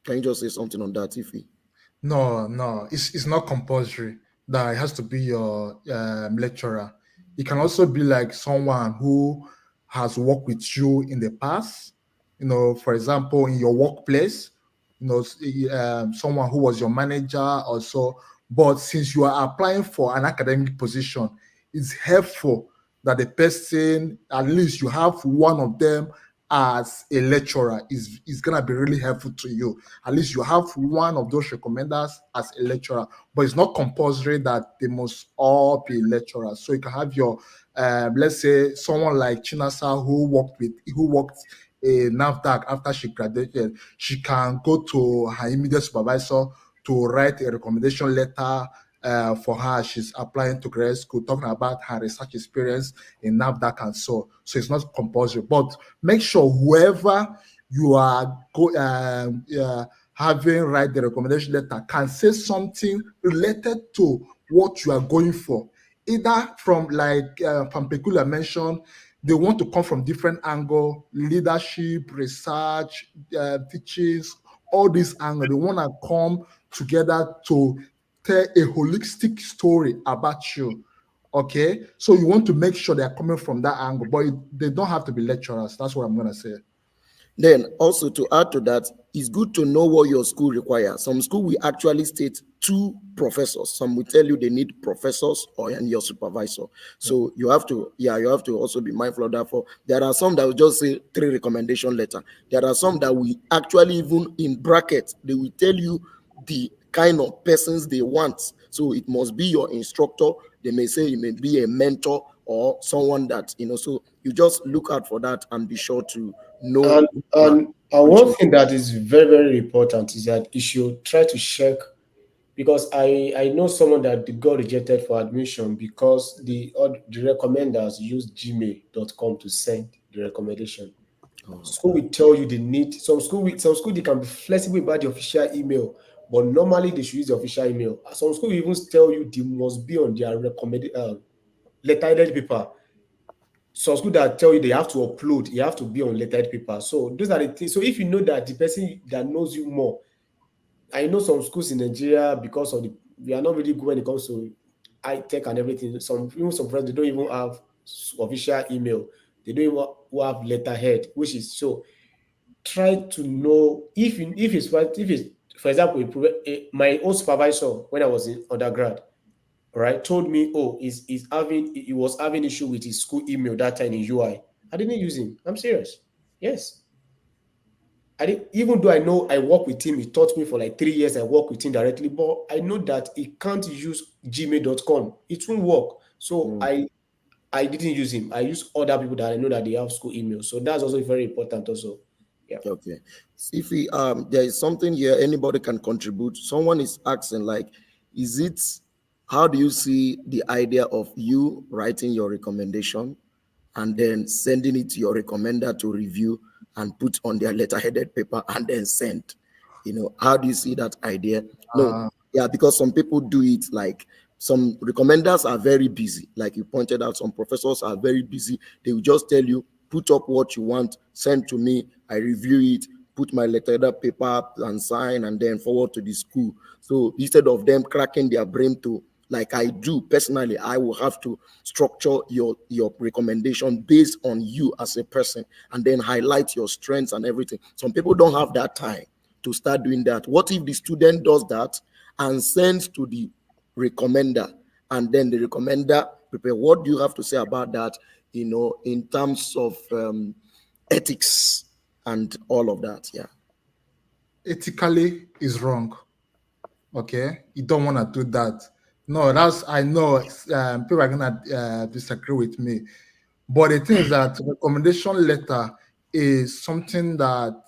Can you just say something on that, Ify? No, no, it's not compulsory that it has to be your lecturer. It can also be like someone who has worked with you in the past. For example, in your workplace, someone who was your manager or so. But since you are applying for an academic position, it's helpful that the person, at least you have one of them as a lecturer, is gonna be really helpful to you. At least you have one of those recommenders as a lecturer, but it's not compulsory that they must all be lecturers. So you can have your, let's say, someone like Chinasa who worked a NAFDAC after she graduated. She can go to her immediate supervisor to write a recommendation letter for her. She's applying to grad school, talking about her research experience in NAFDAC and so. So it's not compulsory, but make sure whoever you are having write the recommendation letter can say something related to what you are going for. Either from, like from Pekula mentioned, they want to come from different angle, leadership, research, teachings, all these angles. They want to come together to tell a holistic story about you. Okay, so you want to make sure they're coming from that angle, but they don't have to be lecturers. That's what I'm going to say. Then also to add to that, it's good to know what your school requires. Some school will actually state 2 professors. Some will tell you they need professors or and your supervisor. So you have to also be mindful of that. For there are some that will just say 3 recommendation letter. There are some that will actually, even in brackets, they will tell you the kind of persons they want. So it must be your instructor. They may say it may be a mentor or someone that, so you just look out for that and be sure to know. And and one thing that is very, very important is that you should try to check, because I know someone that got rejected for admission because the recommenders use gmail.com to send the recommendation. School will tell you they need some school they can be flexible about the official email, but normally they should use the official email. Some school will even tell you they must be on their recommended letterheaded paper. Some school that tell you they have to upload, you have to be on letterhead paper. So those are the things. So if you know that the person that knows you more, I know some schools in Nigeria, because of we are not really good when it comes to high tech and everything. Some friends, they don't even have official email. They don't even have letterhead, which is so. Try to know if it's for example my own supervisor when I was in undergrad, right, told me, oh, he was having issue with his school email that time in UI. I didn't use him. I'm serious. Yes. I didn't, even though I know I work with him, he taught me for like 3 years. I work with him directly, but I know that he can't use gmail.com. It won't work. So I didn't use him. I use other people that I know that they have school email. So that's also very important also. Yeah. Okay. If we there is something here anybody can contribute. Someone is asking like, is it how do you see the idea of you writing your recommendation and then sending it to your recommender to review and put on their letterheaded paper and then send? How do you see that idea? No, Uh, yeah, because some people do it like some recommenders are very busy. Like you pointed out, some professors are very busy. They will just tell you, put up what you want, send to me, I review it, put my letter paper up and sign and then forward to the school. So instead of them cracking their brain to, like I do personally, I will have to structure your recommendation based on you as a person and then highlight your strengths and everything. Some people don't have that time to start doing that. What if the student does that and sends to the recommender, and then the recommender prepare? What do you have to say about that, in terms of ethics and all of that? Yeah. Ethically is wrong. Okay, you don't want to do that. No, I know people are gonna disagree with me, but the thing is that recommendation letter is something that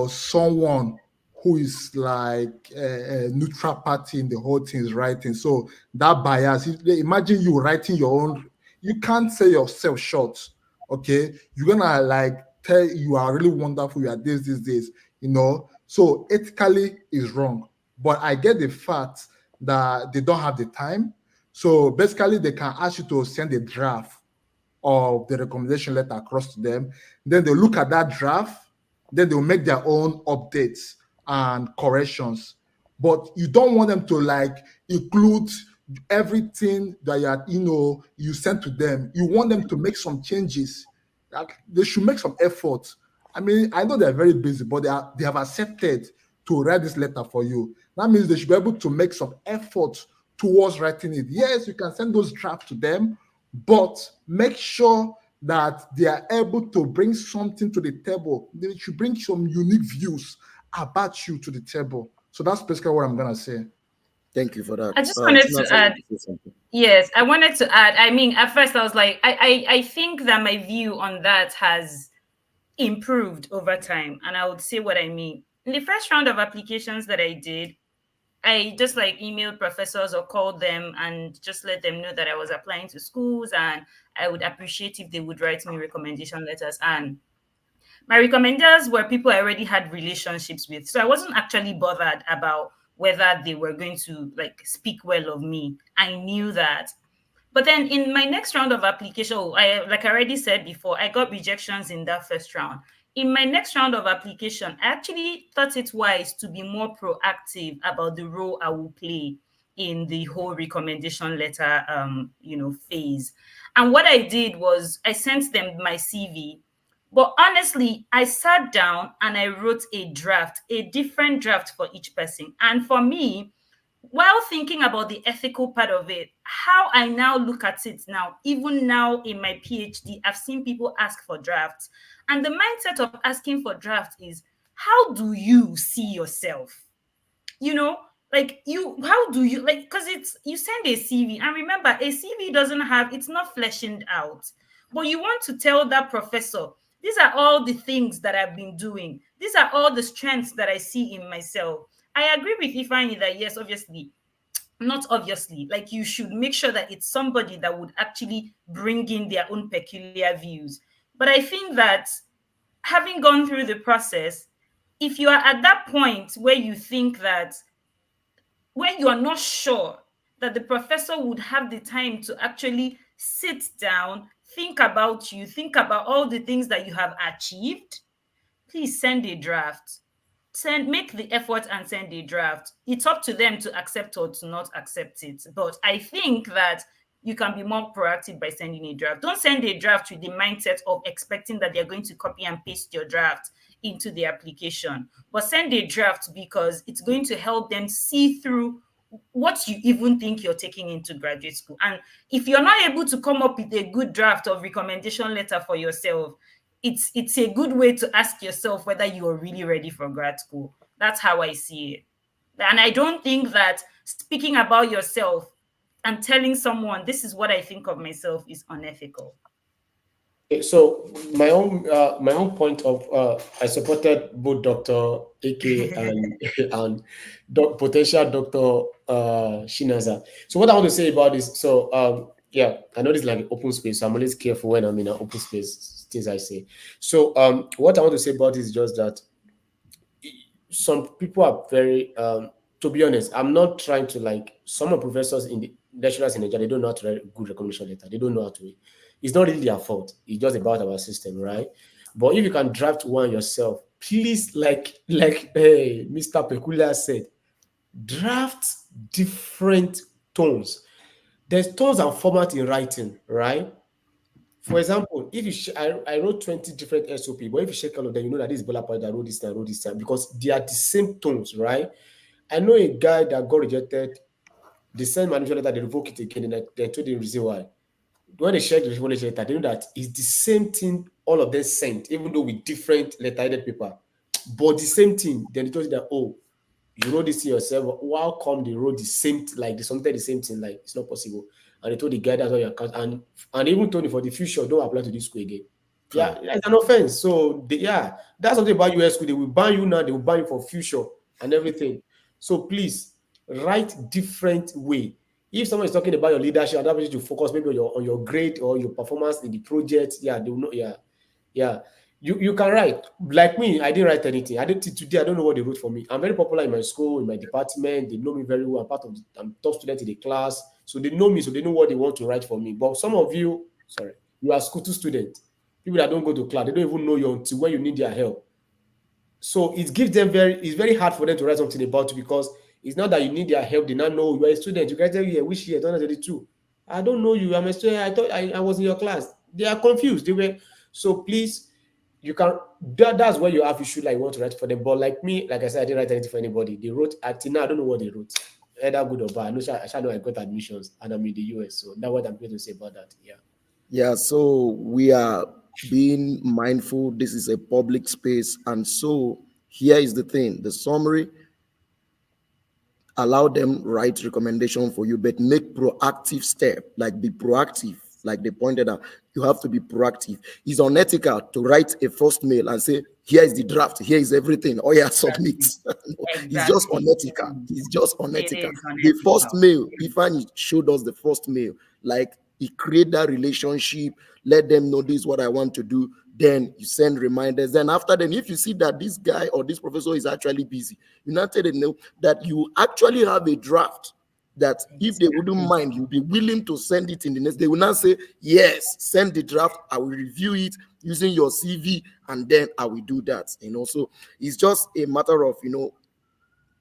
someone who is like a neutral party in the whole thing is writing. So that bias, imagine you writing your own, you can't say yourself short. Okay, you're gonna like tell you are really wonderful, you are this. So ethically is wrong. But I get the fact that they don't have the time. So basically, they can ask you to send a draft of the recommendation letter across to them. Then they'll look at that draft. Then they'll make their own updates and corrections. But you don't want them to like include everything that you sent to them. You want them to make some changes. Like, they should make some effort. I mean, I know they're very busy, but they have accepted to write this letter for you. That means they should be able to make some effort towards writing it. Yes, you can send those drafts to them, but make sure that they are able to bring something to the table. They should bring some unique views about you to the table. So that's basically what I'm gonna say. Thank you for that. I just wanted to Chinasa, add, you say something. yes, I wanted to add. I mean, at first I was like, I think that my view on that has improved over time. And I would say what I mean. In the first round of applications that I did, I just like emailed professors or called them and just let them know that I was applying to schools and I would appreciate if they would write me recommendation letters. And my recommenders were people I already had relationships with. So I wasn't actually bothered about whether they were going to like speak well of me. I knew that. But then in my next round of application, like I already said before, I got rejections in that first round. In my next round of application, I actually thought it wise to be more proactive about the role I will play in the whole recommendation letter, phase. And what I did was I sent them my CV. But honestly, I sat down and I wrote a different draft for each person. And for me, while thinking about the ethical part of it, how I now look at it now, even now in my PhD, I've seen people ask for drafts. And the mindset of asking for draft is, how do you see yourself? You know, how do you like, because it's, you send a CV, and remember, a CV doesn't have, it's not fleshing out, but you want to tell that professor, these are all the things that I've been doing, these are all the strengths that I see in myself. I agree with Ifeanyi that yes, obviously, not obviously, like you should make sure that it's somebody that would actually bring in their own peculiar views. But I think that having gone through the process, if you are at that point where you think that, where you are not sure that the professor would have the time to actually sit down, think about you, think about all the things that you have achieved, please send a draft. Make the effort and send a draft. It's up to them to accept or to not accept it. But I think that you can be more proactive by sending a draft. Don't send a draft with the mindset of expecting that they're going to copy and paste your draft into the application. But send a draft because it's going to help them see through what you even think you're taking into graduate school. And if you're not able to come up with a good draft of recommendation letter for yourself, it's a good way to ask yourself whether you are really ready for grad school. That's how I see it. And I don't think that speaking about yourself and telling someone this is what I think of myself is unethical. So my own point of I supported both Dr. AK and potential Dr. Shinaza. So what I want to say about this, so yeah, I know this is like an open space, so I'm always careful when I'm in an open space, things I say. So what I want to say about this is just that some people are very to be honest, I'm not trying to like some of professors in the lecturers in Nigeria, they don't know how to write a good recommendation letter. They don't know how to. It's not really their fault. It's just about our system, right? But if you can draft one yourself, please, like hey, Mr. Peculiar said, draft different tones. There's tones and format in writing, right? For example, if I wrote 20 different SOP, but if you check all of them, you know that this is Bola Point that wrote this time, wrote this time, because they are the same tones, right? I know a guy that got rejected. They sent management letter, they revoke it again, and they told him the reason why. When they checked the response letter, they know that it's the same thing all of them sent, even though with different letter-headed paper, but the same thing. Then they told you that, oh, you wrote this to yourself. How come they wrote the same, like they submitted the same thing? Like it's not possible. And they told the guy that's all your account, and even told him for the future, don't apply to this school again. Yeah, Kai. it's an offense. So yeah, that's something about US school. They will ban you now. They will ban you for future and everything. So please write different way. If someone is talking about your leadership, that means to focus maybe on your grade or your performance in the project. Yeah, they will know. Yeah, yeah. You can write. Like me, I didn't write anything. I didn't till today. I don't know what they wrote for me. I'm very popular in my school, in my department. They know me very well. I'm top student in the class, so they know me. So they know what they want to write for me. But some of you, sorry, you are school two student, people that don't go to class, they don't even know you until when you need their help. So it gives them it's very hard for them to write something about you, because it's not that you need their help. They not know you are a student. You can tell you, which year, 2022. I don't know you. I'm a student. I thought I was in your class. They are confused. They were so please. You can that's where you have issue, like you want to write for them. But like me, like I said, I didn't write anything for anybody. They wrote until now, I don't know what they wrote. Either good or bad. I know I got admissions and I'm in the US. So that's what I'm going to say about that. Yeah. Yeah, so we are being mindful. This is a public space. And so here is the thing, the summary: allow them write recommendation for you, but make proactive step, like be proactive. Like they pointed out, you have to be proactive. It's unethical to write a first mail and say, here is the draft, here is everything, oh yeah, submit. No, it's just Exactly. unethical. It's just It unethical. is The first unethical. mail, Ifan showed us the first mail, like he create that relationship, let them know this is what I want to do. Then you send reminders. Then after then, if you see that this guy or this professor is actually busy, you now tell them no, that you actually have a draft, that if they wouldn't Exactly. mind, you'll be willing to send it in the next. They will not say, yes, send the draft. I will review it using your CV, and then I will do that. So it's just a matter of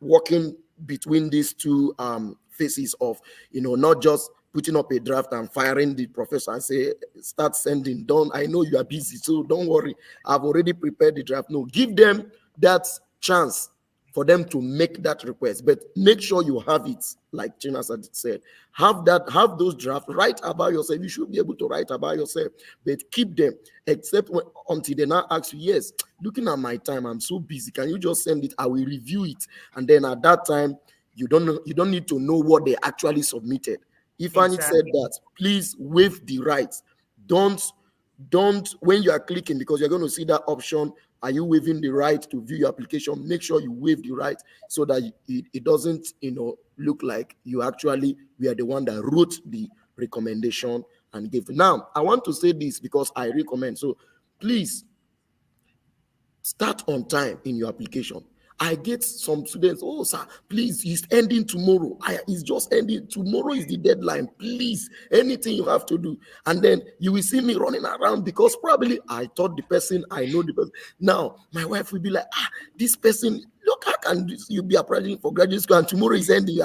working between these two phases of not just putting up a draft and firing the professor and say start sending. Don't, I know you are busy, so don't worry, I've already prepared the draft. No, give them that chance for them to make that request, but make sure you have it. Like China said, have those drafts. Write about yourself. You should be able to write about yourself, but keep them, except until they now ask you, yes, looking at my time, I'm so busy, can you just send it, I will review it. And then at that time, you don't need to know what they actually submitted. If Anit said Exactly. that, please waive the rights. Don't don't when you are clicking, because you're going to see that option, are you waiving the right to view your application? Make sure you waive the right, so that it doesn't look like you actually were the one that wrote the recommendation and gave. Now I want to say this because I recommend, so please start on time in your application. I get some students, oh sir, please, it's ending tomorrow. It's just ending. Tomorrow is the deadline. Please, anything you have to do. And then you will see me running around, because probably I thought the person, I know the person. Now, my wife will be like, this person, look, how can you be applying for graduate school and tomorrow is ending?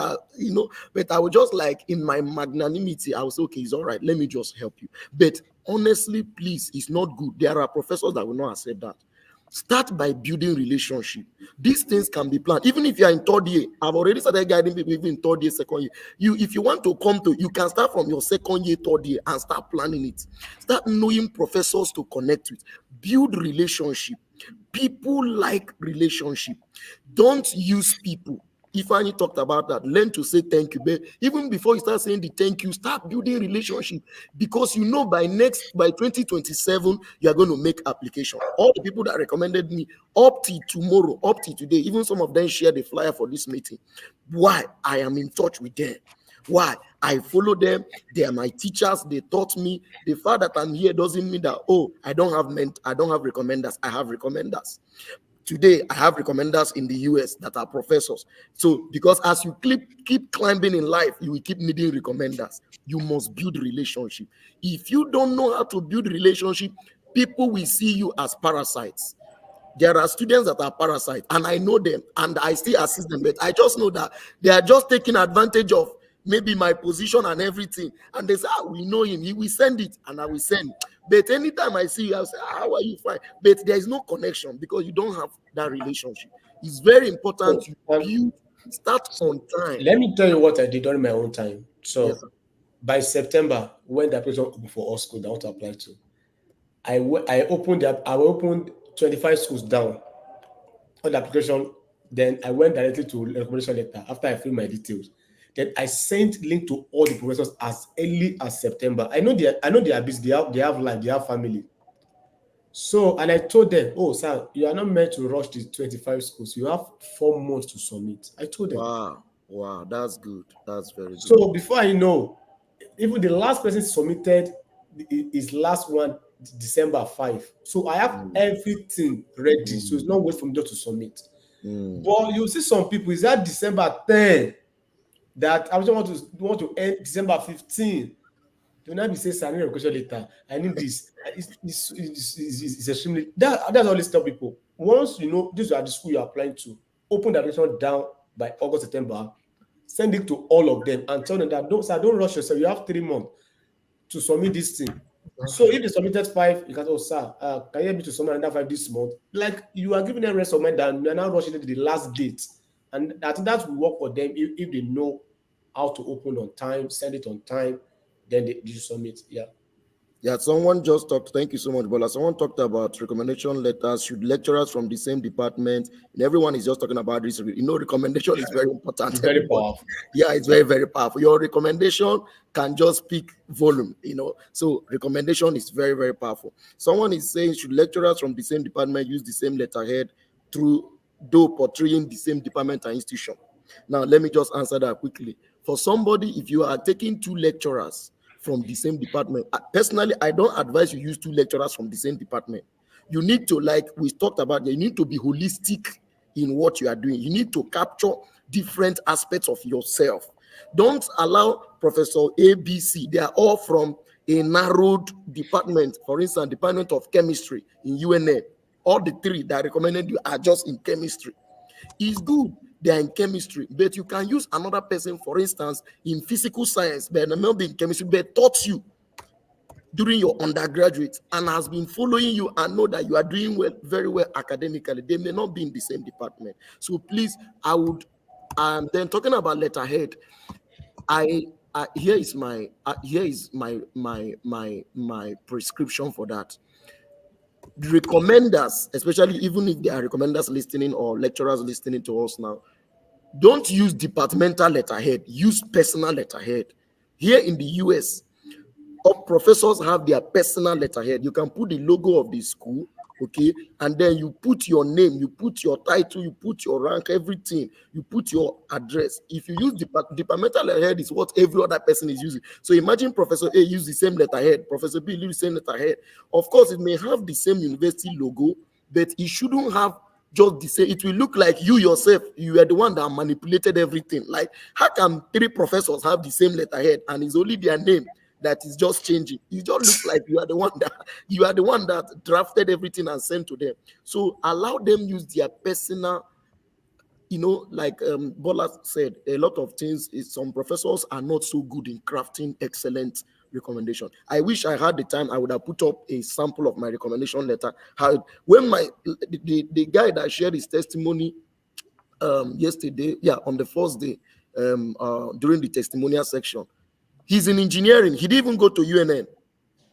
But I was just like, in my magnanimity, I was okay, it's all right, let me just help you. But honestly, please, it's not good. There are professors that will not accept that. Start by building relationship. These things can be planned. Even if you are in third year, I've already started guiding people even in third year, second year. If you want to come to, you can start from your second year, third year, and start planning it. Start knowing professors to connect with. Build relationship. People like relationship. Don't use people. Ifeanyi talked about that. Learn to say thank you. But even before you start saying the thank you, start building relationship, because by 2027 you are going to make application. All the people that recommended me up to tomorrow, up to today, even some of them share the flyer for this meeting. Why? I am in touch with them. Why? I follow them. They are my teachers. They taught me. The fact that I'm here doesn't mean that, oh, I don't have recommenders. I have recommenders. Today, I have recommenders in the US that are professors. So, because as you keep climbing in life, you will keep needing recommenders. You must build relationship. If you don't know how to build relationship, people will see you as parasites. There are students that are parasites, and I know them, and I still assist them. But I just know that they are just taking advantage of maybe my position and everything. And they say, ah, we know him. He will send it, and I will send. But anytime I see you, I'll say, how are you? Fine. But there is no connection because you don't have that relationship. It's very So, important you build, start so on time. let me tell you what I did during my own time. Yes, So sir. by September, when the application opened for all schools that I want to apply to, I opened 25 schools down on the application. Then I went directly to recommendation letter after I filled my details. Then I sent link to all the professors as early as September. I know they are busy, they have life, they have family. So and I told them, oh sir, you are not meant to rush the 25 schools. You have 4 months to submit. I told them. Wow. Wow. That's good. That's very good. So before I know, even the last person submitted his last one December 5. So I have Mm, everything ready. So it's mm, not wait for me just to submit. mm. But you see some people, is that December 10 that I just want to end December 15. They will not be saying, "Sir, I need a question later. I need this." It's extremely that's always tell people. Once you know these are the school you're applying to, open the application down by August, September, send it to all of them and tell them that don't sir, don't rush yourself. You have 3 months to submit this thing. So Exactly. if they submitted 5, you can say, oh sir, can you help me to submit another 5 this month? Like you are giving them rest of mind and you're now rushing into the last date. And I think that will work for them if they know how to open on time, send it on time, then they submit. Yeah. Yeah, someone just talked. Thank you so much, Bola. Someone talked about recommendation letters. Should lecturers from the same department, and everyone is just talking about this. You know, recommendation is very important. It's very Everybody, powerful. yeah, it's very, very powerful. Your recommendation can just speak volume. So recommendation is very, very powerful. Someone is saying, should lecturers from the same department use the same letterhead through though portraying the same department and institution? Now, let me just answer that quickly. For somebody, if you are taking two lecturers from the same department, personally, I don't advise you use two lecturers from the same department. You need to, like we talked about, you need to be holistic in what you are doing. You need to capture different aspects of yourself. Don't allow Professor ABC. They are all from a narrowed department. For instance, Department of Chemistry in UNA. All the three that I recommended you are just in chemistry. It's good they are in chemistry, but you can use another person, for instance, in physical science, but not in chemistry, but taught you during your undergraduate and has been following you and know that you are doing well, very well academically. They may not be in the same department. So please, I would then talking about letterhead, I here is my prescription for that. The recommenders, especially even if they are recommenders listening or lecturers listening to us now, don't use departmental letterhead, use personal letterhead. Here in the US, all professors have their personal letterhead. You can put the logo of the school, okay, and then you put your name, you put your title, you put your rank, everything, you put your address. If you use departmental letterhead, is what every other person is using. So imagine Professor A use the same letterhead, Professor B use the same letterhead. Of course, it may have the same university logo, but it shouldn't have just the same. It will look like you yourself, you are the one that manipulated everything. Like, how can three professors have the same letterhead and it's only their name that is just changing? It just looks like you are the one that drafted everything and sent to them. So allow them use their personal, like Bola said, a lot of things is some professors are not so good in crafting excellent recommendation. I wish I had the time, I would have put up a sample of my recommendation letter. How when the guy that shared his testimony yesterday, yeah, on the first day, during the testimonial section, he's in engineering. He didn't even go to UNN.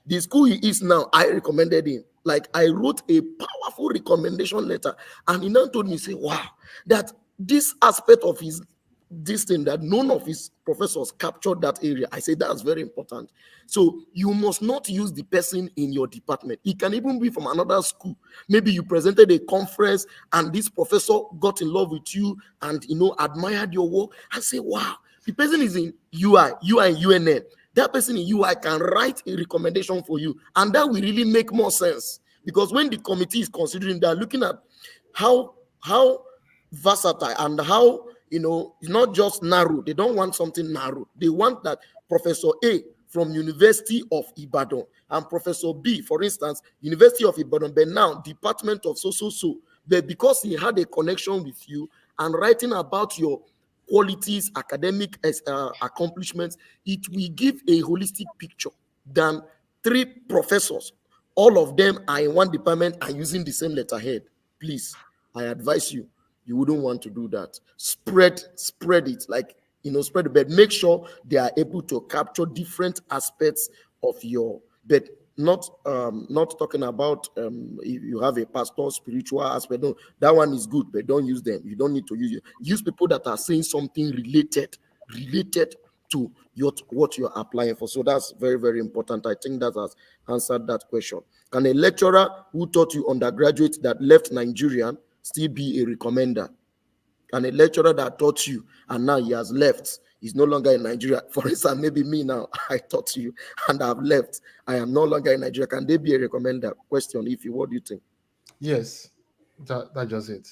The school he is now, I recommended him. Like, I wrote a powerful recommendation letter, and he now told me, say, wow, that this aspect of his this thing that none of his professors captured that area. I say that's very important. So you must not use the person in your department. It can even be from another school. Maybe you presented a conference and this professor got in love with you and admired your work and say, wow, the person is in you are in UNN. That person in UI can write a recommendation for you, and that will really make more sense, because when the committee is considering, they're looking at how versatile and how not just narrow. They don't want something narrow. They want that Professor A from University of Ibadan and Professor B, for instance, University of Ibadan, but now Department of so But because he had a connection with you and writing about your qualities, academic accomplishments, it will give a holistic picture than three professors. All of them are in one department and using the same letterhead. Please, I advise you, you wouldn't want to do that. Spread it, like, spread it, but make sure they are able to capture different aspects of your, but not talking about if you have a pastor spiritual aspect. No, that one is good, but don't use them. You don't need to use people that are saying something related to what you're applying for. So that's very, very important. I think that has answered that question. Can a lecturer who taught you undergraduate that left Nigerian still be a recommender? Can a lecturer that taught you and now he has left, he's no longer in Nigeria? For instance, maybe me now, I taught you and I've left, I am no longer in Nigeria. Can they be a recommender? Question, if you, what do you think? Yes, that's just it.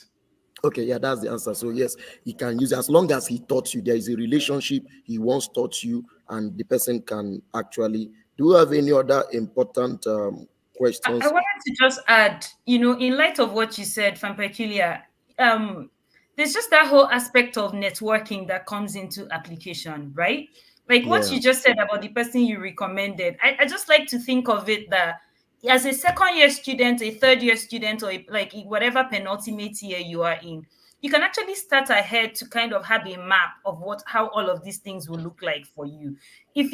Okay, yeah, that's the answer. So yes, he can use, as long as he taught you, there is a relationship, he once taught you, and the person can actually. Do you have any other important I questions? wanted to just add, in light of what you said, Fan Peculiar, um, there's just that whole aspect of networking that comes into application, right? Like what Yeah. you just said about the person you recommended. I just like to think of it that as a second year student, a third year student, or like whatever penultimate year you are in, you can actually start ahead to kind of have a map of how all of these things will look like for you. If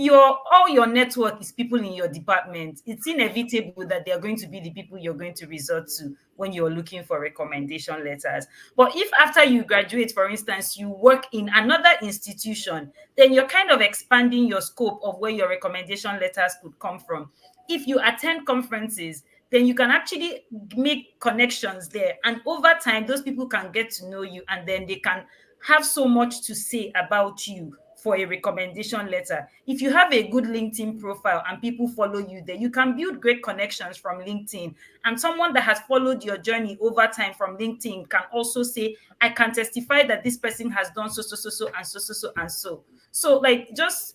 all your network is people in your department, it's inevitable that they're going to be the people you're going to resort to when you're looking for recommendation letters. But if after you graduate, for instance, you work in another institution, then you're kind of expanding your scope of where your recommendation letters could come from. If you attend conferences, then you can actually make connections there. And over time, those people can get to know you, and then they can have so much to say about you for a recommendation letter. If you have a good LinkedIn profile and people follow you there, you can build great connections from LinkedIn. And someone that has followed your journey over time from LinkedIn can also say, I can testify that this person has done so, so, so, so, and so, so, so, and so. So, like, just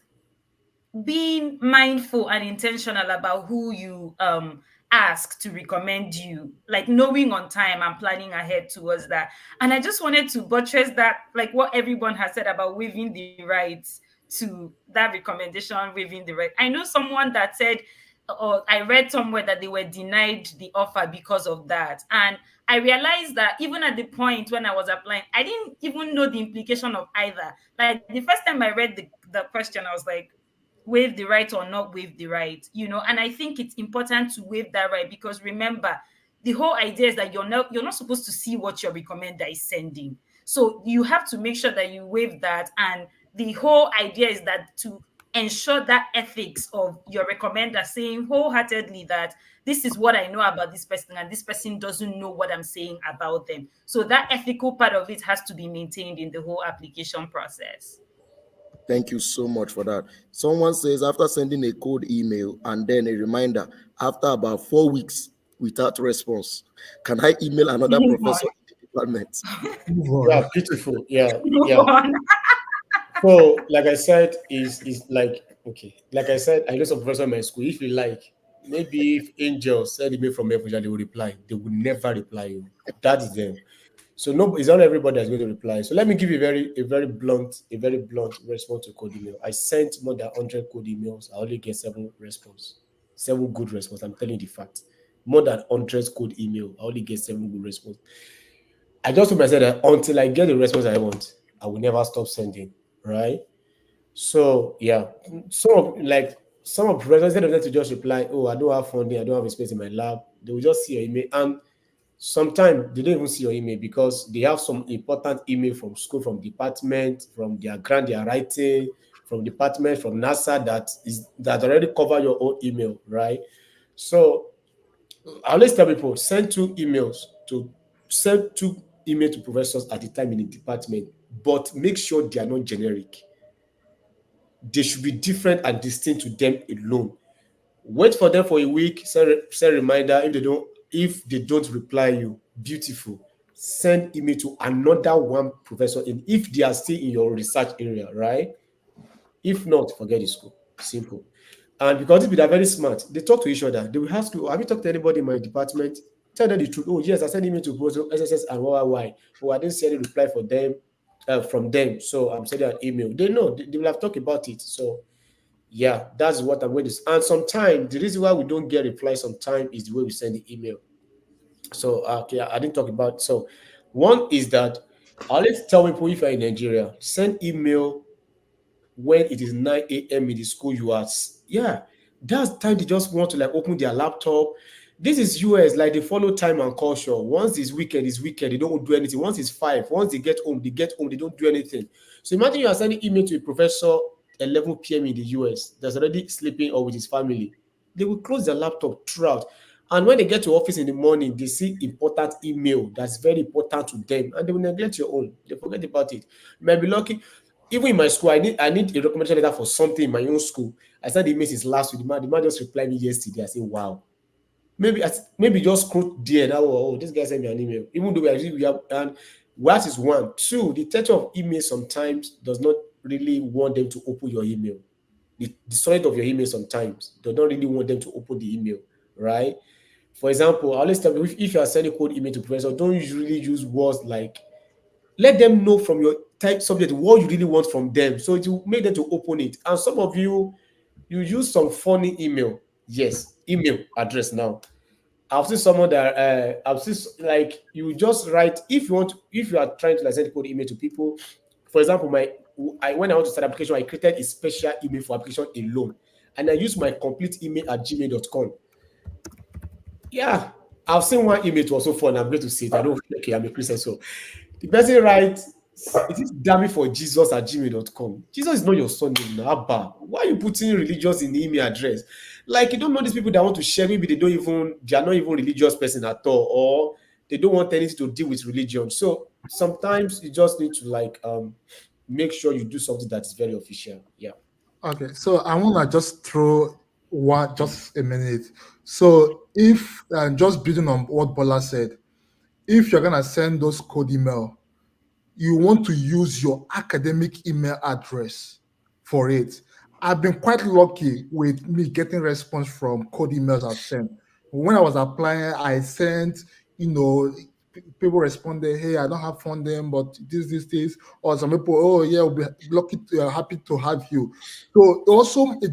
being mindful and intentional about who you ask to recommend you, like knowing on time and planning ahead towards that. And I just wanted to buttress that, like what everyone has said about waiving the rights to that recommendation, waiving the right. I know someone that said, or I read somewhere that they were denied the offer because of that. And I realized that even at the point when I was applying, I didn't even know the implication of either. Like the first time I read the question, I was like, waive the right or not waive the right, and I think it's important to waive that right, because remember, the whole idea is that you're not supposed to see what your recommender is sending. So you have to make sure that you waive that. And the whole idea is that to ensure that ethics of your recommender saying wholeheartedly that this is what I know about this person and this person doesn't know what I'm saying about them. So that ethical part of it has to be maintained in the whole application process. Thank you so much for that. Someone says after sending a cold email and then a reminder after about 4 weeks without response, can I email another Move on. professor in the department? Move on. Yeah, beautiful. Yeah, Move yeah. on. So, like I said, is like okay. Like I said, I know some professor in my school. If you like, maybe if angels send email from heaven, they will reply. They will never reply you. That is them. So no, it's not everybody that's going to reply. So let me give you a very blunt response to code email. I sent more than 100 code emails. I only get 7 response, 7 good response. I'm telling you the fact. More than 100 code email, I only get 7 good response. I just told myself that until I get the response I want, I will never stop sending. Right. So yeah, some of professors instead of them to just reply, "Oh, I don't have funding, I don't have a space in my lab," they will just see your email, and sometimes they don't even see your email because they have some important email from school, from department, from their grant they are writing, from department, from NASA that already cover your own email, right? So I always tell people send 2 email to professors at a time in the department, but make sure they are not generic. They should be different and distinct to them alone. Wait for them for a week, send reminder. If they don't reply you, beautiful. Send email to another one professor in if they are still in your research area, right? If not, forget the school. Simple. And because if they are very smart, they talk to each other. They will ask you, have you talked to anybody in my department? Tell them the truth. Oh yes, I sent email to both SSS and YYY. Oh, I didn't see any reply for them from them, so I'm sending an email. They know, they will have talked about it. So yeah, that's what I'm going to. And sometimes the reason why we don't get reply sometimes is the way we send the email. So okay, I didn't talk about. So one is that I always tell people, if you're in Nigeria, send email when it is 9 a.m. in the school. Yeah, that's time they just want to like open their laptop. This is US, like they follow time and culture. Once it's weekend, it's weekend, they don't do anything. Once it's 5, once they get home, they don't do anything. So imagine you are sending email to a professor 11 p.m. in the US that's already sleeping or with his family. They will close their laptop throughout. And when they get to office in the morning, they see important email that's very important to them, and they will neglect your own. They forget about it. You might be lucky. Even in my school, I need a recommendation letter for something in my own school. I sent the email since last week. The man just replied me yesterday. I said, wow. Maybe just scroll there now. Oh, this guy sent me an email. Even though we have, and what is one? Two, the teacher of email sometimes does not really want them to open your email. The subject of your email sometimes they don't really want them to open the email, right? For example, I always tell you, if you are sending code email to professor, don't usually use words like, let them know from your type subject what you really want from them, so it will make them to open it. And some of you use some funny email. Yes, email address now. I've seen someone that I've seen like you just write, if you are trying to like send code email to people. For example, when I want to start application, I created a special email for application alone, and I use my complete email at gmail.com. Yeah, I've seen one email. It was so fun. I'm going to say it. I don't, okay, I'm a Christian, so the person writes, it is damn for Jesus at gmail.com. Jesus is not your son name now. Abba. Why are you putting religious in the email address? Like, you don't know these people that want to share. Maybe they are not even religious person at all, or they don't want anything to do with religion. So sometimes you just need to like make sure you do something that is very official. Yeah. Okay, so I want to just throw one just a minute. So if just building on what Bola said, if you're gonna send those code email, you want to use your academic email address for it. I've been quite lucky with me getting response from code emails I've sent. When I was applying, I sent, people responded, hey, I don't have funding, but this, or some people, oh yeah, we'll be lucky happy to have you. So also it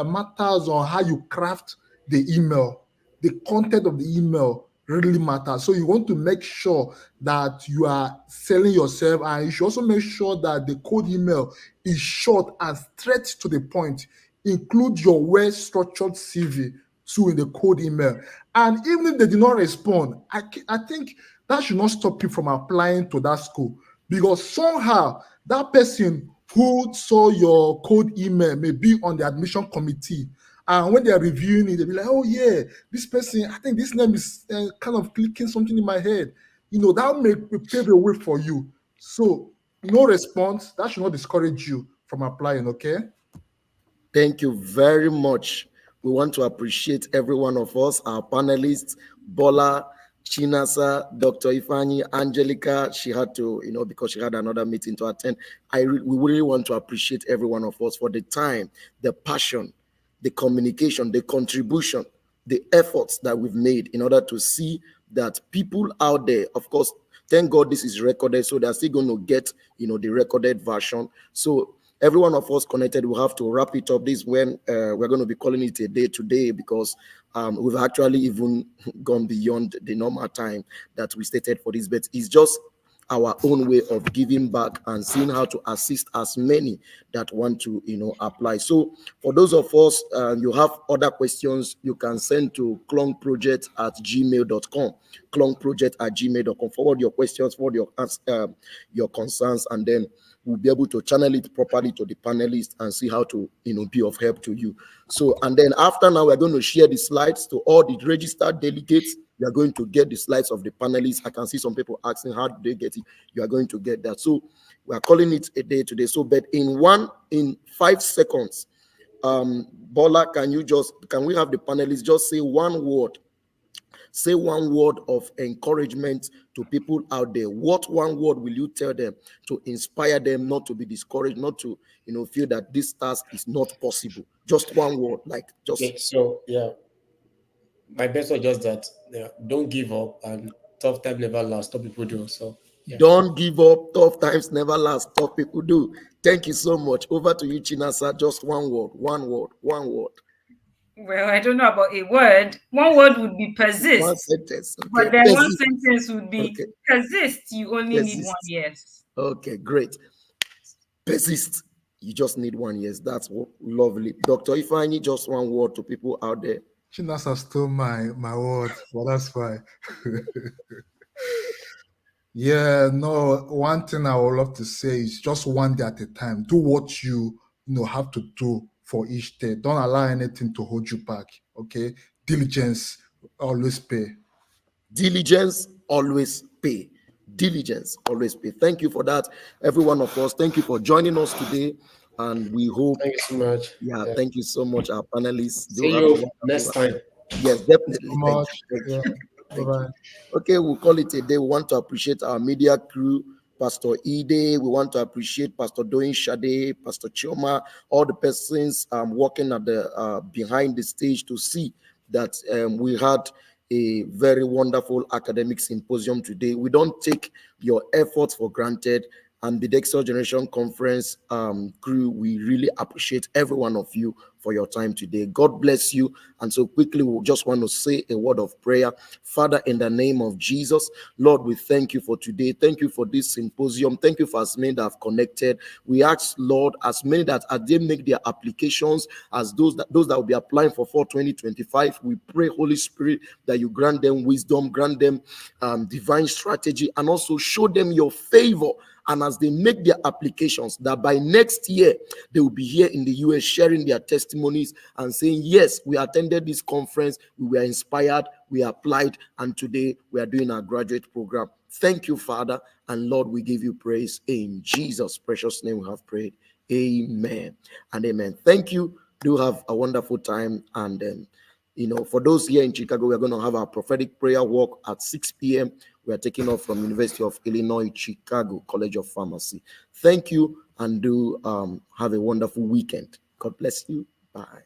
matters on how you craft the email, the content of the email really matters. So you want to make sure that you are selling yourself, and you should also make sure that the code email is short and straight to the point. Include your well-structured CV too in the code email. And even if they did not respond, I think that should not stop you from applying to that school, because somehow that person who saw your code email may be on the admission committee, and when they are reviewing it, they'll be like, oh yeah, this person, I think this name is kind of clicking something in my head. That may pave a way for you. So no response, that should not discourage you from applying, okay? Thank you very much. We want to appreciate every one of us, our panelists, Bola, Chinasa, Dr. Ifani, Angelica. She had to, because she had another meeting to attend. We really want to appreciate every one of us for the time, the passion, the communication, the contribution, the efforts that we've made in order to see that people out there, of course, thank God this is recorded, so they're still going to get, the recorded version. So every one of us connected will have to wrap it up. This when we're going to be calling it a day today, because we've actually even gone beyond the normal time that we stated for this, but it's just our own way of giving back and seeing how to assist as many that want to apply. So for those of us, you have other questions, you can send to clunkproject@gmail.com, clunkproject@gmail.com. Forward your questions, forward your concerns, and then we'll be able to channel it properly to the panelists and see how to be of help to you. So, and then after now, we're going to share the slides to all the registered delegates. You are going to get the slides of the panelists. I can see some people asking how do they get it. You are going to get that. So we are calling it a day today. So, but in 5 seconds, Bola, can we have the panelists just say one word? Say one word of encouragement to people out there. What one word will you tell them to inspire them not to be discouraged, not to feel that this task is not possible? Just one word, like just. Okay, so yeah, my best was just that don't give up and tough time never lasts. Some people do. So yeah. Don't give up. Tough times never last. Tough people do. Thank you so much. Over to you, Chinasa. Just one word, one word, one word. Well, I don't know about a word. One word would be One persist, sentence. but Okay. then one Persist. sentence would be Okay. persist. You only need 1 Persist. year. Okay, great. Persist. You just need 1 year. That's lovely. Dr. Ifeanyi, just one word to people out there. Chinasa stole my word, but that's fine. Yeah, no, one thing I would love to say is just one day at a time. Do what you have to do for each day. Don't allow anything to hold you back. Okay. Diligence always pay. Diligence always pay. Diligence always pay. Thank you for that, every one of us. Thank you for joining us today. And we hope, Thank you so much. yeah, thank you so much, our panelists. Do See have a you wonderful. next time. Yes, Thank you definitely. so Thank much. you. Thank Yeah. you. Bye Thank you. bye. Okay, we'll call it a day. We want to appreciate our media crew, Pastor Ide. We want to appreciate Pastor Doin Shade, Pastor Chioma, all the persons working at the behind the stage to see that we had a very wonderful academic symposium today. We don't take your efforts for granted. And the Ambidextrous Generation Conference crew, we really appreciate every one of you for your time today. God bless you. And so quickly, we just want to say a word of prayer. Father, in the name of Jesus, Lord, we thank you for today. Thank you for this symposium. Thank you for as many that have connected. We ask, Lord, as many that as they make their applications, as those that will be applying for 2025, we pray, Holy Spirit, that you grant them wisdom, grant them divine strategy, and also show them your favor. And as they make their applications, that by next year, they will be here in the US sharing their testimonies and saying, yes, we attended this conference, we were inspired, we applied, and today we are doing our graduate program. Thank you, Father. And Lord, we give you praise. In Jesus' precious name we have prayed. Amen and amen. Thank you. Do have a wonderful time. And for those here in Chicago, we're going to have our prophetic prayer walk at 6 p.m. We are taking off from University of Illinois, Chicago, College of Pharmacy. Thank you, and do have a wonderful weekend. God bless you. Bye.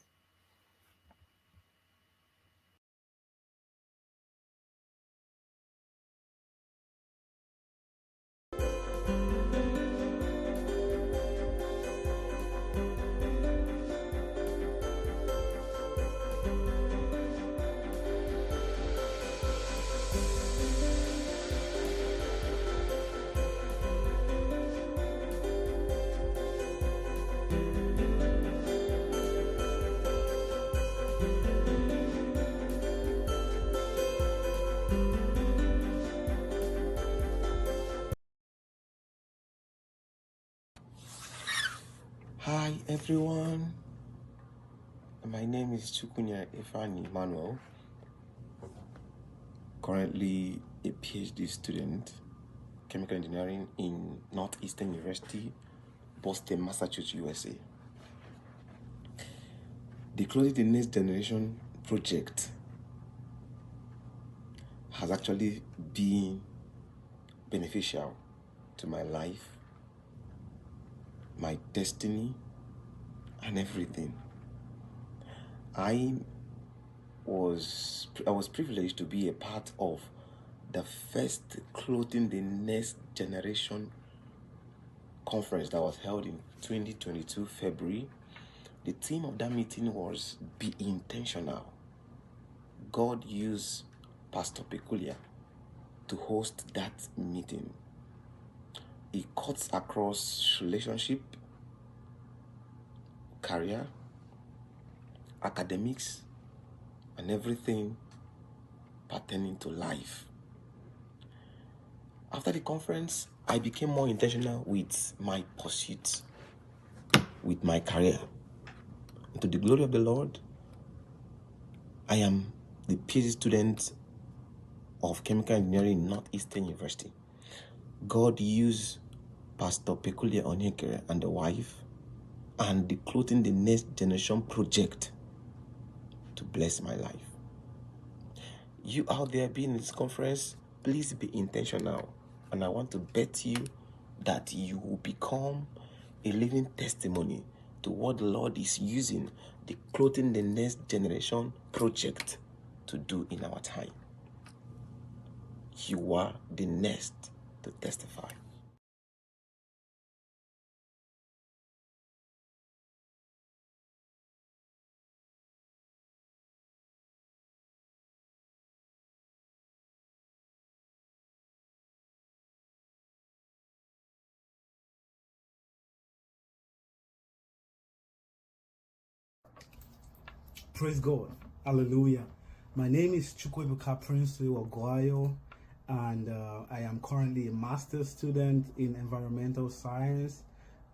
Hi everyone, my name is Chukunya Ifani Manuel, currently a PhD student, chemical engineering in Northeastern University, Boston, Massachusetts, USA. The Closing the Next Generation project has actually been beneficial to my life, my destiny, and everything. I was privileged to be a part of the first Clothing the Next Generation conference that was held in 2022 February. The theme of that meeting was Be Intentional. God used Pastor Peculiar to host that meeting. It cuts across relationship, career, academics, and everything pertaining to life. After the conference, I became more intentional with my pursuits, with my career. And to the glory of the Lord, I am the PhD student of chemical engineering in Northeastern University. God used Pastor Peculiar Onyekere and the wife and the Clothing the Next Generation project to bless my life. You out there being in this conference, please be intentional. And I want to bet you that you will become a living testimony to what the Lord is using the Clothing the Next Generation project to do in our time. You are the next to testify. Praise God. Hallelujah. My name is Chukwuebuka Prince Ogoayo, and I am currently a master's student in environmental science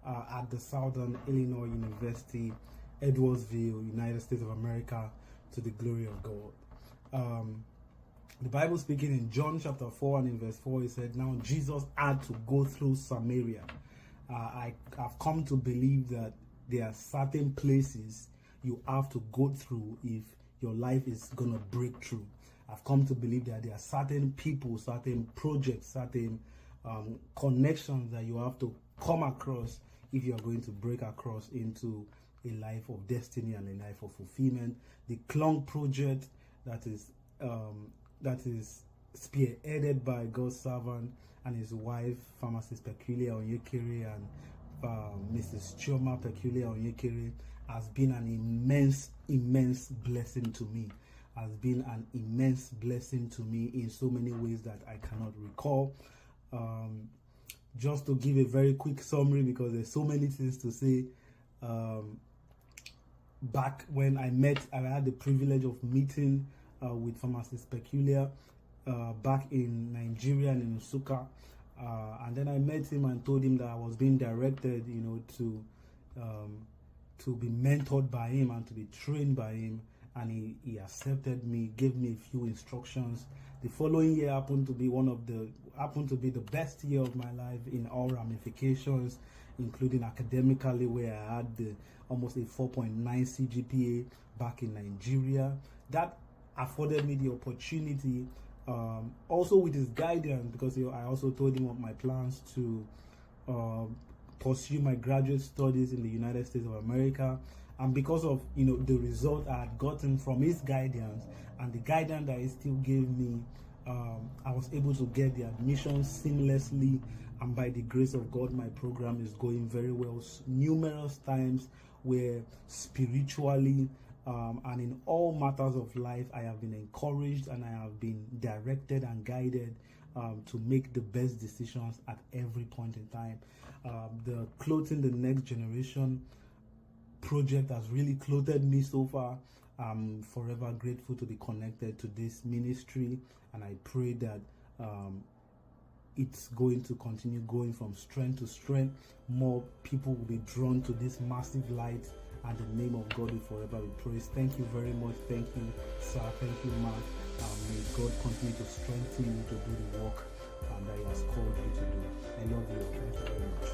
at the Southern Illinois University, Edwardsville, United States of America, to the glory of God. The Bible speaking in John chapter 4 and in verse 4, it said, now Jesus had to go through Samaria. I have come to believe that there are certain places you have to go through if your life is going to break through. I've come to believe that there are certain people, certain projects, certain connections that you have to come across if you are going to break across into a life of destiny and a life of fulfillment. The Clong project that is spearheaded by God's servant and his wife, Pharmacist Peculiar Onyekere, and Mrs. Chioma Peculiar Onyekere, has been an immense blessing to me. Has been an immense blessing to me in so many ways that I cannot recall. Just to give a very quick summary, because there's so many things to say. Back when I had the privilege of meeting with Pharmacist Peculiar back in Nigeria and in Nsukka. And then I met him and told him that I was being directed, to be mentored by him and to be trained by him, and he accepted me, gave me a few instructions. The following year happened to be the best year of my life in all ramifications, including academically, where I had almost a 4.9 CGPA back in Nigeria. That afforded me the opportunity, also with his guidance, because I also told him of my plans to pursue my graduate studies in the United States of America. And because of the result I had gotten from his guidance and the guidance that he still gave me, I was able to get the admission seamlessly, and by the grace of God, my program is going very well. Numerous times where spiritually and in all matters of life, I have been encouraged and I have been directed and guided to make the best decisions at every point in time. The Clothing the Next Generation project has really clothed me so far. I'm forever grateful to be connected to this ministry, and I pray that it's going to continue going from strength to strength. More people will be drawn to this massive light, and the name of God will forever be praised. Thank you very much. Thank you, sir. Thank you, ma. May God continue to strengthen you to do the work that he has called you to do. I love you. Thank you very much.